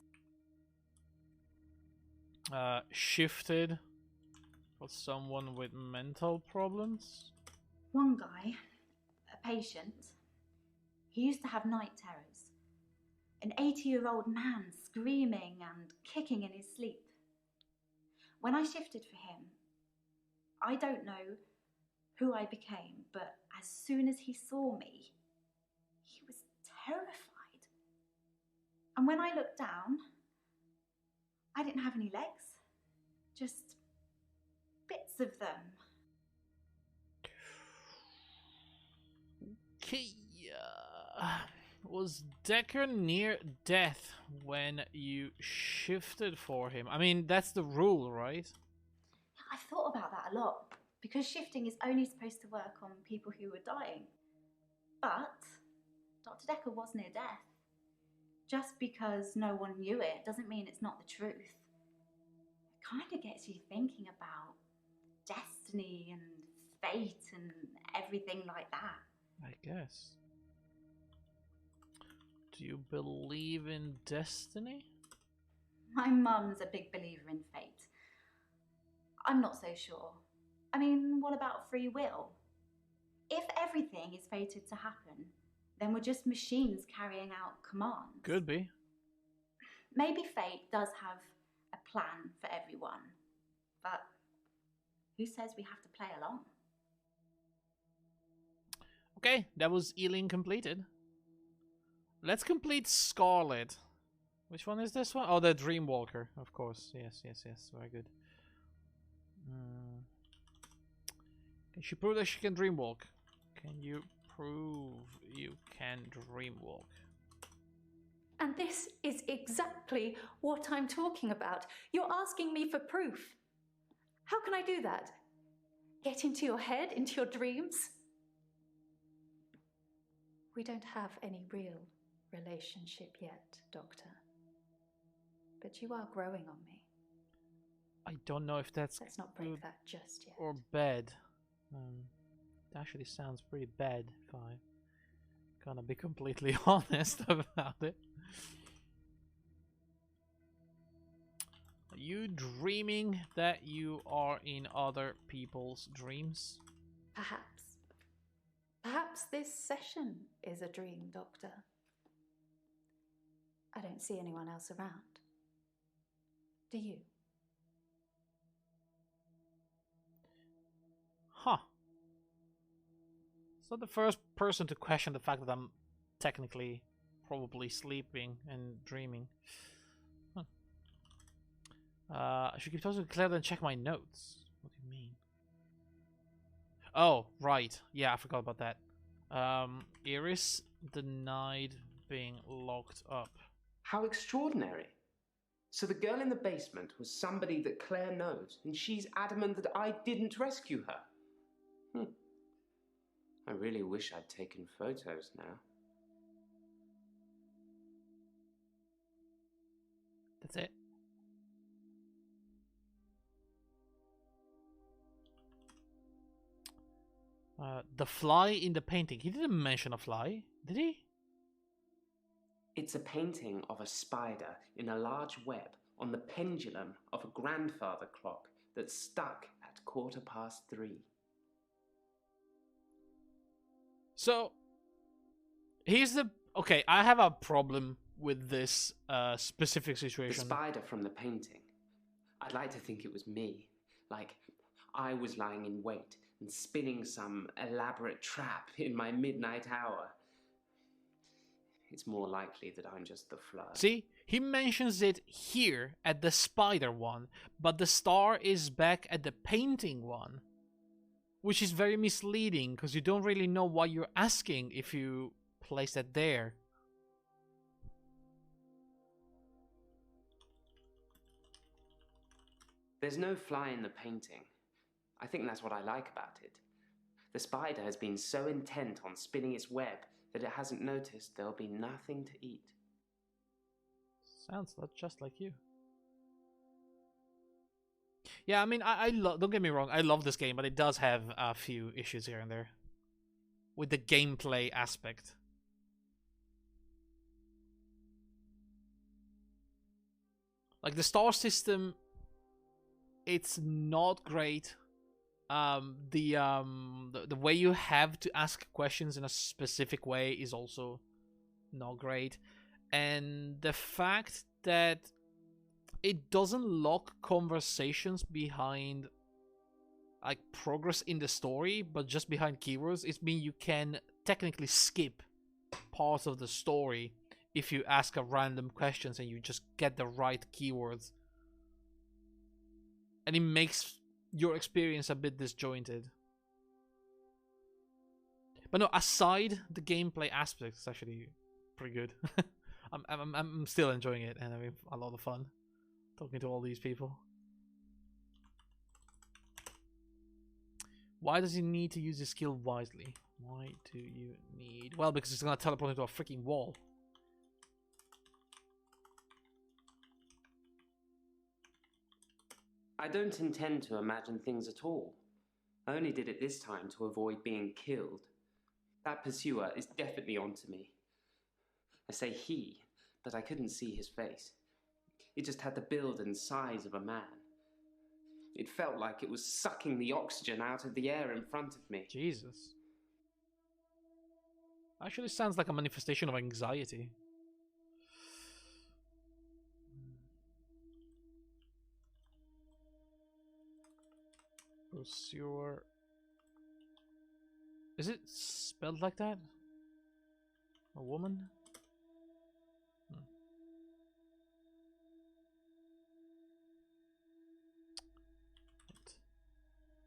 Shifted For someone with mental problems? One guy, a patient, he used to have night terrors. An 80-year-old man screaming and kicking in his sleep. When I shifted for him, I don't know who I became, but as soon as he saw me, he was terrified. And when I looked down, I didn't have any legs, just bits of them. Okay, was Dekker near death when you shifted for him? I mean, that's the rule, right? I've thought about that a lot, because shifting is only supposed to work on people who are dying. But Dr. Dekker was near death. Just because no one knew it doesn't mean it's not the truth. It kind of gets you thinking about destiny and fate and everything like that. I guess. Do you believe in destiny? My mum's a big believer in fate. I'm not so sure. I mean, what about free will? If everything is fated to happen, then we're just machines carrying out commands. Could be. Maybe fate does have a plan for everyone, but who says we have to play along? Okay, that was Ealing completed. Let's complete Scarlet. Which one is this one? Oh, the Dreamwalker, of course. Yes, yes, yes. Very good. Can she prove that she can dreamwalk? Can you prove you can dreamwalk? And this is exactly what I'm talking about. You're asking me for proof. How can I do that? Get into your head, into your dreams? We don't have any real relationship yet, Doctor. But you are growing on me. I don't know if that's Let's not break good that just yet. or bad. It actually sounds pretty bad if I'm gonna be completely honest about it. Are you dreaming that you are in other people's dreams? Perhaps. Perhaps this session is a dream, Doctor. I don't see anyone else around. Do you? Huh. It's not the first person to question the fact that I'm technically probably sleeping and dreaming. Huh. I should keep talking to Claire and check my notes. What do you mean? Oh, right. Yeah, I forgot about that. Iris denied being locked up. How extraordinary. So the girl in the basement was somebody that Claire knows, and she's adamant that I didn't rescue her. I really wish I'd taken photos now. That's it. The fly in the painting. He didn't mention a fly, did he? It's a painting of a spider in a large web on the pendulum of a grandfather clock that's stuck at 3:15. So, here's the... Okay, I have a problem with this specific The situation. spider from the painting. I'd like to think it was me. Like, I was lying in wait and spinning some elaborate trap in my midnight hour. It's more likely that I'm just the flirt. See, he mentions it here at the spider one, but the star is back at the painting one. Which is very misleading, because you don't really know what you're asking if you place it there. There's no fly in the painting. I think that's what I like about it. The spider has been so intent on spinning its web that it hasn't noticed there'll be nothing to eat. Sounds just like you. Yeah, I mean, I don't get me wrong, I love this game, but it does have a few issues here and there. With the gameplay aspect. Like, the star system it's not great. The way you have to ask questions in a specific way is also not great, and the fact that it doesn't lock conversations behind like progress in the story, but just behind keywords, it means you can technically skip parts of the story if you ask a random questions and you just get the right keywords, and it makes your experience a bit disjointed. But no, aside the gameplay aspects, it's actually pretty good. I'm still enjoying it and having a lot of fun talking to all these people. Why does he need to use his skill wisely? Why do you need... Well, because it's gonna teleport into a freaking wall. I don't intend to imagine things at all. I only did it this time to avoid being killed. That pursuer is definitely onto me. I say he, but I couldn't see his face. It just had the build and size of a man. It felt like it was sucking the oxygen out of the air in front of me. Jesus. Actually sounds like a manifestation of anxiety. Pursuer. Is it spelled like that? A woman?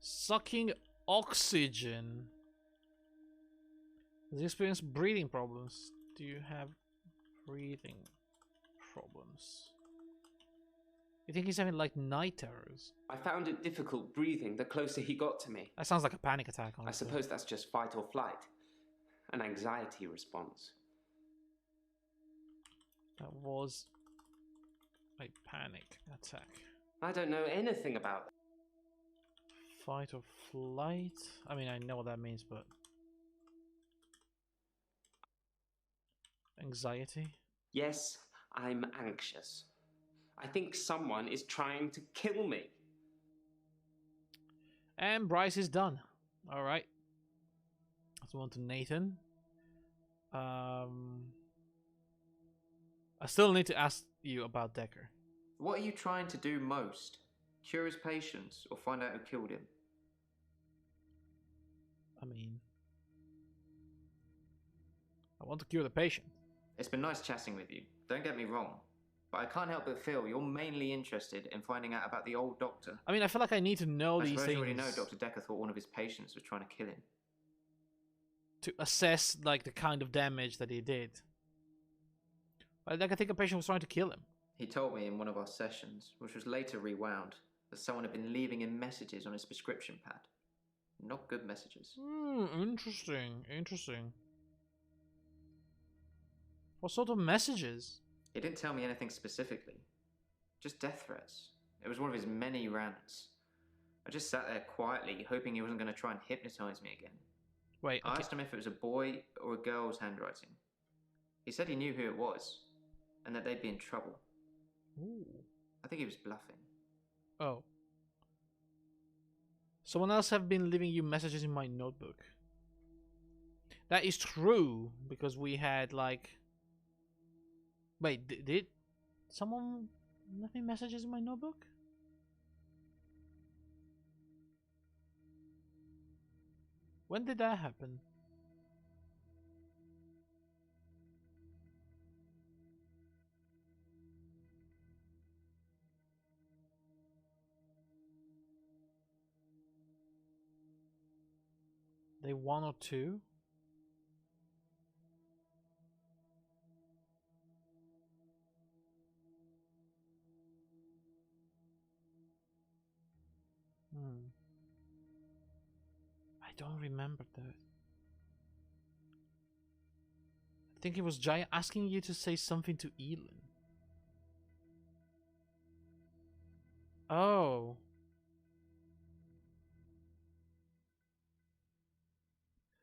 Sucking oxygen. Does he experience breathing problems? Do you have breathing problems? You think he's having like night terrors? I found it difficult breathing the closer he got to me. That sounds like a panic attack, honestly. I suppose that's just fight or flight. An anxiety response. That was a panic attack. I don't know anything about that. Fight or flight? I mean, I know what that means, but... Anxiety? Yes, I'm anxious. I think someone is trying to kill me. And Bryce is done. Alright. Let's move on to Nathan. I still need to ask you about Dekker. What are you trying to do most? Cure his patients or find out who killed him? I mean... I want to cure the patient. It's been nice chatting with you, don't get me wrong. But I can't help but feel you're mainly interested in finding out about the old doctor. I mean, I feel like I need to know these I suppose things. you already know Dr. Dekker thought one of his patients was trying to kill him. To assess, like, the kind of damage that he did. But like, I think a patient was trying to kill him. He told me in one of our sessions, which was later rewound, that someone had been leaving him messages on his prescription pad. Not good messages. Interesting. Interesting. What sort of messages? He didn't tell me anything specifically. Just death threats. It was one of his many rants. I just sat there quietly, hoping he wasn't going to try and hypnotize me again. Wait, I asked him if it was a boy or a girl's handwriting. He said he knew who it was, and that they'd be in trouble. Ooh. I think he was bluffing. Oh. Someone else have been leaving you messages in my notebook. That is true, because we had, like... Wait, did someone leave me messages in my notebook? When did that happen? Day 1 or 2? I don't remember that. I think it was Jaya asking you to say something to Elin. Oh.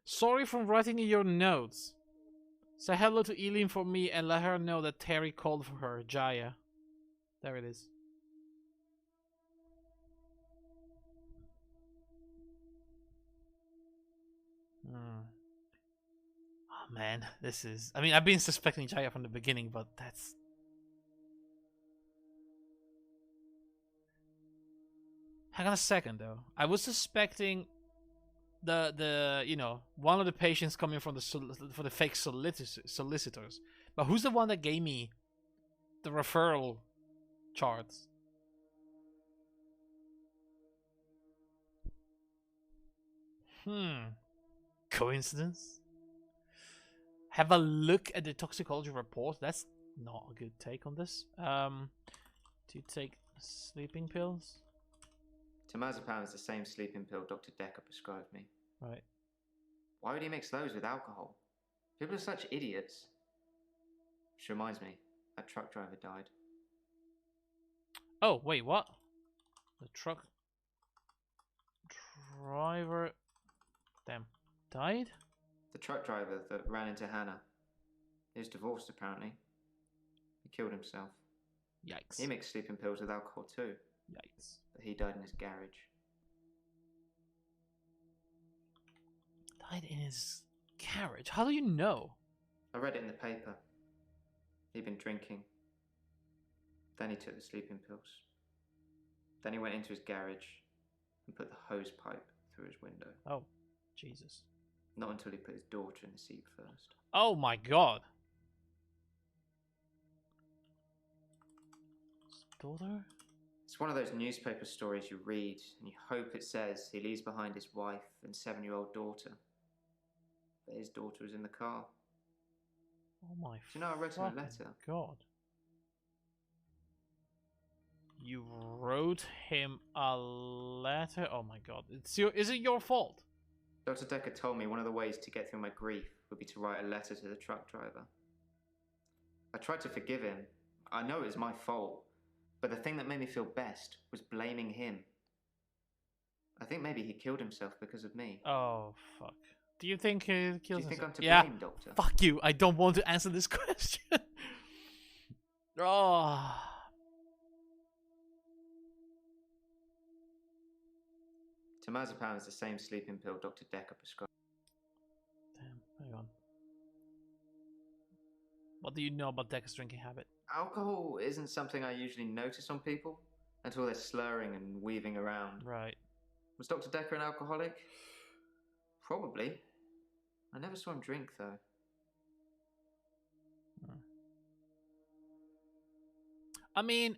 Sorry for writing in your notes. Say hello to Elin for me and let her know that Terry called for her, Jaya. There it is. man, this is... I mean, I've been suspecting Jaya from the beginning, but that's... Hang on a second, though. I was suspecting the you know, one of the patients coming from the fake solicitors. But who's the one that gave me the referral charts? Coincidence? Have a look at the toxicology report. That's not a good take on this. Do you take sleeping pills? Temazepam is the same sleeping pill Dr. Dekker prescribed me. Right. Why would he mix those with alcohol? People are such idiots. Which reminds me, that truck driver died. Oh, wait, what? The truck driver... Damn. Died? The truck driver that ran into Hannah. He was divorced, apparently. He killed himself. Yikes. He mixed sleeping pills with alcohol too. Yikes. But he died in his garage. Died in his garage? How do you know? I read it in the paper. He'd been drinking. Then he took the sleeping pills. Then he went into his garage and put the hose pipe through his window. Oh, Jesus. Not until he put his daughter in the seat first. Oh my god. His daughter? It's one of those newspaper stories you read and you hope it says he leaves behind his wife and 7-year-old daughter. But his daughter was in the car. Oh my... Do you know I wrote him a letter? God. You wrote him a letter? Oh my god. Is it your fault? Dr. Dekker told me one of the ways to get through my grief would be to write a letter to the truck driver. I tried to forgive him. I know it was my fault. But the thing that made me feel best was blaming him. I think maybe he killed himself because of me. Oh, fuck. Do you think he killed himself? Do you think I'm to blame, Doctor? Fuck you. I don't want to answer this question. Oh. Temazepam is the same sleeping pill Dr. Dekker prescribed. Damn, hang on. What do you know about Dekker's drinking habit? Alcohol isn't something I usually notice on people until they're slurring and weaving around. Right. Was Dr. Dekker an alcoholic? Probably. I never saw him drink, though. I mean,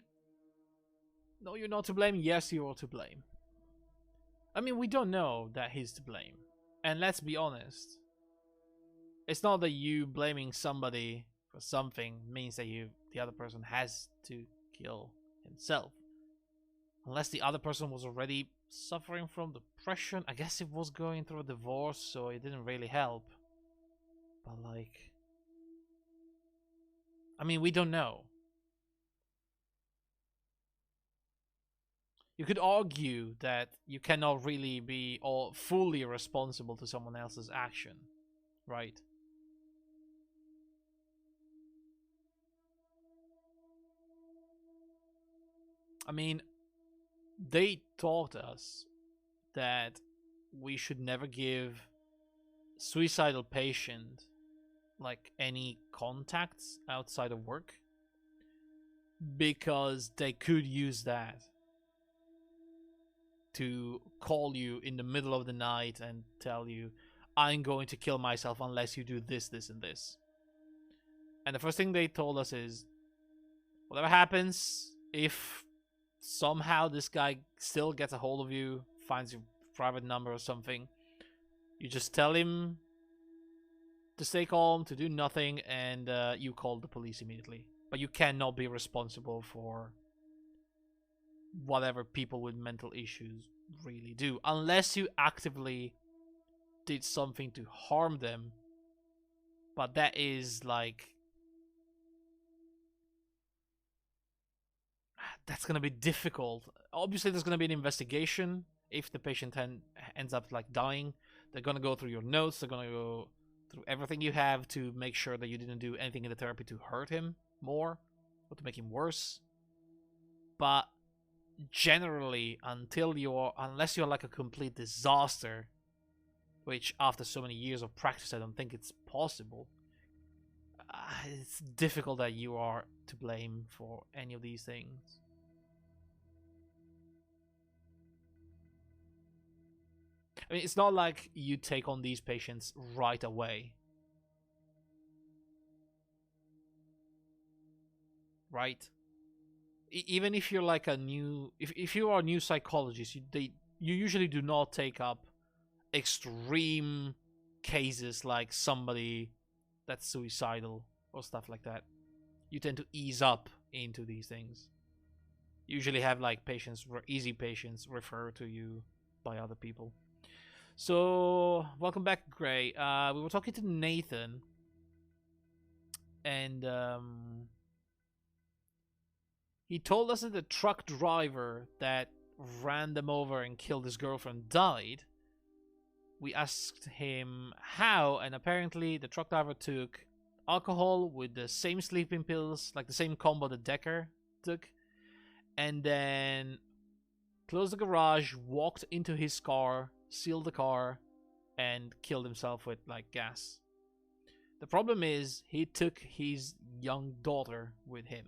no, you're not to blame. Yes, you're to blame. I mean, we don't know that he's to blame. And let's be honest. It's not that you blaming somebody for something means that the other person has to kill himself. Unless the other person was already suffering from depression. I guess it was going through a divorce, so it didn't really help. But like... I mean, we don't know. You could argue that you cannot really be fully responsible to someone else's action, right? I mean, they taught us that we should never give suicidal patient like any contacts outside of work because they could use that to call you in the middle of the night and tell you, I'm going to kill myself unless you do this, this, and this. And the first thing they told us is, whatever happens, if somehow this guy still gets a hold of you, finds your private number or something, you just tell him to stay calm, to do nothing, and you call the police immediately. But you cannot be responsible for whatever people with mental issues really do, unless you actively did something to harm them. But that is like, that's gonna be difficult. Obviously there's gonna be an investigation. If the patient ends up like dying, they're gonna go through your notes, they're gonna go through everything you have to make sure that you didn't do anything in the therapy to hurt him more or to make him worse. But generally, unless you're like a complete disaster, which after so many years of practice, I don't think it's possible. It's difficult that you are to blame for any of these things. I mean, it's not like you take on these patients right away. Right? Even if you're like a new... If you are a new psychologist, you usually do not take up extreme cases like somebody that's suicidal or stuff like that. You tend to ease up into these things. You usually have like easy patients referred to you by other people. So, welcome back, Gray. We were talking to Nathan, and he told us that the truck driver that ran them over and killed his girlfriend died. We asked him how, and apparently the truck driver took alcohol with the same sleeping pills, like the same combo that Dekker took, and then closed the garage, walked into his car, sealed the car, and killed himself with like gas. The problem is he took his young daughter with him.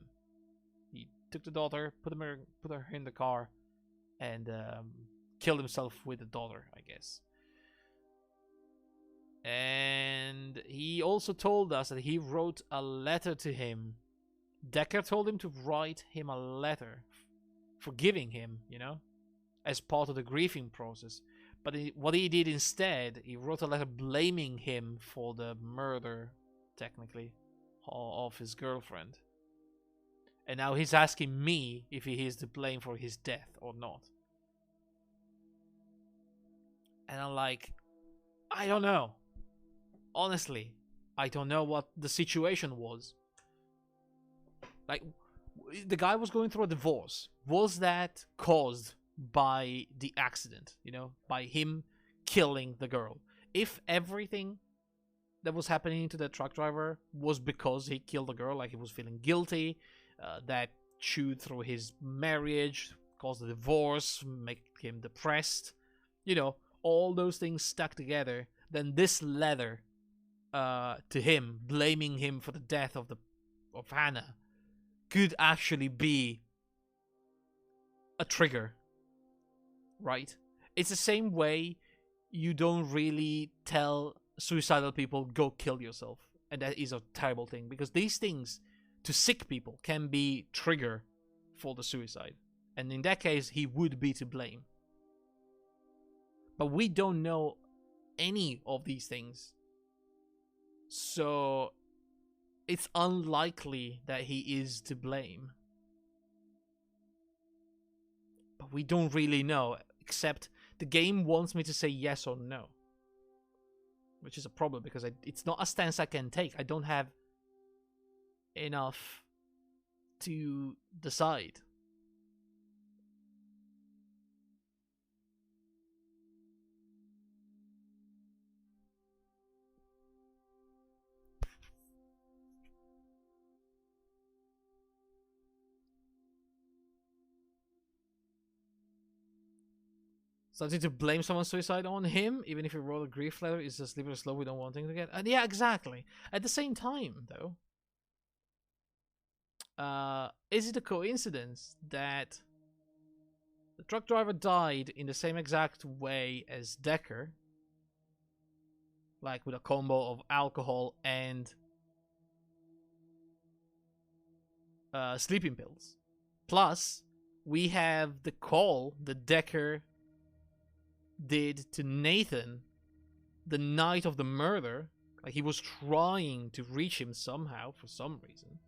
He took the daughter, put her in the car, and killed himself with the daughter, I guess. And he also told us that he wrote a letter to him. Dekker told him to write him a letter forgiving him, as part of the grieving process. But what he did instead, he wrote a letter blaming him for the murder, technically, of his girlfriend. And now he's asking me if he is to blame for his death or not. And I'm like, I don't know. Honestly, I don't know what the situation was. Like, the guy was going through a divorce. Was that caused by the accident? By him killing the girl? If everything that was happening to the truck driver was because he killed the girl, like he was feeling guilty, that chewed through his marriage, caused a divorce, make him depressed, all those things stuck together, then this letter to him, blaming him for the death of Hannah, could actually be a trigger, right? It's the same way you don't really tell suicidal people, go kill yourself. And that is a terrible thing, because these things to sick people can be trigger for the suicide. And in that case, he would be to blame. But we don't know any of these things. So it's unlikely that he is to blame. But we don't really know, except the game wants me to say yes or no. Which is a problem, because it's not a stance I can take. I don't have enough to decide. Something to blame someone's suicide on him, even if he wrote a grief letter, is a slippery slope we don't want him to get. And yeah, exactly. At the same time, though, is it a coincidence that the truck driver died in the same exact way as Dekker? Like with a combo of alcohol and sleeping pills. Plus, we have the call that Dekker did to Nathan the night of the murder. Like, he was trying to reach him somehow for some reason.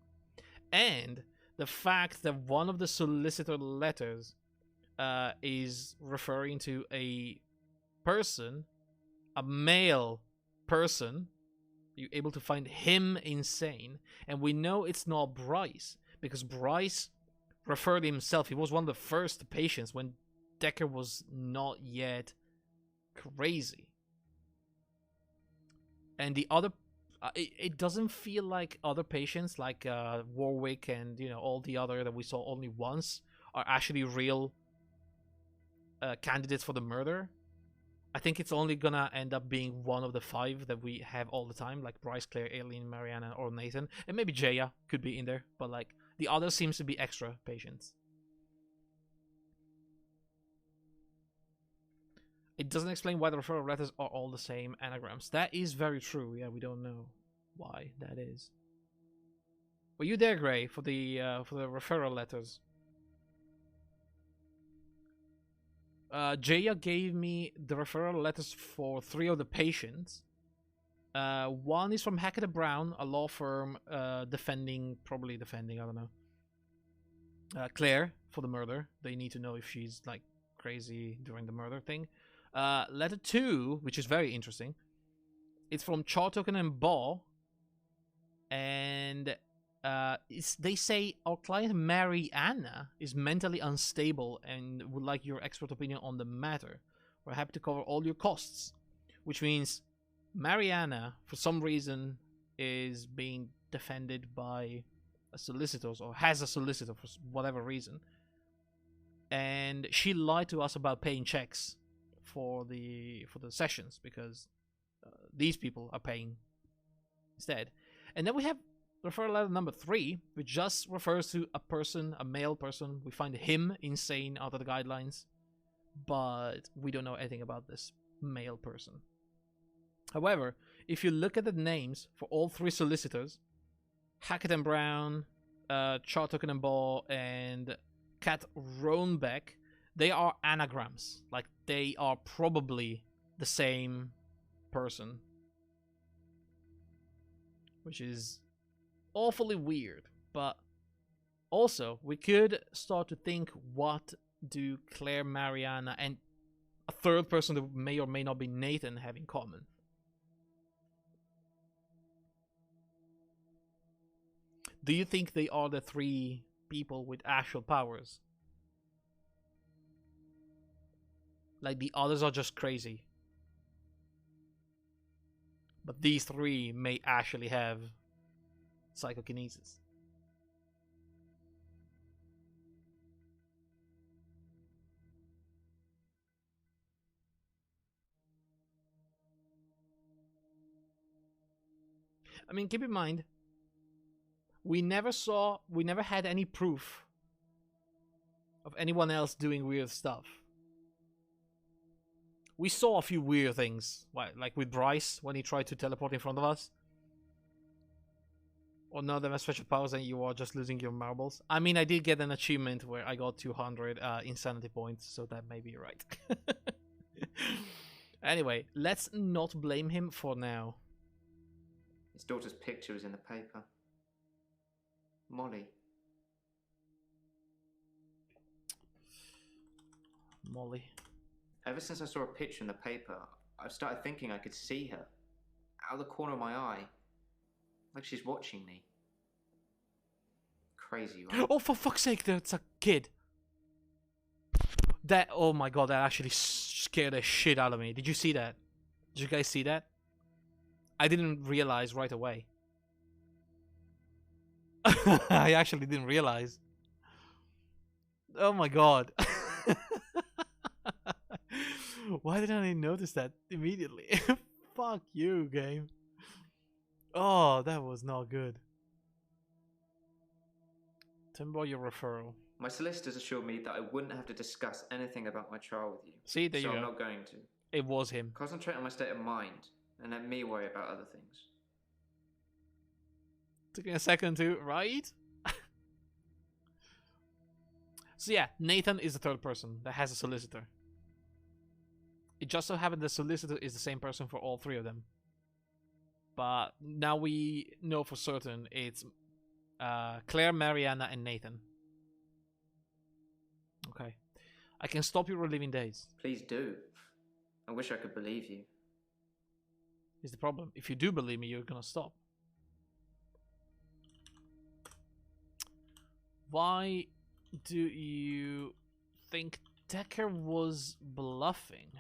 And the fact that one of the solicitor letters is referring to a person, a male person. You're able to find him insane. And we know it's not Bryce, because Bryce referred himself. He was one of the first patients when Dekker was not yet crazy. And the other, it doesn't feel like other patients like Warwick and all the other that we saw only once are actually real candidates for the murder. I think it's only gonna end up being one of the 5 that we have all the time, like Bryce, Claire, Aileen, Mariana, or Nathan, and maybe Jaya could be in there, but like the other seems to be extra patients. It doesn't explain why the referral letters are all the same anagrams. That is very true. Yeah, we don't know why that is. Were you there, Gray, for the referral letters? Jaya gave me the referral letters for 3 of the patients. One is from Hackett and Brown, a law firm probably defending, I don't know. Claire for the murder. They need to know if she's like crazy during the murder thing. Letter 2, which is very interesting. It's from Chartoken and Ball. And they say our client Mariana is mentally unstable and would like your expert opinion on the matter. We're happy to cover all your costs. Which means Mariana, for some reason, is being defended by a solicitor, or has a solicitor for whatever reason. And she lied to us about paying checks for the sessions because these people are paying instead. And then we have referral letter number 3, which just refers to a person, a male person. We find him insane out of the guidelines, but we don't know anything about this male person. However, if you look at the names for all 3 solicitors, Hackett and Brown, Chartoken and Ball, and Kat Roanbeck, they are anagrams. Like, they are probably the same person. Which is awfully weird. But also, we could start to think, what do Claire, Mariana, and a third person that may or may not be Nathan have in common? Do you think they are the 3 people with actual powers? Like, the others are just crazy. But these 3 may actually have psychokinesis. I mean, keep in mind, we never had any proof of anyone else doing weird stuff. We saw a few weird things, like with Bryce when he tried to teleport in front of us. Or none of them have special powers and you are just losing your marbles. I mean, I did get an achievement where I got 200 insanity points, so that may be right. Anyway, let's not blame him for now. His daughter's picture was in the paper. Molly. Molly. Ever since I saw a picture in the paper, I've started thinking I could see her. Out of the corner of my eye. Like she's watching me. Crazy, right? Oh, for fuck's sake, that's a kid. That, oh my god, that actually scared the shit out of me. Did you see that? Did you guys see that? I didn't realize right away. I actually didn't realize. Oh my god. Why didn't I notice that immediately? Fuck you, game. Oh, that was not good. Tell me about your referral. My solicitors assured me that I wouldn't have to discuss anything about my trial with you. See, there you go. So I'm not going to. It was him. Concentrate on my state of mind and let me worry about other things. Took me a second to, right? So yeah, Nathan is the 3rd person that has a solicitor. It just so happened the solicitor is the same person for all 3 of them. But now we know for certain it's Claire, Mariana, and Nathan. Okay. I can stop you reliving days. Please do. I wish I could believe you. Here's the problem. If you do believe me, you're gonna stop. Why do you think Dekker was bluffing?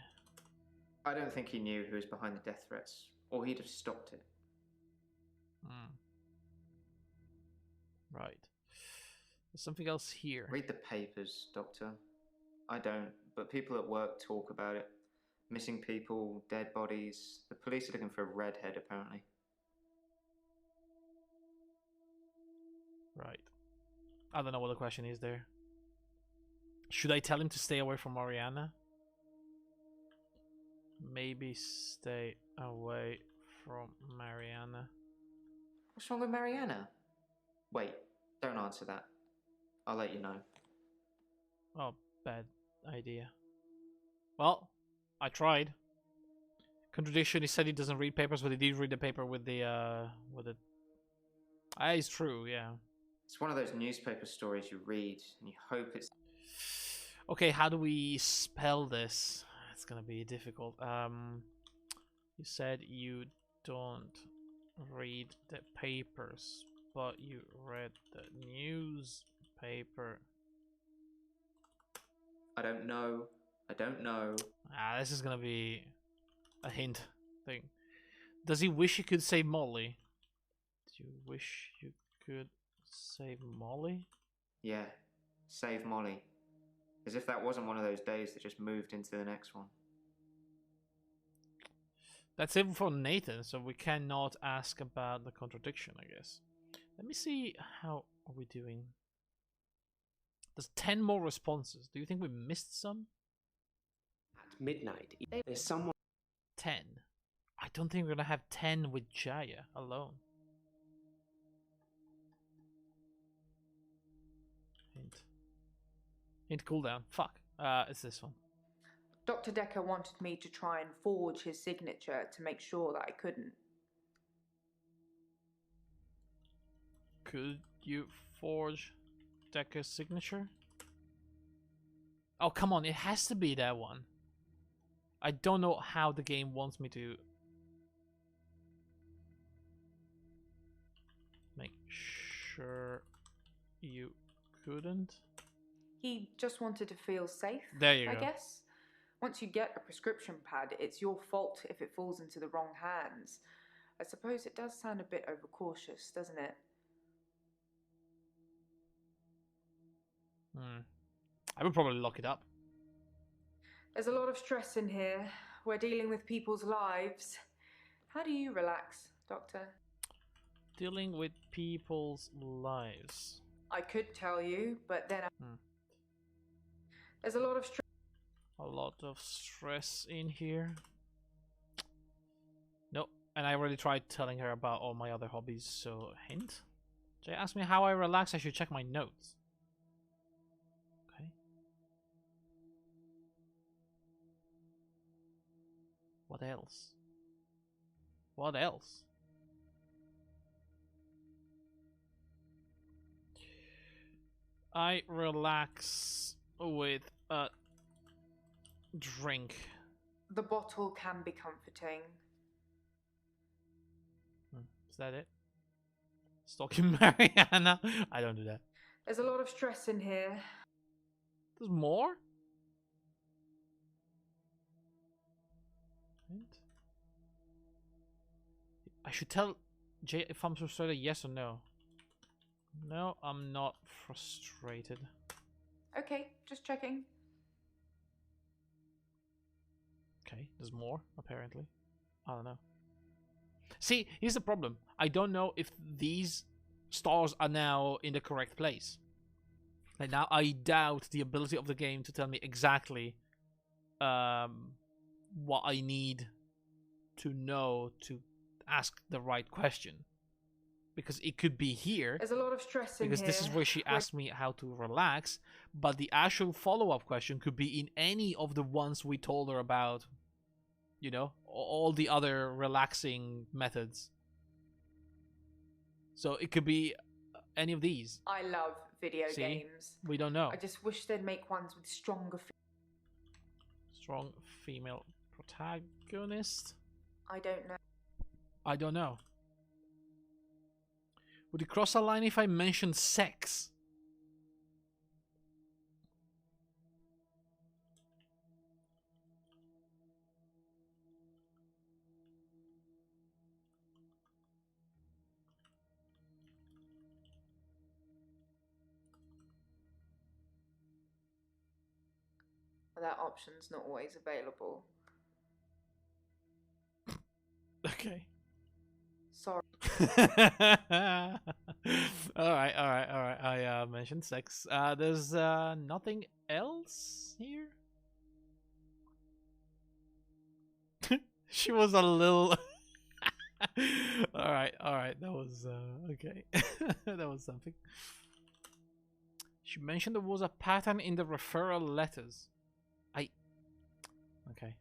I don't think he knew who was behind the death threats, or he'd have stopped it. Right. There's something else here. Read the papers, Doctor. I don't, but people at work talk about it. Missing people, dead bodies. The police are looking for a redhead, apparently. Right. I don't know what the question is there. Should I tell him to stay away from Mariana? Maybe stay away from Mariana. What's wrong with Mariana? Wait, don't answer that. I'll let you know. Oh, bad idea. Well, I tried. Contradiction, he said he doesn't read papers, but he did read the paper with the Ah, it's true, yeah. It's one of those newspaper stories you read and you hope it's... Okay, how do we spell this? It's gonna be difficult. You said you don't read the papers, but you read the newspaper. I don't know. I don't know. Ah, this is gonna be a hint thing. Does he wish he could save Molly? Do you wish you could save Molly? Yeah, save Molly. As if that wasn't one of those days that just moved into the next one. That's it for Nathan, so we cannot ask about the contradiction, I guess. Let me see how are we doing. There's 10 more responses. Do you think we missed some? At midnight, there's someone... 10. I don't think we're gonna have 10 with Jaya alone. Hint cooldown. Fuck. It's this one. Dr. Dekker wanted me to try and forge his signature to make sure that I couldn't. Could you forge Dekker's signature? Oh, come on. It has to be that one. I don't know how the game wants me to make sure you couldn't. He just wanted to feel safe, There you I go. guess. Once you get a prescription pad, it's your fault if it falls into the wrong hands. I suppose it does sound a bit overcautious, doesn't it? I would probably lock it up. There's a lot of stress in here. We're dealing with people's lives. How do you relax, Doctor? Dealing with people's lives. I could tell you, but then there's a lot of stress. A lot of stress in here. Nope. And I already tried telling her about all my other hobbies, so hint. Jay asked me how I relax. I should check my notes. Okay. What else? What else? I relax with a drink. The bottle can be comforting. Is that it? Stalking Mariana? I don't do that. There's a lot of stress in here. There's more? I should tell Jay if I'm frustrated, yes or no. No, I'm not frustrated. Okay, just checking. Okay, there's more, apparently. I don't know. See, here's the problem. I don't know if these stars are now in the correct place. Like now, I doubt the ability of the game to tell me exactly what I need to know to ask the right question. Because it could be here. There's a lot of stress in here. Because this is where she asked me how to relax. But the actual follow-up question could be in any of the ones we told her about. You know, all the other relaxing methods. So it could be any of these. I love video See? games. We don't know. I just wish they'd make ones with stronger. Strong female protagonist? I don't know. I don't know. Would it cross a line if I mentioned sex? That option's not always available. Okay. Sorry. Alright. I mentioned sex. There's nothing else here? She was a little... Alright. That was okay. That was something. She mentioned there was a pattern in the referral letters. Okay.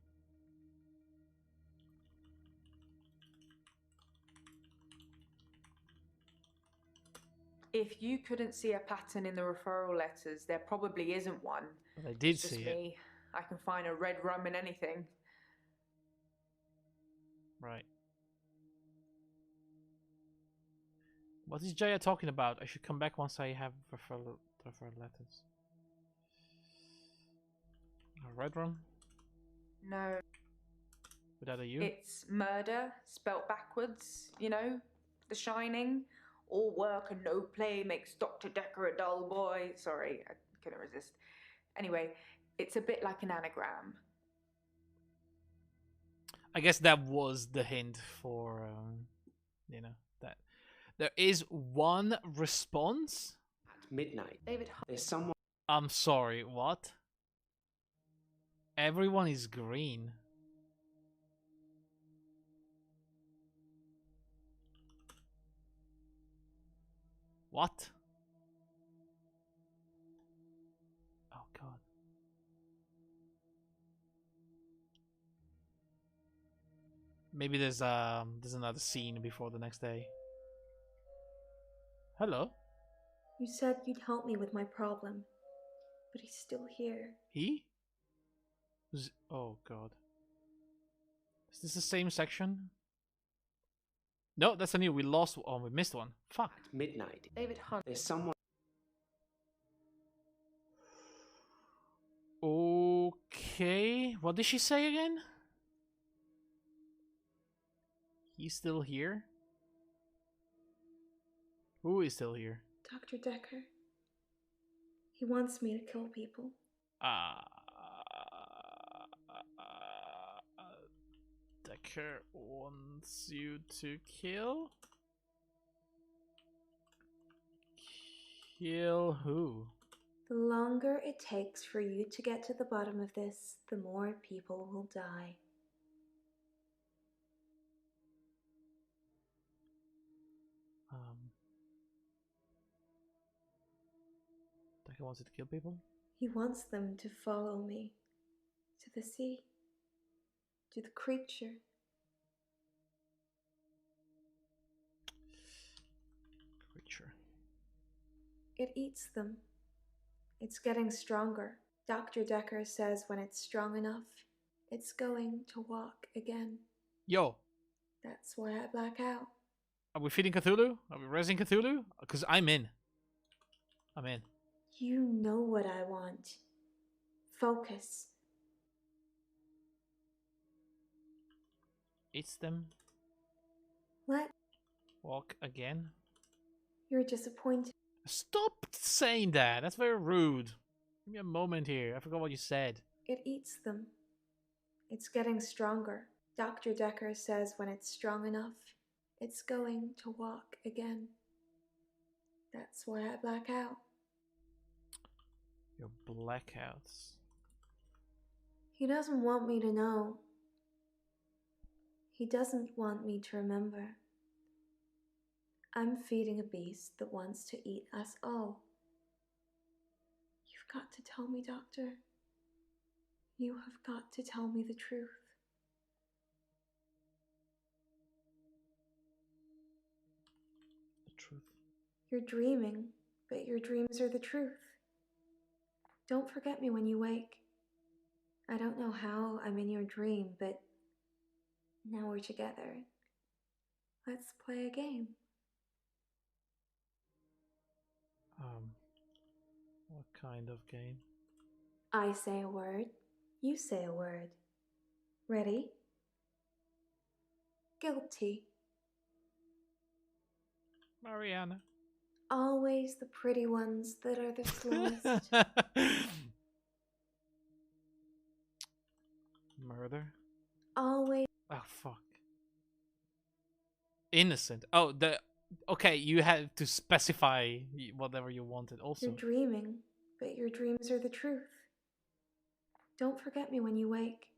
If you couldn't see a pattern in the referral letters, there probably isn't one. But I did It's just see it. me. I can find a red rum in anything. Right. What is Jaya talking about? I should come back once I have referral letters. A red rum? No. Without a U? It's murder, spelt backwards, you know? The Shining. All work and no play makes Dr. Dekker a dull boy. Sorry, I couldn't resist. Anyway, it's a bit like an anagram. I guess that was the hint for, that. There is one response? At midnight, David, there's someone. I'm sorry, what? Everyone is green. What? Oh god. Maybe there's another scene before the next day. Hello? You said you'd help me with my problem, but he's still here. He? Oh god. Is this the same section? No, that's a new. We lost. Oh, we missed one. Fuck. At midnight, David Hunt. there's someone. Okay. What did she say again? He's still here? Who is still here? Dr. Dekker. He wants me to kill people. Dekker wants you to kill? Kill who? The longer it takes for you to get to the bottom of this, the more people will die. Dekker wants you to kill people? He wants them to follow me to the sea, to the creature. Creature. It eats them. It's getting stronger. Dr. Dekker says when it's strong enough, it's going to walk again. Yo, That's why I black out. are we feeding Cthulhu? Are we resing Cthulhu? Because I'm in. I'm in. You know what I want. Focus. Eats them. Let. Walk again. You're disappointed. Stop saying that. That's very rude. Give me a moment here. I forgot what you said. It eats them. It's getting stronger. Dr. Dekker says when it's strong enough, it's going to walk again. That's why I black out. Your blackouts. He doesn't want me to know. He doesn't want me to remember. I'm feeding a beast that wants to eat us all. You've got to tell me, Doctor. You have got to tell me the truth. The truth. You're dreaming, but your dreams are the truth. Don't forget me when you wake. I don't know how I'm in your dream, but now we're together. Let's play a game. What kind of game? I say a word, you say a word. Ready? Guilty. Mariana. Always the pretty ones that are the slowest. Murder. Always. Oh fuck. Innocent. Oh, okay, you had to specify whatever you wanted also. You're dreaming, but your dreams are the truth. Don't forget me when you wake.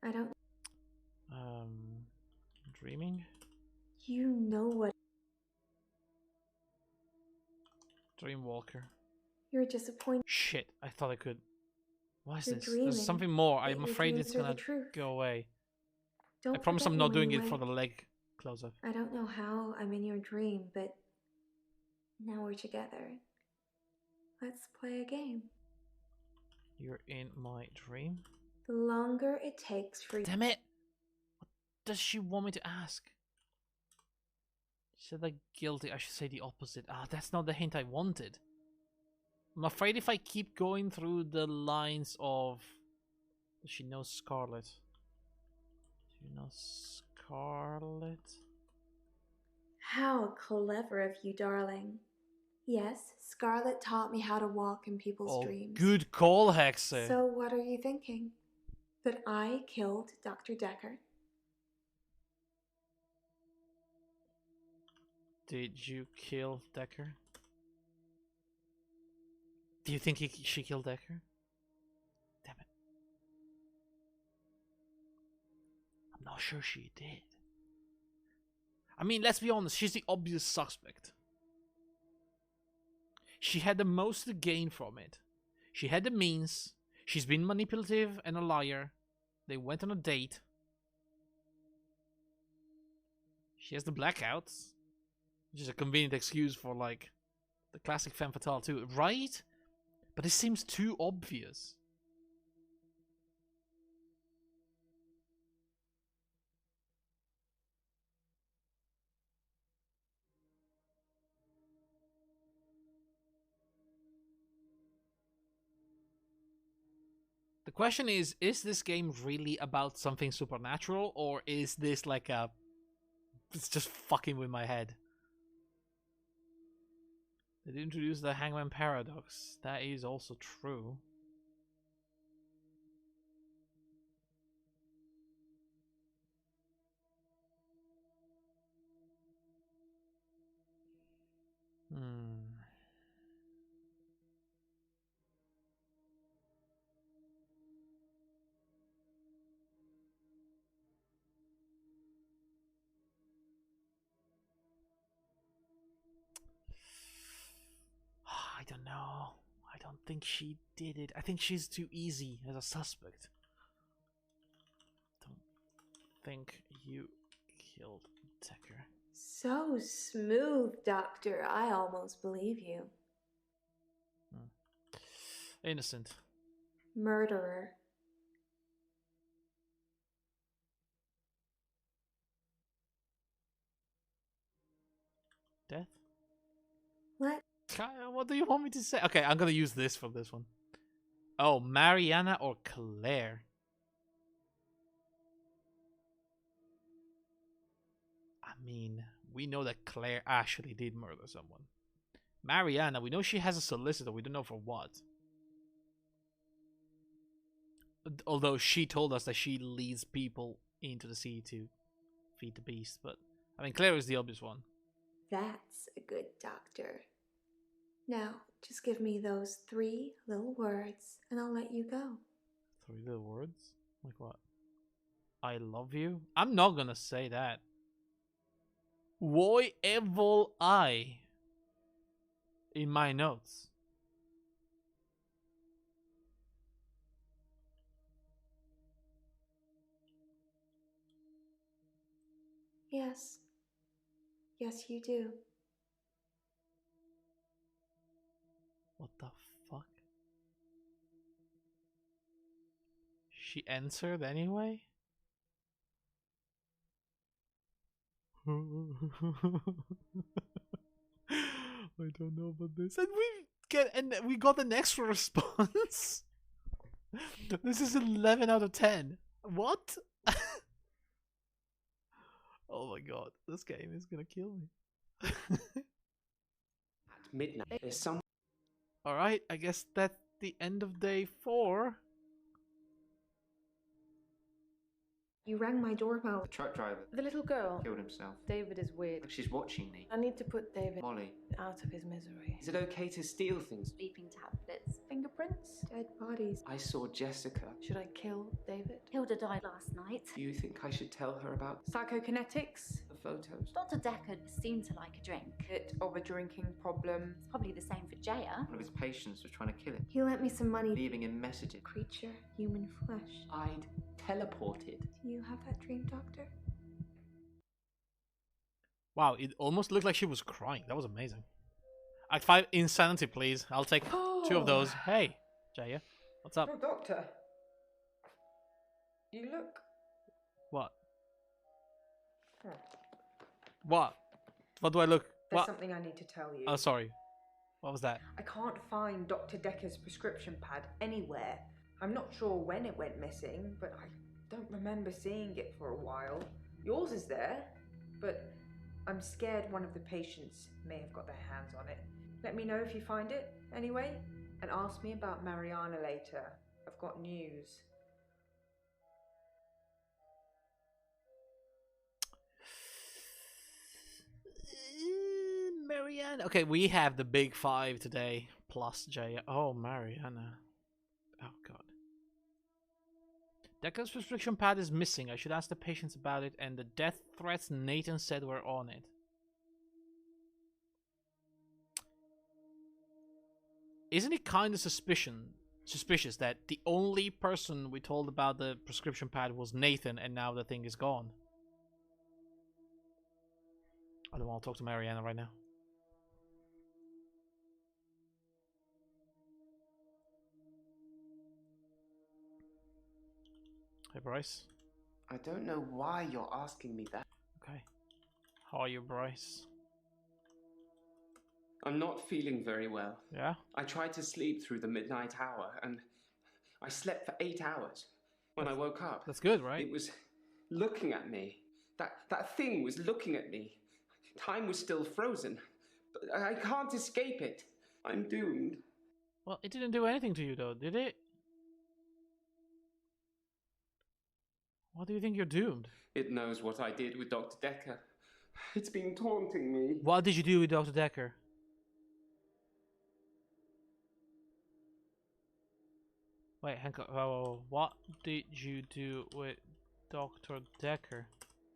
I don't... Dreaming? You know what... Dreamwalker. You're disappointed. Shit, I thought I could. What is You're this? dreaming, There's something more. but I'm your afraid it's dreams are the gonna truth. go away. Don't I promise forget I'm me not when doing you it for the wake. leg close-up. I don't know how I'm in your dream, but now we're together. Let's play a game. You're in my dream? The longer it takes for you... Damn it! What does she want me to ask? She said like guilty. I should say the opposite. Ah, that's not the hint I wanted. I'm afraid if I keep going through the lines of... Does she know Scarlet? She knows Scarlet? How clever of you, darling. Yes, Scarlet taught me how to walk in people's dreams. Good call, Hexe. So what are you thinking? That I killed Dr. Dekker? Did you kill Dekker? Do you think she killed Dekker? Damn it. I'm not sure she did. I mean, let's be honest, she's the obvious suspect. She had the most to gain from it. She had the means. She's been manipulative and a liar. They went on a date. She has the blackouts. Which is a convenient excuse for, like, the classic femme fatale too, right? But it seems too obvious. The question is this game really about something supernatural, or is this like a... It's just fucking with my head. They introduced the Hangman Paradox. That is also true. I don't know. I don't think she did it. I think she's too easy as a suspect. Don't think you killed Dekker. So smooth, Doctor. I almost believe you. Innocent. Murderer. Death? What? What do you want me to say? Okay, I'm gonna use this for this one. Oh, Mariana or Claire? I mean, we know that Claire actually did murder someone. Mariana, we know she has a solicitor, we don't know for what. Although she told us that she leads people into the sea to feed the beast, but I mean, Claire is the obvious one. That's a good doctor. Now, just give me those 3 little words and I'll let you go. 3 little words? Like what? I love you? I'm not gonna say that. Voi evil I in my notes. Yes. Yes, you do. What the fuck? She answered anyway? I don't know about this. And we got an extra response. This is 11 out of 10. What? Oh my god, this game is gonna kill me. At midnight, there's some... Alright, I guess that's the end of day 4. You rang my doorbell. The truck driver The little girl. killed himself. David is weird. Like she's watching me. I need to put David Molly, out of his misery. Is it okay to steal things? Sleeping tablets. Fingerprints. Dead bodies. I saw Jessica. Should I kill David? Hilda died last night. Do you think I should tell her about Psychokinetics. the photos? Dr. Dekker seemed to like a drink. Bit of a drinking problem. It's probably the same for Jaya. one of his patients was trying to kill him, He lent me some money. leaving him messages. Creature, human flesh. I'd teleported. Do you have that dream, Doctor? Wow, it almost looked like she was crying. That was amazing. Act 5, insanity, please. I'll take 2 of those. Hey, Jaya, what's up? Oh, Doctor. You look. What? Hmm. What? What do I look? There's What? something I need to tell you. Oh, sorry. What was that? I can't find Dr. Dekker's prescription pad anywhere. I'm not sure when it went missing, but I don't remember seeing it for a while. Yours is there, but I'm scared one of the patients may have got their hands on it. Let me know if you find it, anyway, and ask me about Mariana later. I've got news. Mariana. Okay, we have the big 5 today, plus Jaya. Oh, Mariana. Oh, God. Dekker's prescription pad is missing. I should ask the patients about it, and the death threats Nathan said were on it. Isn't it kind of suspicious that the only person we told about the prescription pad was Nathan, and now the thing is gone? I don't want to talk to Mariana right now. Hey, Bryce. I don't know why you're asking me that. Okay. How are you, Bryce? I'm not feeling very well. Yeah? I tried to sleep through the midnight hour, and I slept for 8 hours. When I woke up, That's good, right? it was looking at me. That thing was looking at me. Time was still frozen. But I can't escape it. I'm doomed. Well, it didn't do anything to you, though, did it? What do you think you're doomed? It knows what I did with Dr. Dekker. It's been taunting me. What did you do with Dr. Dekker? Wait, hang on. Oh, what did you do with Dr. Dekker?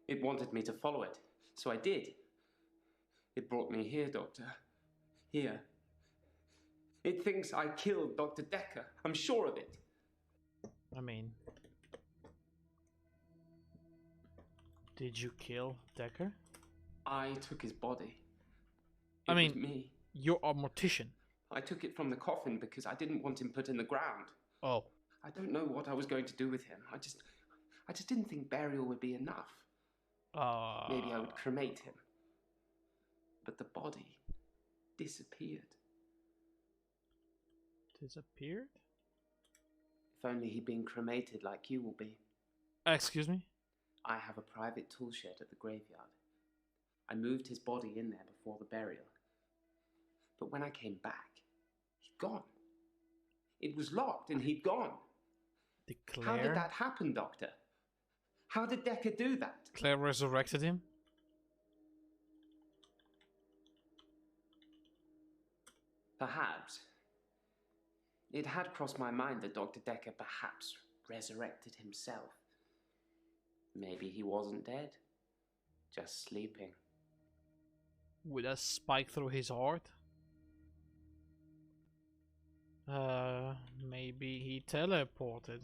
It wanted me to follow it, so I did. It brought me here, Doctor. Here. It thinks I killed Dr. Dekker. I'm sure of it. I mean... Did you kill Dekker? I took his body. I It mean, was me. You're a mortician. I took it from the coffin because I didn't want him put in the ground. Oh. I don't know what I was going to do with him. I just didn't think burial would be enough. Maybe I would cremate him. But the body disappeared. Disappeared? If only he'd been cremated like you will be. Excuse me? I have a private tool shed at the graveyard. I moved his body in there before the burial. But when I came back, he'd gone. It was locked and he'd gone. Did Claire... How did that happen, Doctor? How did Dekker do that? Claire resurrected him? Perhaps. It had crossed my mind that Dr. Dekker perhaps resurrected himself. Maybe he wasn't dead, just sleeping. With a spike through his heart? Maybe he teleported.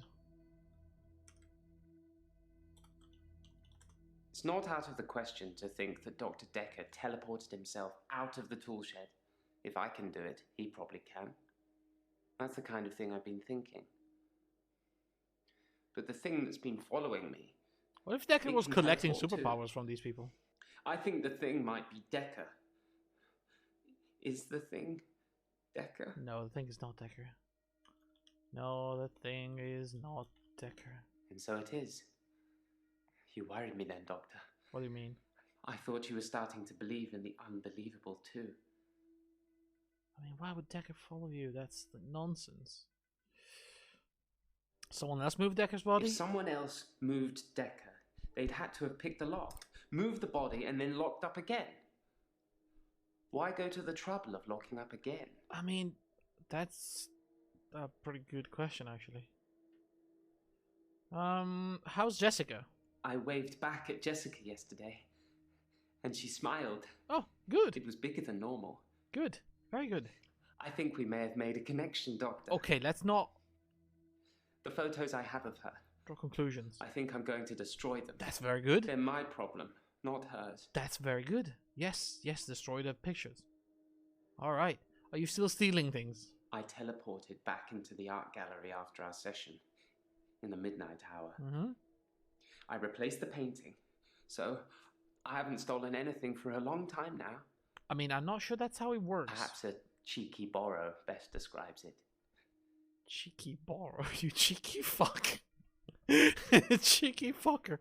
It's not out of the question to think that Dr. Dekker teleported himself out of the tool shed. If I can do it, he probably can. That's the kind of thing I've been thinking. But the thing that's been following me... What if Dekker It was can collecting teleport too. superpowers from these people? I think the thing might be Dekker. Is the thing Dekker? No, the thing is not Dekker. No, the thing is not Dekker. And so it is. You worried me then, Doctor. What do you mean? I thought you were starting to believe in the unbelievable too. I mean, why would Dekker follow you? That's the nonsense. Someone else moved Dekker's body? If someone else moved Dekker, They'd had to have picked the lock, moved the body, and then locked up again. Why go to the trouble of locking up again? I mean, that's a pretty good question, actually. How's Jessica? I waved back at Jessica yesterday, and she smiled. Oh, good. It was bigger than normal. Good. Very good. I think we may have made a connection, Doctor. Okay, let's not The photos I have of her, draw conclusions. I think I'm going to destroy them. That's very good. They're my problem, not hers. That's very good. Yes, yes, destroy the pictures. Alright. Are you still stealing things? I teleported back into the art gallery after our session, in the midnight hour. Mm-hmm. I replaced the painting, so I haven't stolen anything for a long time now. I mean, I'm not sure that's how it works. Perhaps a cheeky borrow best describes it. Cheeky borrow, you cheeky fuck. Cheeky fucker.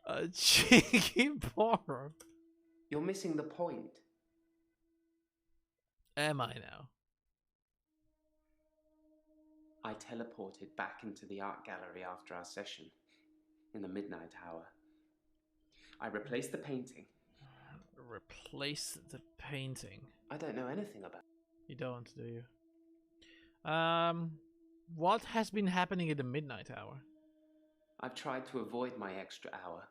A cheeky borrow. You're missing the point. Am I now? I teleported back into the art gallery after our session, in the midnight hour. I replaced the painting. Replace the painting. I don't know anything about it. You don't, do you? What has been happening in the midnight hour? I've tried to avoid my extra hour.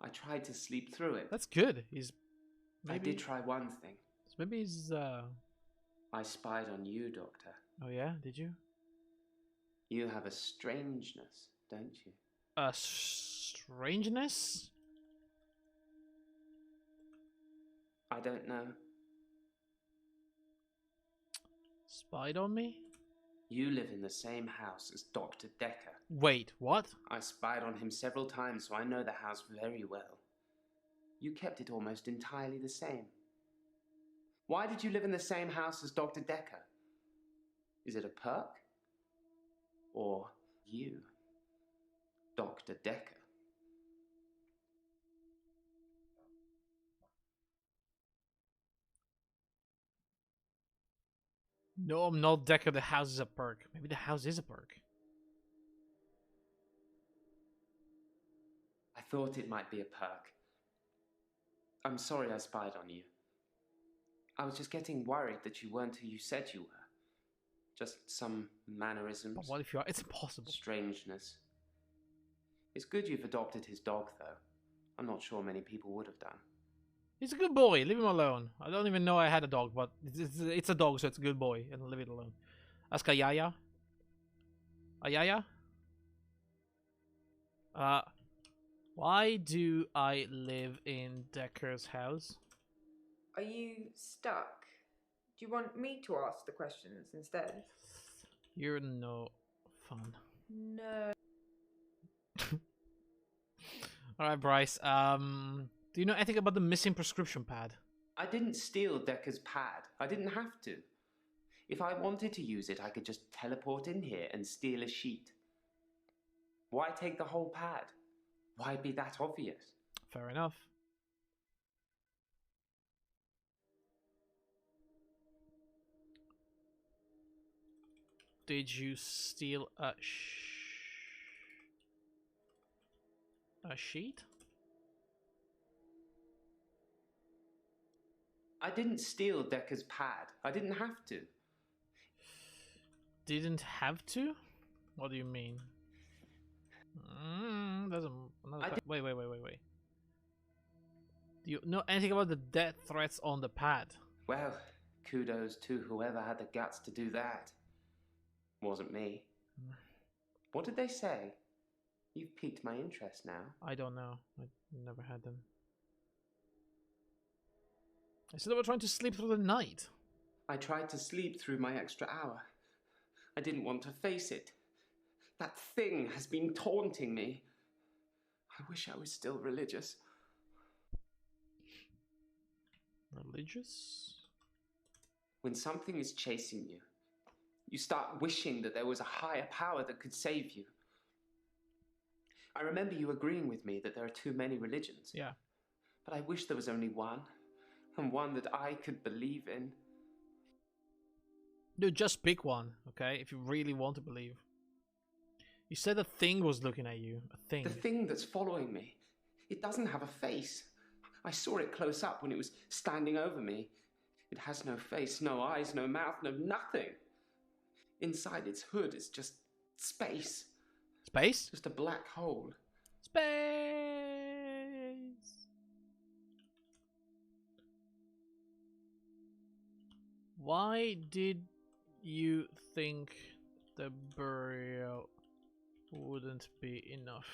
I tried to sleep through it. That's good. He's maybe I did try one thing. maybe he's I spied on you, Doctor. Oh yeah, did you? You have a strangeness, don't you? A strangeness? I don't know. Spied on me? You live in the same house as Dr. Dekker. Wait, what? I spied on him several times, so I know the house very well. You kept it almost entirely the same. Why did you live in the same house as Dr. Dekker? Is it a perk? Or you, Dr. Dekker? No, I'm not Dekker. The house is a perk. Maybe the house is a perk. I thought it might be a perk. I'm sorry I spied on you. I was just getting worried that you weren't who you said you were. Just some mannerisms. But what if you are? It's impossible. Strangeness. It's good you've adopted his dog, though. I'm not sure many people would have done. He's a good boy. Leave him alone. I don't even know I had a dog, but it's a dog, so it's a good boy. And leave it alone. Ask Ayaya. Ayaya? Why do I live in Dekker's house? Are you stuck? Do you want me to ask the questions instead? You're no fun. No. Alright, Bryce. Do you know anything about the missing prescription pad? I didn't steal Dekker's pad. I didn't have to. If I wanted to use it, I could just teleport in here and steal a sheet. Why take the whole pad? Why be that obvious? Fair enough. Did you steal a sheet? I didn't steal Dekker's pad. I didn't have to. Didn't have to? What do you mean? There's another wait. Do you know anything about the death threats on the pad? Well, kudos to whoever had the guts to do that. Wasn't me. What did they say? You've piqued my interest now. I don't know. I never had them. I said they were trying to sleep through the night. I tried to sleep through my extra hour. I didn't want to face it. That thing has been taunting me. I wish I was still religious. Religious? When something is chasing you, you start wishing that there was a higher power that could save you. I remember you agreeing with me that there are too many religions. Yeah. But I wish there was only one, and one that I could believe in. Dude, just pick one, okay? If you really want to believe. You said a thing was looking at you. A thing. The thing that's following me. It doesn't have a face. I saw it close up when it was standing over me. It has no face, no eyes, no mouth, no nothing. Inside its hood is just space. Space? Just a black hole. Space! Why did you think the burial wouldn't be enough?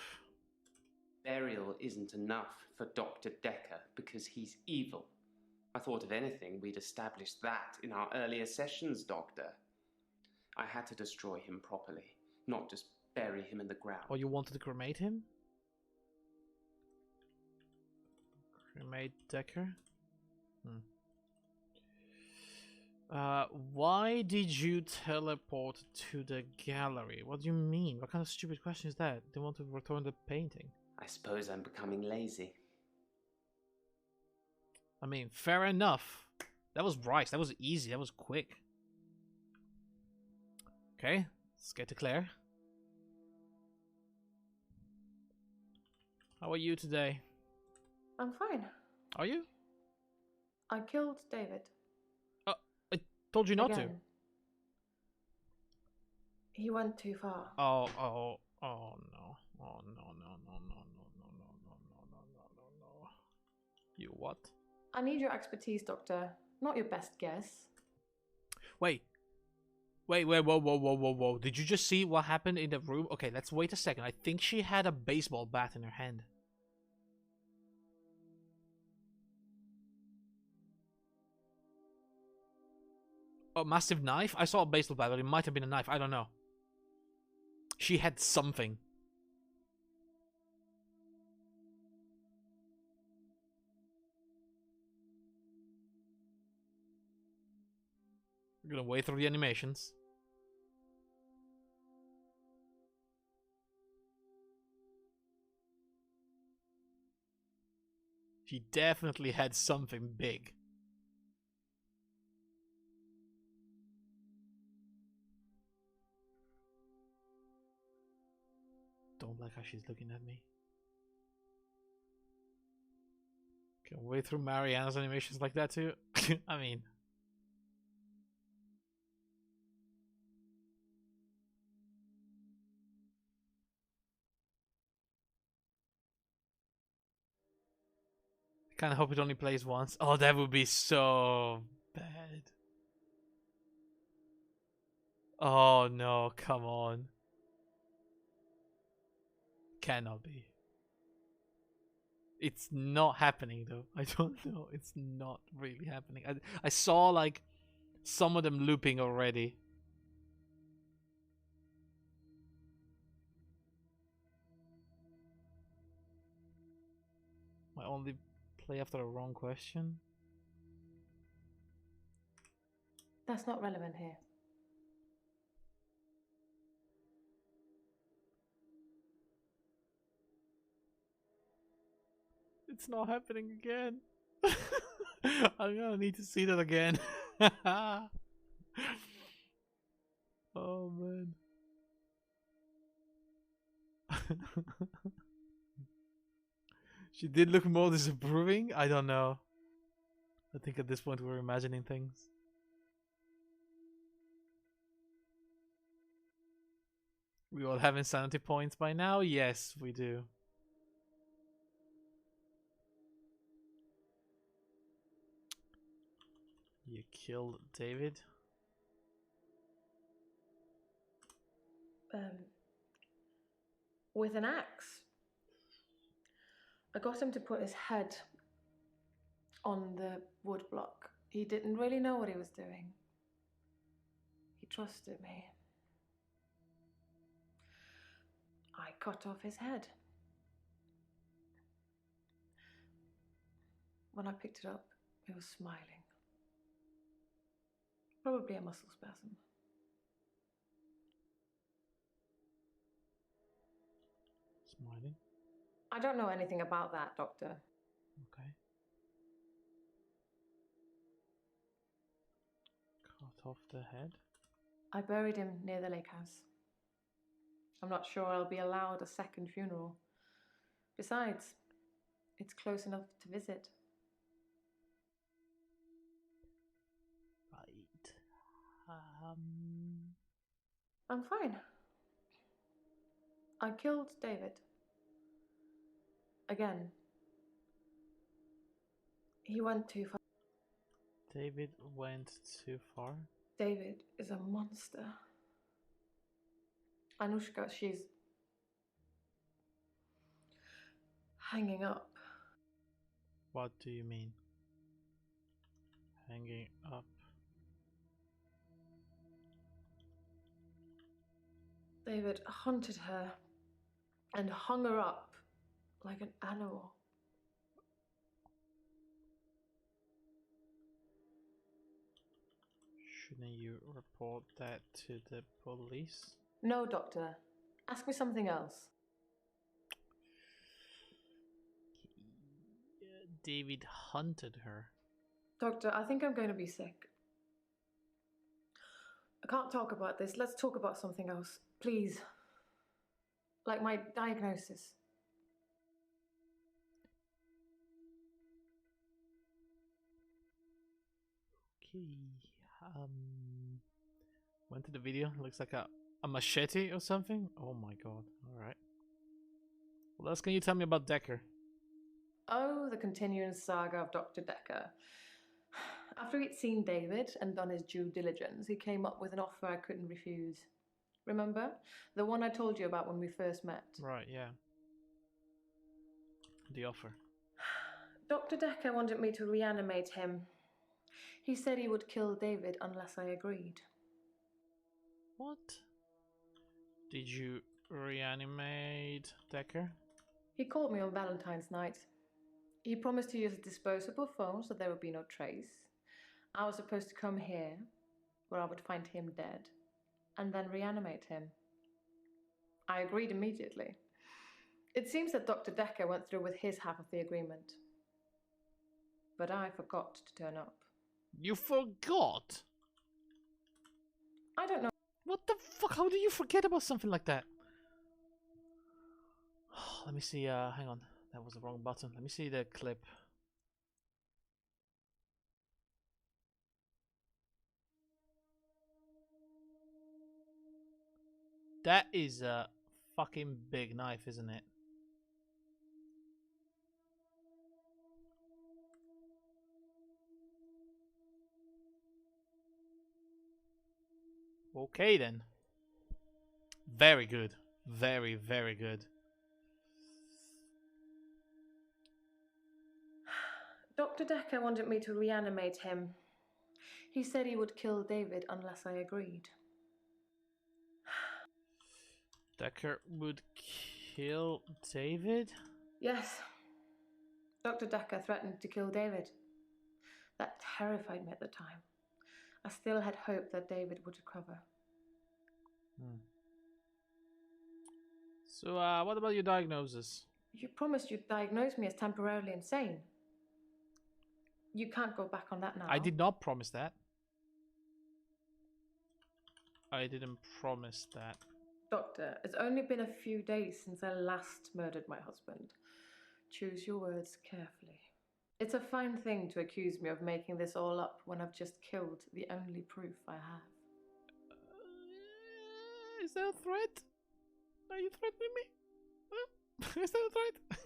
Burial isn't enough for Dr. Dekker because he's evil. I thought if anything, we'd established that in our earlier sessions, Doctor. I had to destroy him properly, not just bury him in the ground. Or you wanted to cremate him? Cremate Dekker? Why did you teleport to the gallery? What do you mean? What kind of stupid question is that? They want to return the painting. I suppose I'm becoming lazy. I mean, fair enough. That was right. That was easy. That was quick. Okay, let's get to Claire. How are you today? I'm fine. Are you? I killed David. I told you not to. He went too far. Oh no. Oh no. No. You what? I need your expertise, Doctor. Not your best guess. Wait, whoa. Did you just see what happened in the room? Okay, let's wait a second. I think she had a baseball bat in her hand. A massive knife? I saw a baseball bat, but it might have been a knife. I don't know. She had something. We're gonna wait through the animations. She definitely had something big. Don't like how she's looking at me. Can wait through Mariana's animations like that too? I mean... Kinda hope it only plays once. Oh, that would be so bad. Oh no, come on. Cannot be. It's not happening though. I don't know. It's not really happening. I saw like some of them looping already. I only play after a wrong question. That's not relevant here. It's not happening again. I'm gonna need to see that again. Oh man. She did look more disapproving? I don't know. I think at this point we're imagining things. We all have insanity points by now? Yes, we do. You killed David? With an axe. I got him to put his head on the wood block. He didn't really know what he was doing. He trusted me. I cut off his head. When I picked it up, it was smiling. Probably a muscle spasm. Smiling? I don't know anything about that, Doctor. Okay. Cut off the head? I buried him near the lake house. I'm not sure I'll be allowed a second funeral. Besides, it's close enough to visit. Right. I'm fine. I killed David. Again. He went too far. David went too far? David is a monster. Anushka, she's hanging up. What do you mean? Hanging up? David hunted her and hung her up like an animal. Shouldn't you report that to the police? No, Doctor. Ask me something else. David hunted her. Doctor, I think I'm going to be sick. I can't talk about this. Let's talk about something else, please. Like my diagnosis. Okay. Went to the video. Looks like a machete or something. Oh my god. Alright. What else can you tell me about Dekker? Oh, the continuing saga of Dr. Dekker. After he'd seen David and done his due diligence, he came up with an offer I couldn't refuse. Remember? The one I told you about when we first met. Right, yeah. The offer. Dr. Dekker wanted me to reanimate him. He said he would kill David unless I agreed. What? Did you reanimate Dekker? He called me on Valentine's night. He promised to use a disposable phone so there would be no trace. I was supposed to come here, where I would find him dead, and then reanimate him. I agreed immediately. It seems that Dr. Dekker went through with his half of the agreement. But I forgot to turn up. You forgot? I don't know. What the fuck? How do you forget about something like that? Let me see, hang on. That was the wrong button. Let me see the clip. That is a fucking big knife, isn't it? Okay then. Very good. Very, very good. Dr. Dekker wanted me to reanimate him. He said he would kill David unless I agreed. Dekker would kill David? Yes. Dr. Dekker threatened to kill David. That terrified me at the time. I still had hope that David would recover. So, what about your diagnosis? You promised you'd diagnose me as temporarily insane. You can't go back on that now. I did not promise that. I didn't promise that. Doctor, it's only been a few days since I last murdered my husband. Choose your words carefully. It's a fine thing to accuse me of making this all up when I've just killed the only proof I have. Is that a threat? Are you threatening me? Huh? Is that a threat?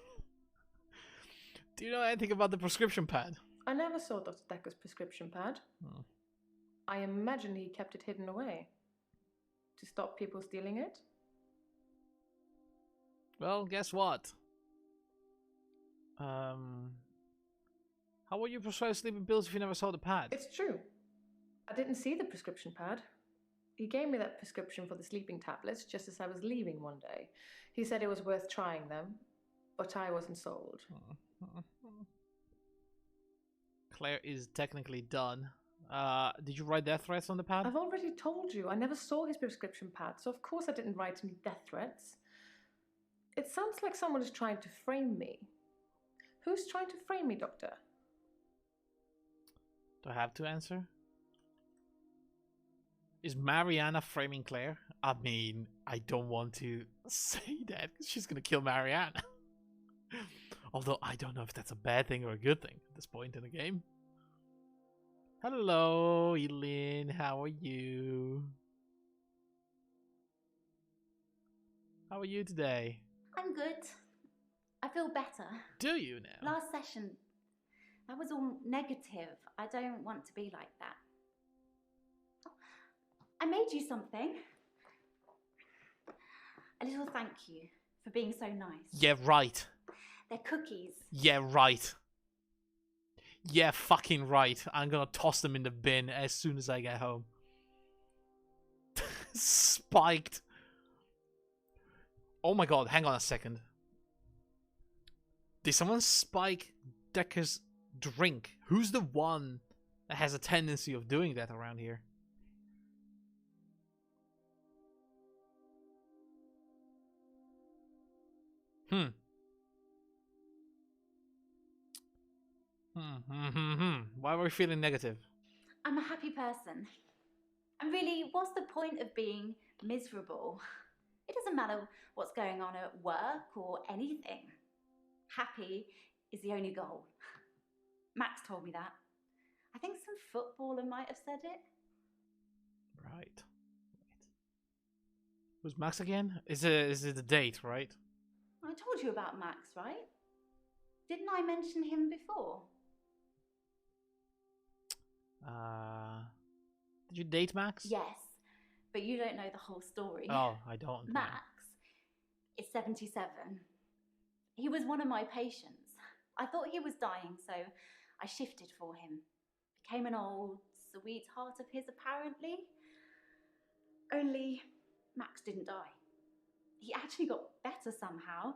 Do you know anything about the prescription pad? I never saw Dr. Dekker's prescription pad. I imagine he kept it hidden away. To stop people stealing it? Well, guess what? How would you prescribe sleeping pills if you never saw the pad? It's true. I didn't see the prescription pad. He gave me that prescription for the sleeping tablets just as I was leaving one day. He said it was worth trying them, but I wasn't sold. Claire is technically done. Did you write death threats on the pad? I've already told you, I never saw his prescription pad, so of course I didn't write any death threats. It sounds like someone is trying to frame me. Who's trying to frame me, Doctor? Do I have to answer? Is Mariana framing Claire? I mean, I don't want to say that because she's gonna kill Mariana. Although I don't know if that's a bad thing or a good thing at this point in the game. Hello, Eileen. How are you? How are you today? I'm good. I feel better. Do you now? Last session, that was all negative. I don't want to be like that. I made you something. A little thank you for being so nice. Yeah, right. They're cookies. Yeah, right. Yeah, fucking right. I'm gonna toss them in the bin as soon as I get home. Spiked. Oh my god, hang on a second. Did someone spike Dekker's drink? Who's the one that has a tendency of doing that around here? Why were we feeling negative? I'm a happy person. And really, what's the point of being miserable? It doesn't matter what's going on at work or anything. Happy is the only goal. Max told me that. I think some footballer might have said it. Right. Who's Max again? Is it the date, right? I told you about Max, right? Didn't I mention him before? Did you date Max? Yes, but you don't know the whole story. Oh, I don't. Max is 77. He was one of my patients. I thought he was dying, so I shifted for him. Became an old sweetheart of his, apparently. Only Max didn't die. He actually got better somehow.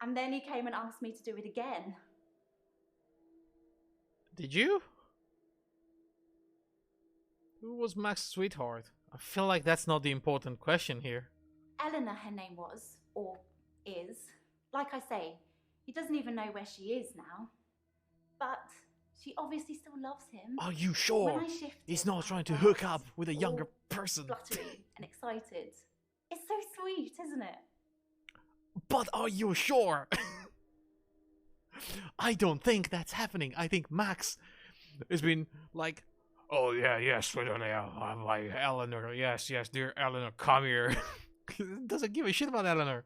And then he came and asked me to do it again. Did you? Who was Max's sweetheart? I feel like that's not the important question here. Eleanor, her name was, or is. Like I say, he doesn't even know where she is now. But she obviously still loves him. Are you sure? When I shifted, He's not I trying to felt hook up with a all younger person. fluttery and excited. It's so sweet, isn't it? But are you sure? I don't think that's happening. I think Max has been like, oh yeah, yes, I'm like Eleanor, yes, dear Eleanor, come here. Doesn't give a shit about Eleanor.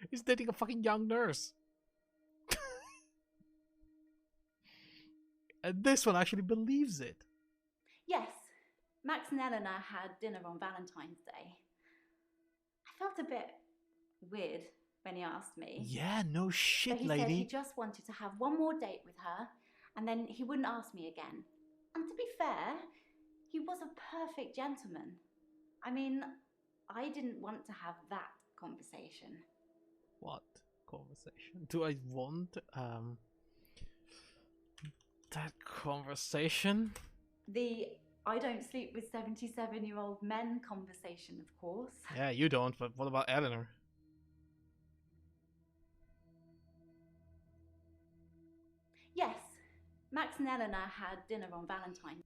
He's dating a fucking young nurse. And this one actually believes it. Yes, Max and Eleanor had dinner on Valentine's Day. I felt a bit weird when he asked me. Yeah, no shit, but he lady. said he just wanted to have one more date with her, and then he wouldn't ask me again. And to be fair, he was a perfect gentleman. I mean, I didn't want to have that conversation. What conversation? Do I want that conversation? The I don't sleep with 77-year-old men conversation, of course. Yeah, you don't, but what about Eleanor? Yes, Max and Eleanor had dinner on Valentine's.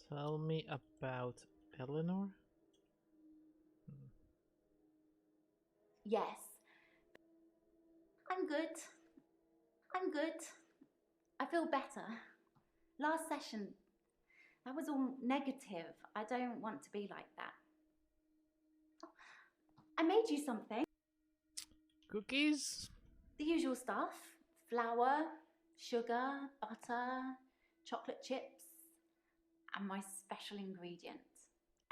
Tell me about Eleanor? Yes. I'm good. I feel better. Last session, that was all negative. I don't want to be like that. I made you something. Cookies? The usual stuff. Flour, sugar, butter, chocolate chips, and my special ingredient.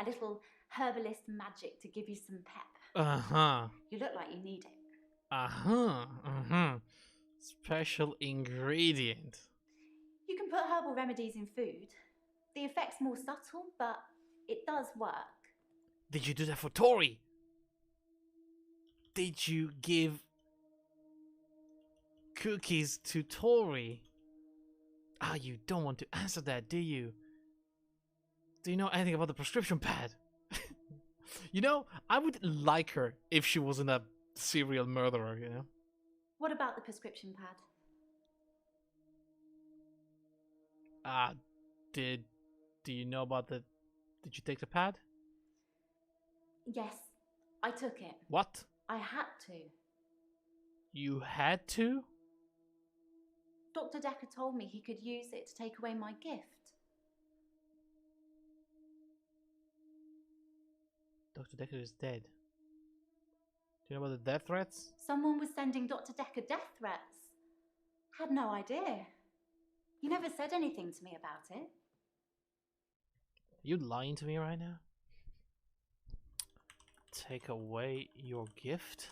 A little herbalist magic to give you some pep. Uh-huh. You look like you need it. Uh-huh. Special ingredient. You can put herbal remedies in food. The effect's more subtle, but it does work. Did you do that for Tori? Did you give cookies to Tori? Ah, you don't want to answer that, do you? Do you know anything about the prescription pad? You know, I would like her if she wasn't a serial murderer, you know? What about the prescription pad? Uh, do you know about the... Did you take the pad? Yes, I took it. What? I had to. You had to? Dr. Dekker told me he could use it to take away my gift. Dr. Dekker is dead. Do you know about the death threats? Someone was sending Dr. Dekker death threats. Had no idea. He never said anything to me about it. Are you lying to me right now? Take away your gift?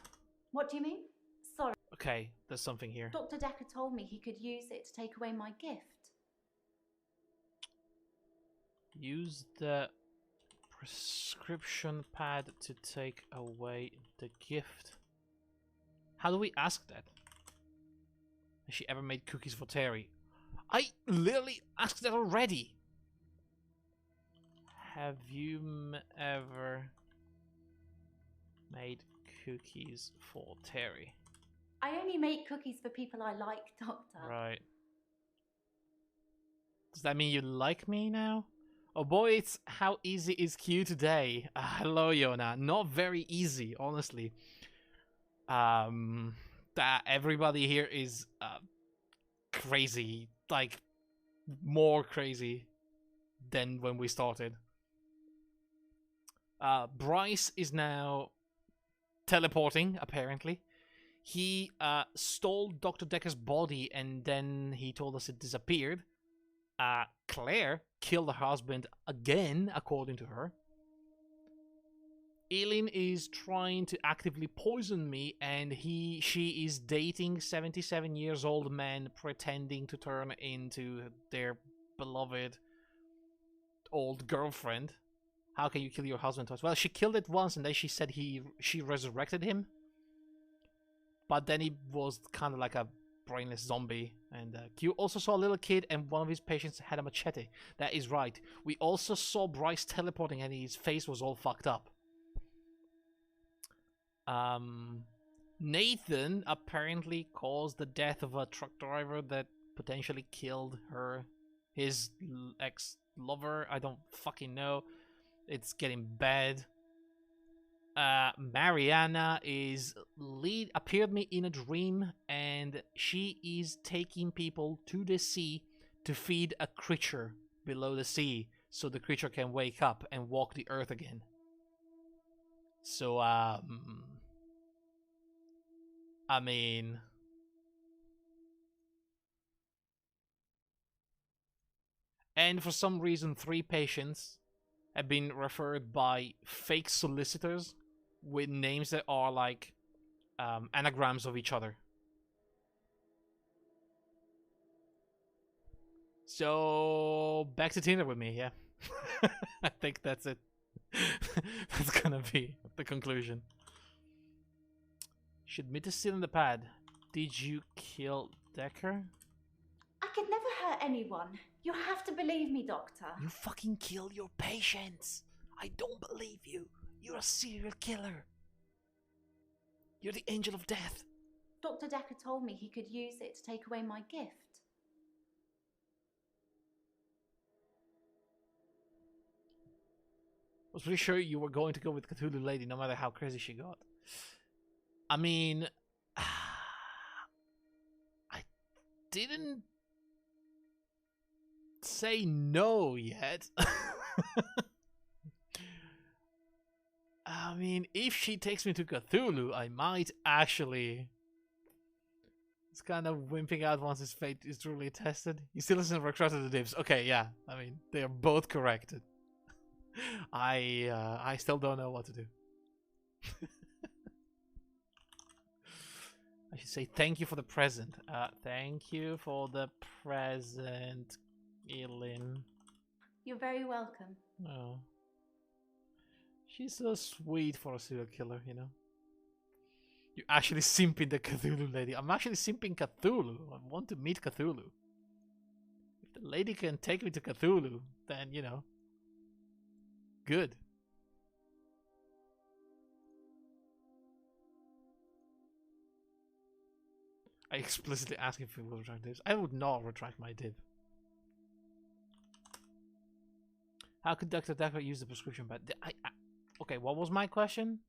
What do you mean? Sorry. Okay, there's something here. Dr. Dekker told me he could use it to take away my gift. Use the prescription pad to take away the gift. How do we ask that? Has she ever made cookies for Terry? I literally asked that already. Have you ever made cookies for Terry? I only make cookies for people I like, Doctor. Right. Does that mean you like me now? Oh boy, it's how easy is Q today. Hello, Yona. Not very easy, honestly. That everybody here is crazy, like more crazy than when we started. Bryce is now teleporting, apparently. He stole Dr. Dekker's body and then he told us it disappeared. Claire killed her husband again, according to her. Eileen is trying to actively poison me, and she is dating 77 years old men pretending to turn into their beloved old girlfriend. How can you kill your husband twice? Well, she killed it once, and then she said she resurrected him. But then he was kind of like a brainless zombie. And Q also saw a little kid, and one of his patients had a machete. That is right. We also saw Bryce teleporting, and his face was all fucked up. Nathan apparently caused the death of a truck driver that potentially killed his ex-lover. I don't fucking know. It's getting bad. Mariana appeared me in a dream, and she is taking people to the sea to feed a creature below the sea, so the creature can wake up and walk the earth again. So, I mean, and for some reason 3 patients have been referred by fake solicitors with names that are like anagrams of each other. So back to Tinder with me, yeah. I think that's it. That's gonna be the conclusion. Should admit to stealing the pad. Did you kill Dekker? I could never hurt anyone. You have to believe me, Doctor. You fucking killed your patients. I don't believe you. You're a serial killer. You're the angel of death. Dr. Dekker told me he could use it to take away my gift. I was pretty sure you were going to go with Cthulhu Lady, no matter how crazy she got. I mean, I didn't say no yet. I mean, if she takes me to Cthulhu, I might actually... It's kind of wimping out once his fate is truly tested. He still isn't recruited the dibs. Okay, yeah. I mean, they are both corrected. I still don't know what to do. I should say thank you for the present. Thank you for the present, Eileen. You're very welcome. Oh. She's so sweet for a serial killer, you know? You're actually simping the Cthulhu lady. I'm actually simping Cthulhu. I want to meet Cthulhu. If the lady can take me to Cthulhu, then, you know, good. I explicitly asked if he would retract dibs. I would not retract my dib. How could Dr. Dekker use the prescription pad? Okay, what was my question?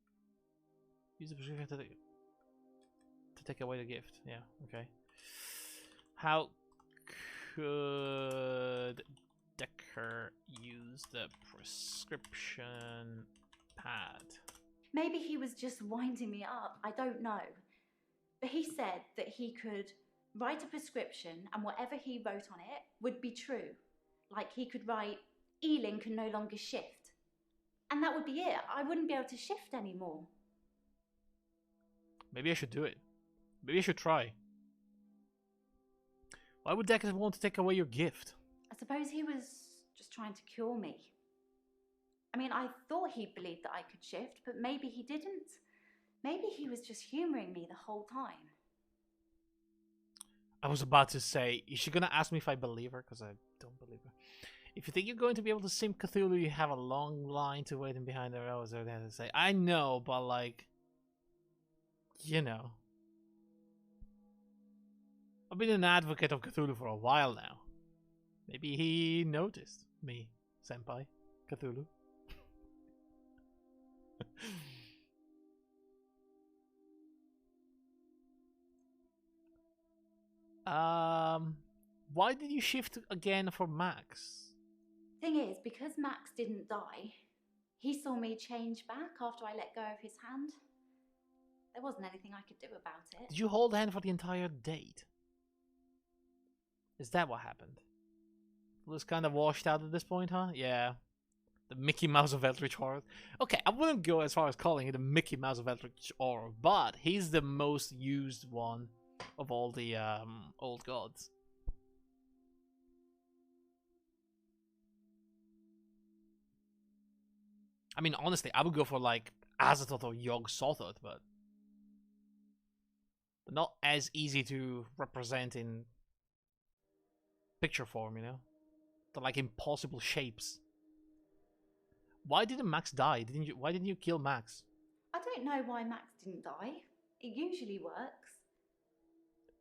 Use the prescription to take away the gift. Yeah, okay. How could Dekker use the prescription pad? Maybe he was just winding me up. I don't know. But he said that he could write a prescription and whatever he wrote on it would be true. Like he could write, Ealing can no longer shift. And that would be it. I wouldn't be able to shift anymore. Maybe I should do it. Maybe I should try. Why would Dekker want to take away your gift? I suppose he was just trying to cure me. I mean, I thought he believed that I could shift, but maybe he didn't. Maybe he was just humouring me the whole time. I was about to say, is she gonna ask me if I believe her? Because I don't believe her. If you think you're going to be able to sim Cthulhu, you have a long line to waiting behind her. I was there to say, I know, but like, you know. I've been an advocate of Cthulhu for a while now. Maybe he noticed me, senpai, Cthulhu. Why did you shift again for Max? Thing is, because Max didn't die, he saw me change back after I let go of his hand. There wasn't anything I could do about it. Did you hold hand for the entire date? Is that what happened? It was kind of washed out at this point, huh? Yeah. The Mickey Mouse of Eldritch Horror. Okay, I wouldn't go as far as calling it the Mickey Mouse of Eldritch Horror, but he's the most used one of all the old gods. I mean, honestly, I would go for like Azathoth or Yog Sothoth, but not as easy to represent in picture form, you know? They're like impossible shapes. Why didn't Max die? Why didn't you kill Max? I don't know why Max didn't die. It usually works.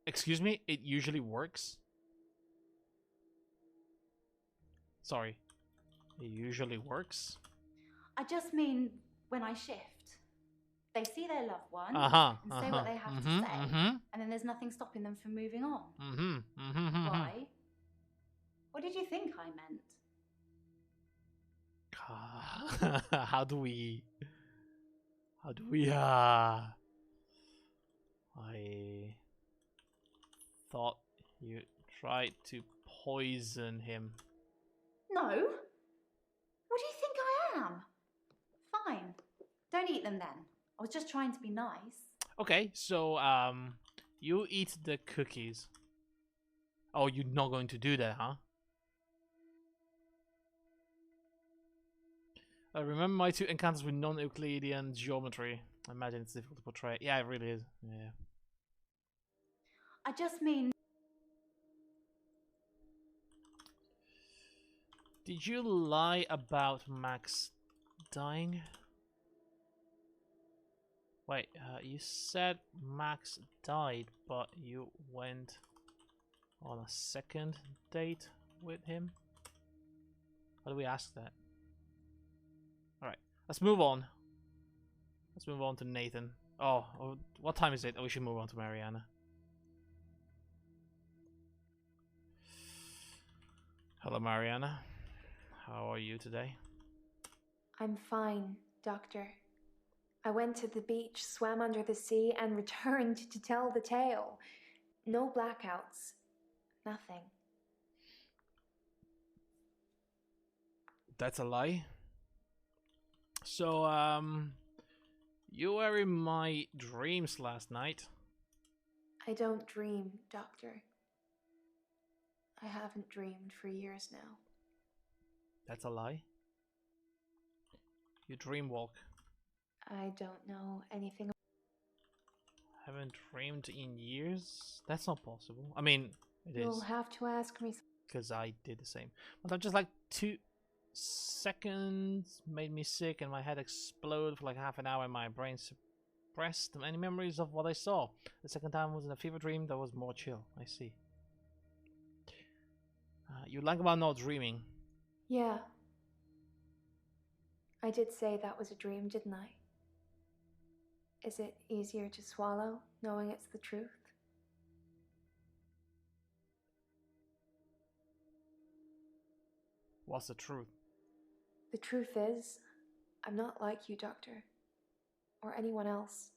Excuse me? It usually works? Sorry. It usually works? I just mean when I shift. They see their loved one and say what they have to say, and then there's nothing stopping them from moving on. Why? What did you think I meant? How do we I thought you tried to poison him. No. What do you think I am? Fine. Don't eat them then. I was just trying to be nice. Okay, so you eat the cookies. Oh, you're not going to do that, huh? I remember my 2 encounters with non-Euclidean geometry. I imagine it's difficult to portray. Yeah, it really is. Yeah. I just mean... Did you lie about Max dying? Wait, you said Max died, but you went on a second date with him? How do we ask that? Alright, let's move on. Let's move on to Nathan. Oh, what time is it? Oh, we should move on to Mariana. Hello, Mariana. How are you today? I'm fine, Doctor. I went to the beach, swam under the sea, and returned to tell the tale. No blackouts. Nothing. That's a lie. So, you were in my dreams last night. I don't dream, Doctor. I haven't dreamed for years now. That's a lie. You dreamwalk. I don't know anything. Haven't dreamed in years? That's not possible. I mean, it is. You'll have to ask me. Because I did the same. But I'm just like 2 seconds made me sick and my head exploded for like half an hour and my brain suppressed any memories of what I saw. The second time was in a fever dream that was more chill. I see. You like about not dreaming? Yeah. I did say that was a dream, didn't I? Is it easier to swallow, knowing it's the truth? What's the truth? The truth is, I'm not like you, Doctor, or anyone else.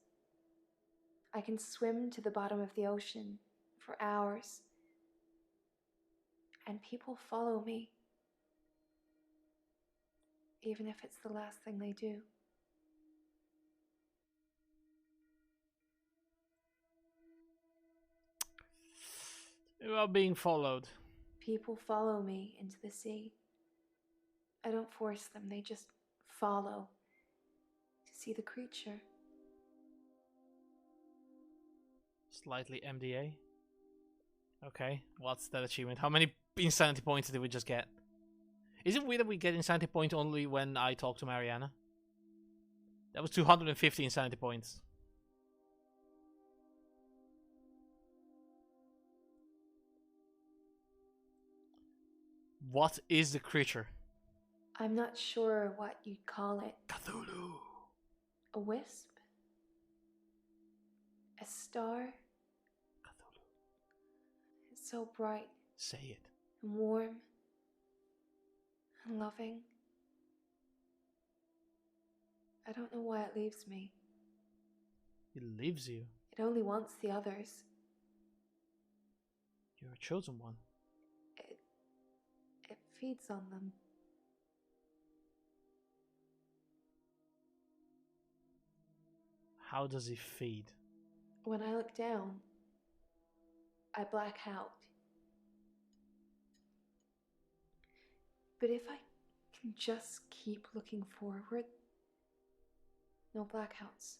I can swim to the bottom of the ocean for hours, and people follow me, even if it's the last thing they do. You are being followed. People follow me into the sea. I don't force them, they just follow to see the creature. Slightly MDA. Okay, what's that achievement? How many insanity points did we just get? Is it weird that we get insanity point only when I talk to Mariana? That was 250 insanity points. What is the creature? I'm not sure what you'd call it. Cthulhu. A wisp? A star? Cthulhu. It's so bright. Say it. And warm. And loving. I don't know why it leaves me. It leaves you. It only wants the others. You're a chosen one. It feeds on them. How does it feed? When I look down, I black out. But if I can just keep looking forward, no blackouts.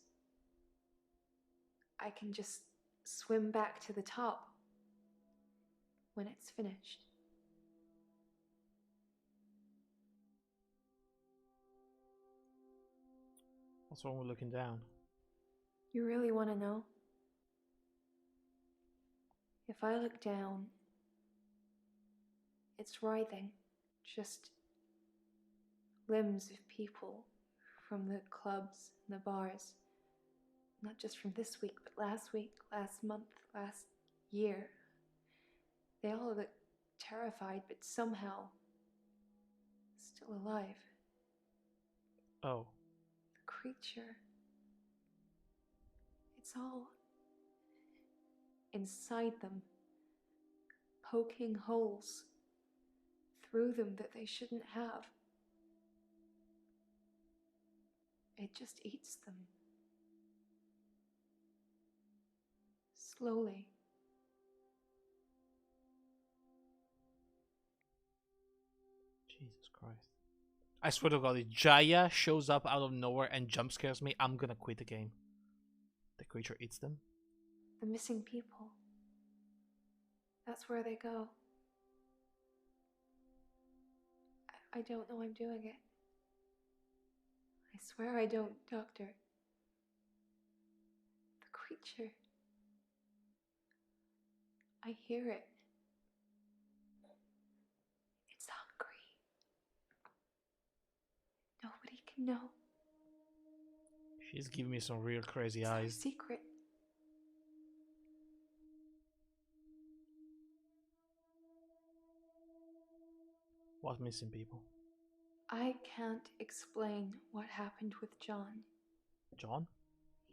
I can just swim back to the top when it's finished. What's wrong with looking down? You really want to know? If I look down, it's writhing, just limbs of people from the clubs and the bars. Not just from this week, but last week, last month, last year. They all look terrified, but somehow still alive. Oh. The creature. It's all inside them, poking holes through them that they shouldn't have. It just eats them. Slowly. Jesus Christ. I swear to God, if Jaya shows up out of nowhere and jump scares me, I'm gonna quit the game. The creature eats them? The missing people. That's where they go. I don't know I'm doing it. I swear I don't, Doctor. The creature. I hear it. It's hungry. Nobody can know. She's giving me some real crazy It's eyes. our secret. What missing people? I can't explain what happened with John. John?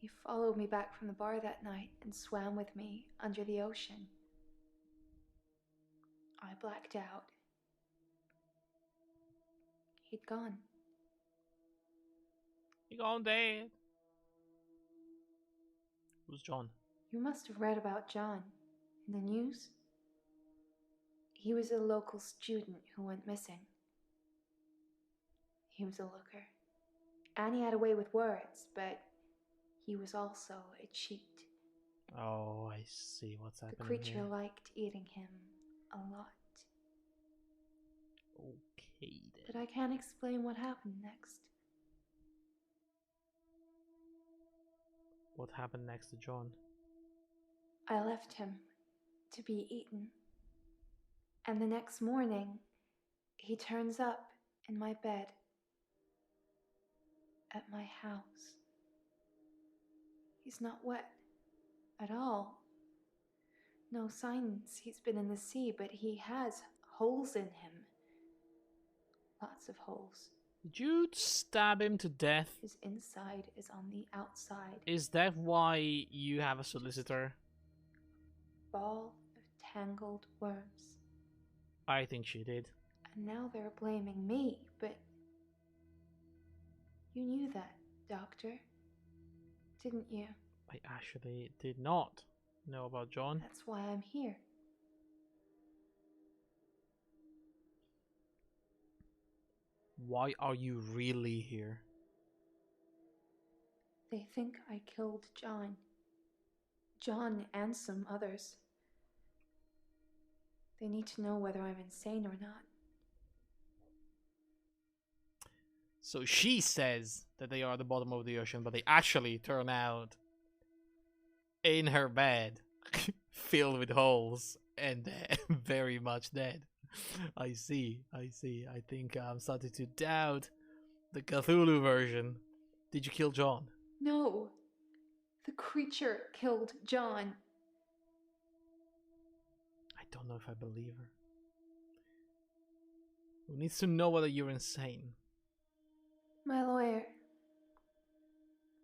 He followed me back from the bar that night and swam with me under the ocean. I blacked out. He'd gone. He gone dead. Who's John? You must have read about John in the news. He was a local student who went missing. He was a looker. And he had a way with words, but he was also a cheat. Oh, I see what's happening The creature here. liked eating him a lot. Okay then. But I can't explain what happened next. What happened next to John? I left him to be eaten. And the next morning, he turns up in my bed. at my house. He's not wet at all. No signs he's been in the sea, but he has holes in him. Lots of holes. Did you stab him to death? His inside is on the outside. Is that why you have a solicitor? Ball of tangled worms. I think she did. And now they're blaming me, but you knew that, Doctor, didn't you? I actually did not know about John. That's why I'm here. Why are you really here? They think I killed John. John and some others. They need to know whether I'm insane or not. So she says that they are at the bottom of the ocean, but they actually turn out in her bed, filled with holes and very much dead. I see. I think I'm starting to doubt the Cthulhu version. Did you kill John? No. The creature killed John. I don't know if I believe her. Who needs to know whether you're insane? My lawyer.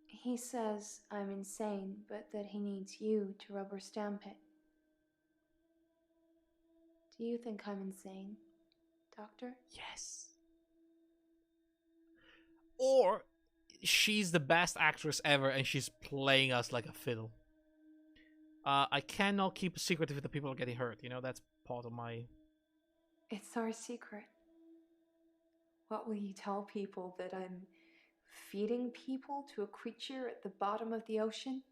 He says I'm insane, but that he needs you to rubber stamp it. Do you think I'm insane, Doctor? Yes. Or she's the best actress ever and she's playing us like a fiddle. I cannot keep a secret if the people are getting hurt. You know, that's part of my... It's our secret. What will you tell people, that I'm feeding people to a creature at the bottom of the ocean?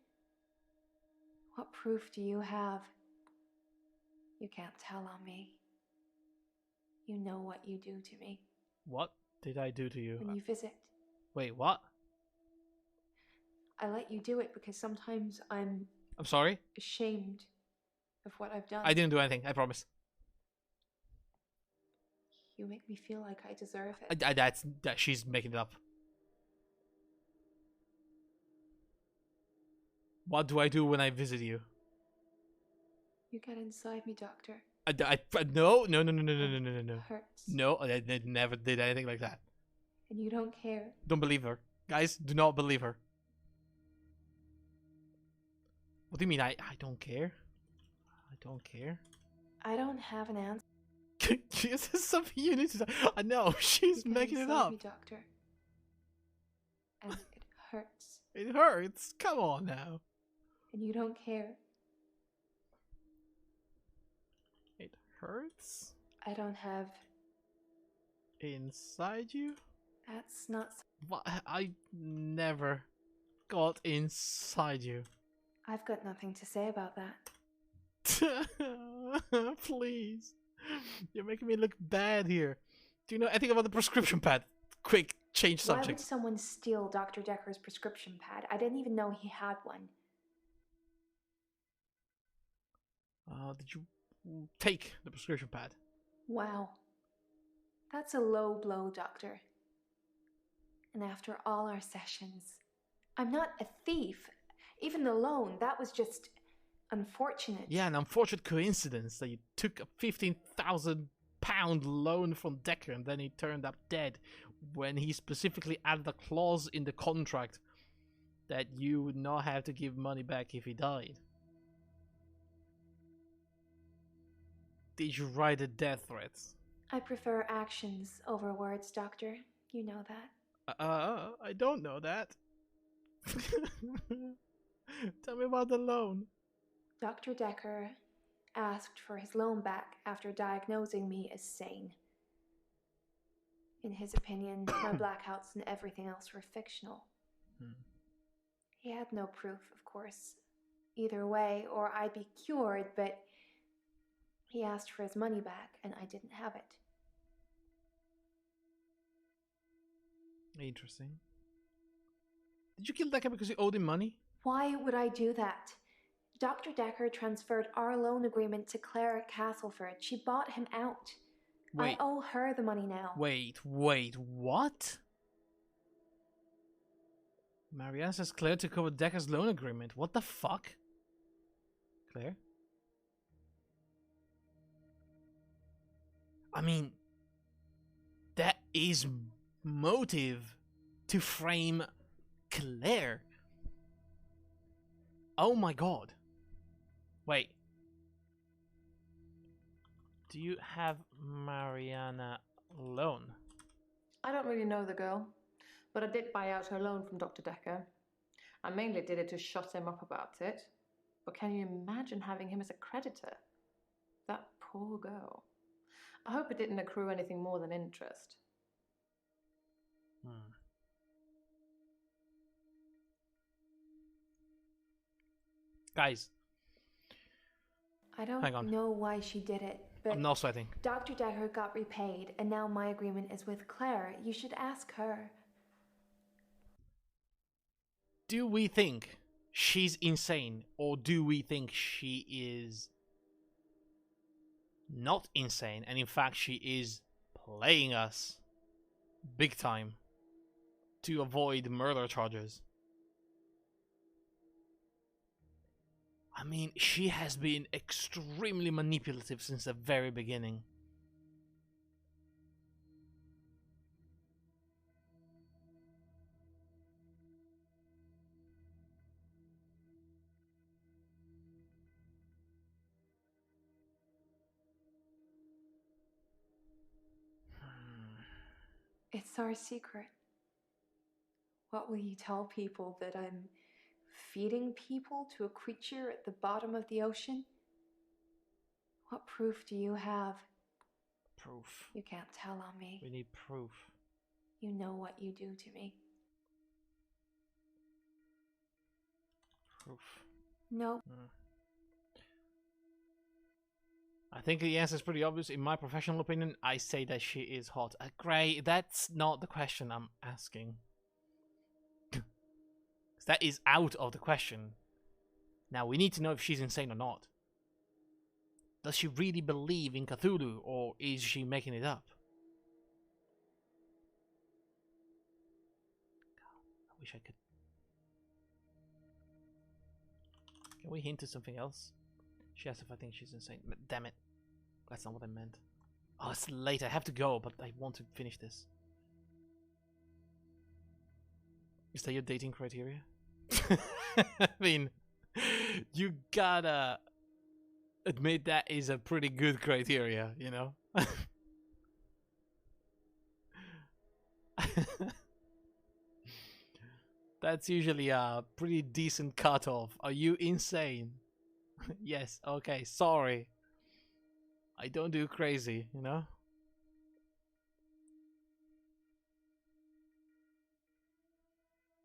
What proof do you have? You can't tell on me. You know what you do to me. What did I do to you? When you visit. Wait, what? I let you do it because sometimes I'm sorry? ashamed of what I've done. I didn't do anything, I promise. You make me feel like I deserve it. That she's making it up. What do I do when I visit you? You get inside me, Doctor. No. Hurts. No, I never did anything like that. And you don't care. Don't believe her. Guys, do not believe her. What do you mean, I don't care? I don't care? I don't have an answer. Is this something you need to say? I know, she's making it up. Me, Doctor. And it hurts. It hurts? Come on now. And you don't care. It hurts? I don't have... Inside you? That's not... What? I never got inside you. I've got nothing to say about that. Please. You're making me look bad here. Do you know anything about the prescription pad? Quick, change subject. Why would someone steal Dr. Dekker's prescription pad? I didn't even know he had one. Did you take the prescription pad? Wow. That's a low blow, Doctor. And after all our sessions, I'm not a thief. Even the loan, that was just unfortunate. Yeah, an unfortunate coincidence that you took a £15,000 loan from Dekker and then he turned up dead when he specifically added a clause in the contract that you would not have to give money back if he died. Did you write a death threat? I prefer actions over words, Doctor. You know that. I don't know that. Tell me about the loan. Dr. Dekker asked for his loan back after diagnosing me as sane. In his opinion, my blackouts and everything else were fictional. He had no proof, of course, either way, or I'd be cured, but he asked for his money back, and I didn't have it. Interesting. Did you kill Dekker because you owed him money? Why would I do that? Dr. Dekker transferred our loan agreement to Claire at Castleford. She bought him out. Wait. I owe her the money now. Wait, what? Marianne says Claire took over Dekker's loan agreement. What the fuck? Claire? I mean, that is motive to frame Claire. Oh my god. Wait. Do you have Mariana loan? I don't really know the girl, but I did buy out her loan from Dr. Dekker. I mainly did it to shut him up about it. But can you imagine having him as a creditor? That poor girl. I hope it didn't accrue anything more than interest. Guys. I don't Hang on. know why she did it, but I'm not sweating. Dr. Dekker got repaid, and now my agreement is with Claire. You should ask her. Do we think she's insane, or do we think she is not insane, and in fact she is playing us big time to avoid murder charges? I mean, she has been extremely manipulative since the very beginning. It's our secret. What will you tell people, that I'm feeding people to a creature at the bottom of the ocean? What proof do you have? Proof. You can't tell on me. We need proof. You know what you do to me. Proof. No. I think the answer is pretty obvious. In my professional opinion, I say that she is hot. Gray, that's not the question I'm asking. That is out of the question. Now, we need to know if she's insane or not. Does she really believe in Cthulhu, or is she making it up? God, I wish I could. Can we hint to something else? She asked if I think she's insane. Damn it. That's not what I meant. Oh, it's late. I have to go, but I want to finish this. Is that your dating criteria? I mean, you gotta admit that is a pretty good criteria, you know? That's usually a pretty decent cutoff. Are you insane? Yes, okay, sorry. I don't do crazy, you know?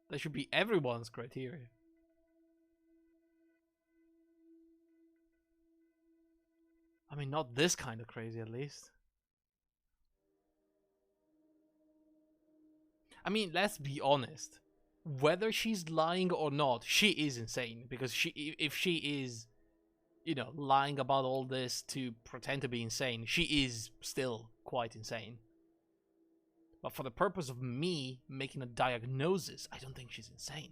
That should be everyone's criteria. I mean, not this kind of crazy, at least. I mean, let's be honest. Whether she's lying or not, she is insane. Because if she is, you know, lying about all this to pretend to be insane, she is still quite insane. But for the purpose of me making a diagnosis, I don't think she's insane.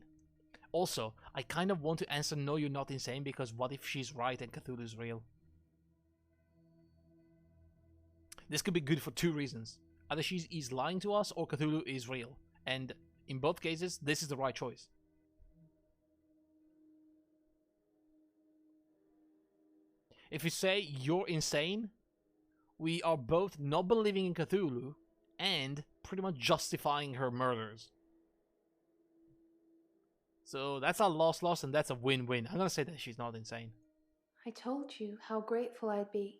Also, I kind of want to answer no, you're not insane, because what if she's right and Cthulhu's real? This could be good for two reasons. Either she is lying to us or Cthulhu is real. And in both cases, this is the right choice. If you say you're insane, we are both not believing in Cthulhu and pretty much justifying her murders. So that's a loss-loss, and that's a win-win. I'm gonna say that she's not insane. I told you how grateful I'd be.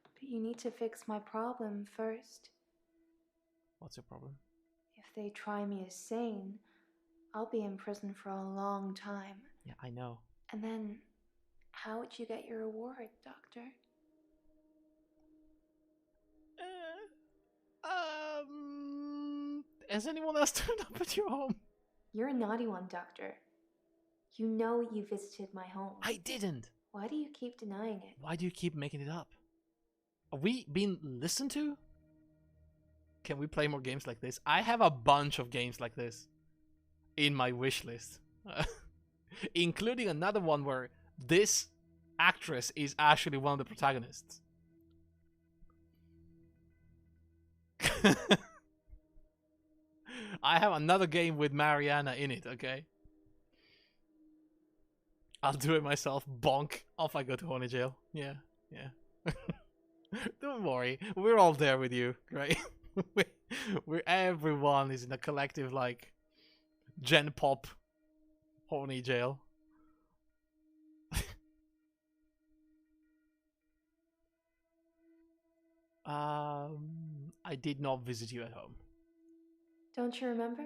But you need to fix my problem first. What's your problem? If they try me as sane, I'll be in prison for a long time. Yeah, I know. And then, how would you get your reward, Doctor? Has anyone else turned up at your home? You're a naughty one, Doctor. You know you visited my home. I didn't. Why do you keep denying it? Why do you keep making it up? Are we being listened to? Can we play more games like this? I have a bunch of games like this in my wish list, including another one where this actress is actually one of the protagonists. I have another game with Mariana in it, okay? I'll do it myself. Bonk. Off I go to horny jail. Yeah, yeah. Don't worry. We're all there with you, right? Everyone is in a collective, like, Gen Pop horny jail. I did not visit you at home. Don't you remember?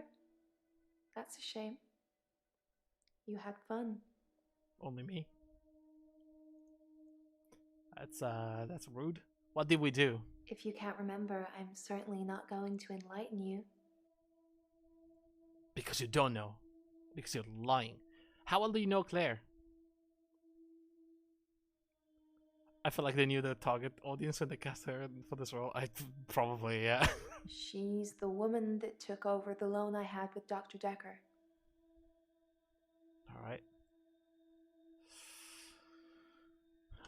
That's a shame. You had fun. Only me. That's rude. What did we do? If you can't remember, I'm certainly not going to enlighten you. Because you don't know. Because you're lying. How well do you know Claire? I feel like they knew the target audience when they cast her for this role. Probably, yeah. She's the woman that took over the loan I had with Dr. Dekker. Alright.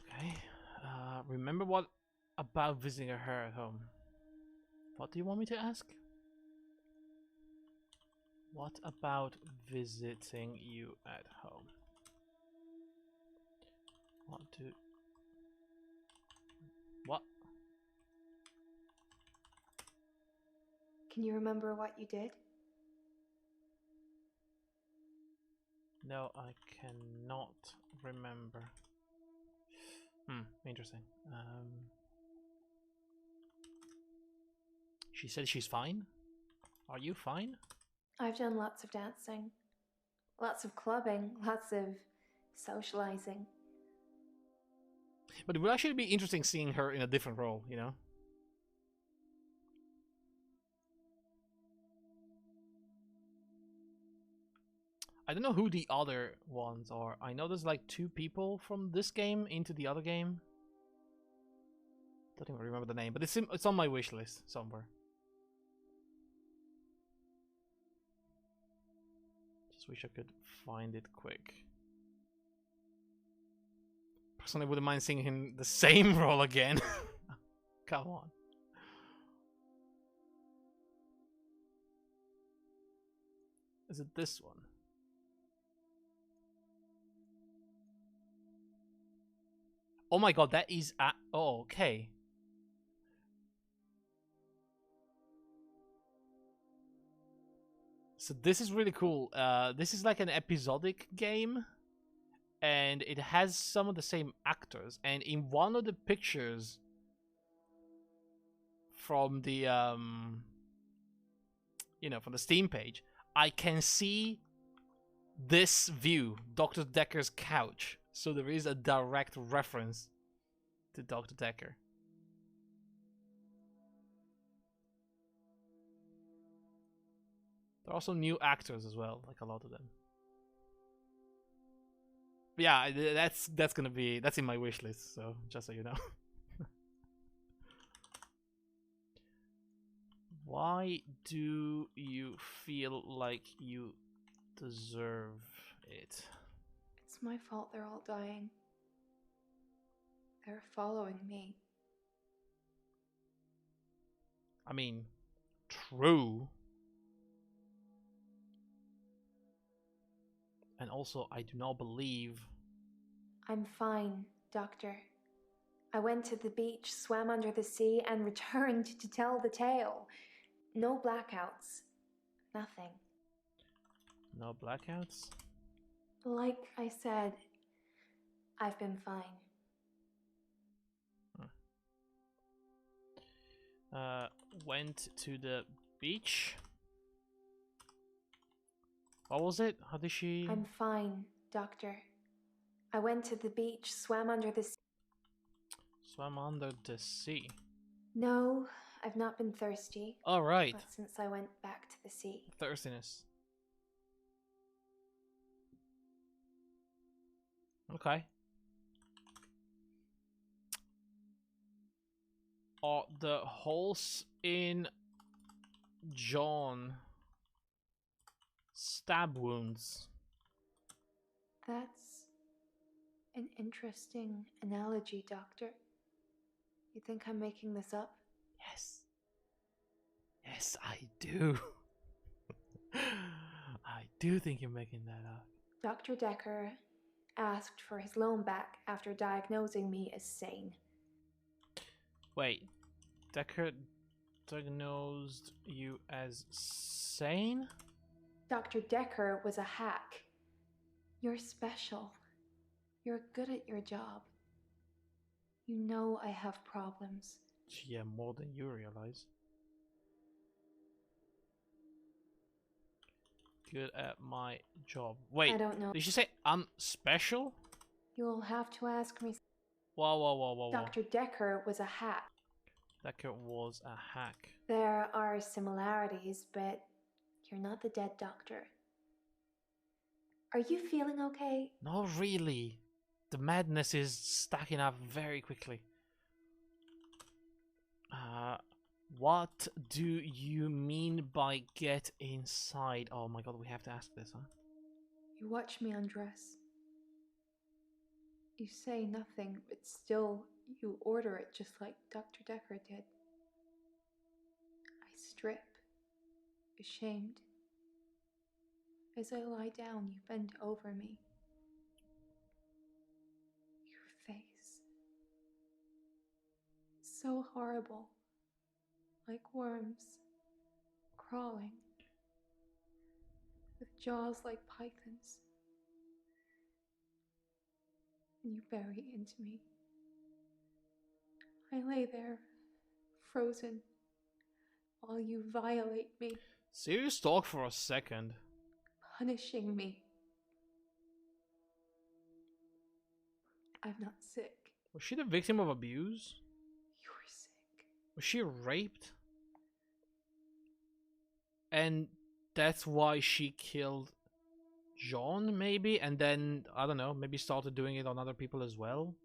Okay. Remember what about visiting her at home? What do you want me to ask? What about visiting you at home? 1, 2. What? Can you remember what you did? No, I cannot remember. Interesting. She said she's fine. Are you fine? I've done lots of dancing, lots of clubbing, lots of socializing. But it would actually be interesting seeing her in a different role, you know? I don't know who the other ones are. I know there's like 2 people from this game into the other game. Don't even remember the name, but it's on my wish list somewhere. Just wish I could find it quick. Personally, wouldn't mind seeing him the same role again. Come on. Is it this one? Oh my god, that is oh, okay. So this is really cool. This is like an episodic game, and it has some of the same actors. And in one of the pictures from the from the Steam page, I can see this view, Dr. Dekker's couch. So there is a direct reference to Dr. Dekker. There are also new actors as well, like a lot of them. But yeah, that's in my wish list, so just so you know. Why do you feel like you deserve it? It's my fault they're all dying. They're following me. I mean, true. And also, I do not believe... I'm fine, Doctor. I went to the beach, swam under the sea, and returned to tell the tale. No blackouts. Nothing. No blackouts? Like I said, I've been fine. Went to the beach? What was it? How did she... I'm fine, Doctor. I went to the beach, swam under the sea. Swam under the sea. No, I've not been thirsty. All right. Not since I went back to the sea. Thirstiness. Okay. Are the holes in John. Stab wounds. That's an interesting analogy, Doctor. You think I'm making this up? Yes. Yes, I do. I do think you're making that up. Dr. Dekker asked for his loan back after diagnosing me as sane. Wait, Dekker diagnosed you as sane? Dr. Dekker was a hack. You're special. You're good at your job. You know I have problems. Yeah, more than you realize. Good at my job. Wait, I don't know. did she say I'm special? You'll have to ask me. Whoa. Dr. Dekker was a hack. Dekker was a hack. There are similarities, but you're not the dead doctor. Are you feeling okay? Not really. The madness is stacking up very quickly. What do you mean by get inside? Oh my god, we have to ask this, huh? You watch me undress. You say nothing, but still you order it just like Dr. Dekker did. I strip, ashamed. As I lie down, you bend over me. Your face. So horrible. Like worms. Crawling. With jaws like pythons. And you bury into me. I lay there, frozen, while you violate me. Serious talk for a second. Punishing me. I'm not sick. Was she the victim of abuse? You're sick. Was she raped? And that's why she killed John, maybe? And then, I don't know, maybe started doing it on other people as well?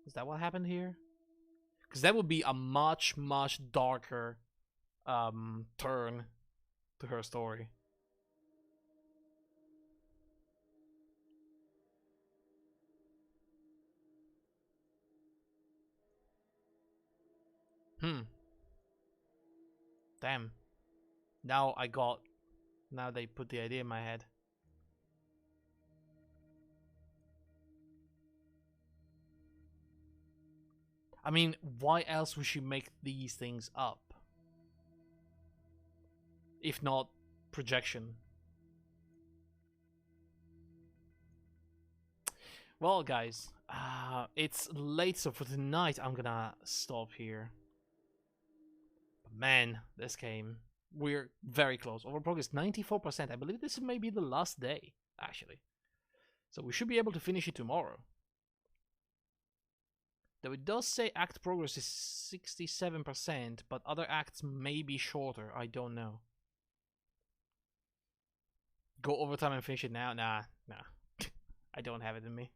Is that what happened here? Because that would be a much, much darker turn to her story. Damn. Now they put the idea in my head. I mean, why else would she make these things up? If not projection. Well, guys, it's late, so for tonight I'm gonna stop here. But man, this game, we're very close. Over progress 94%. I believe this may be the last day, actually. So we should be able to finish it tomorrow. Though it does say act progress is 67%, but other acts may be shorter, I don't know. Go overtime and finish it now? Nah. I don't have it in me.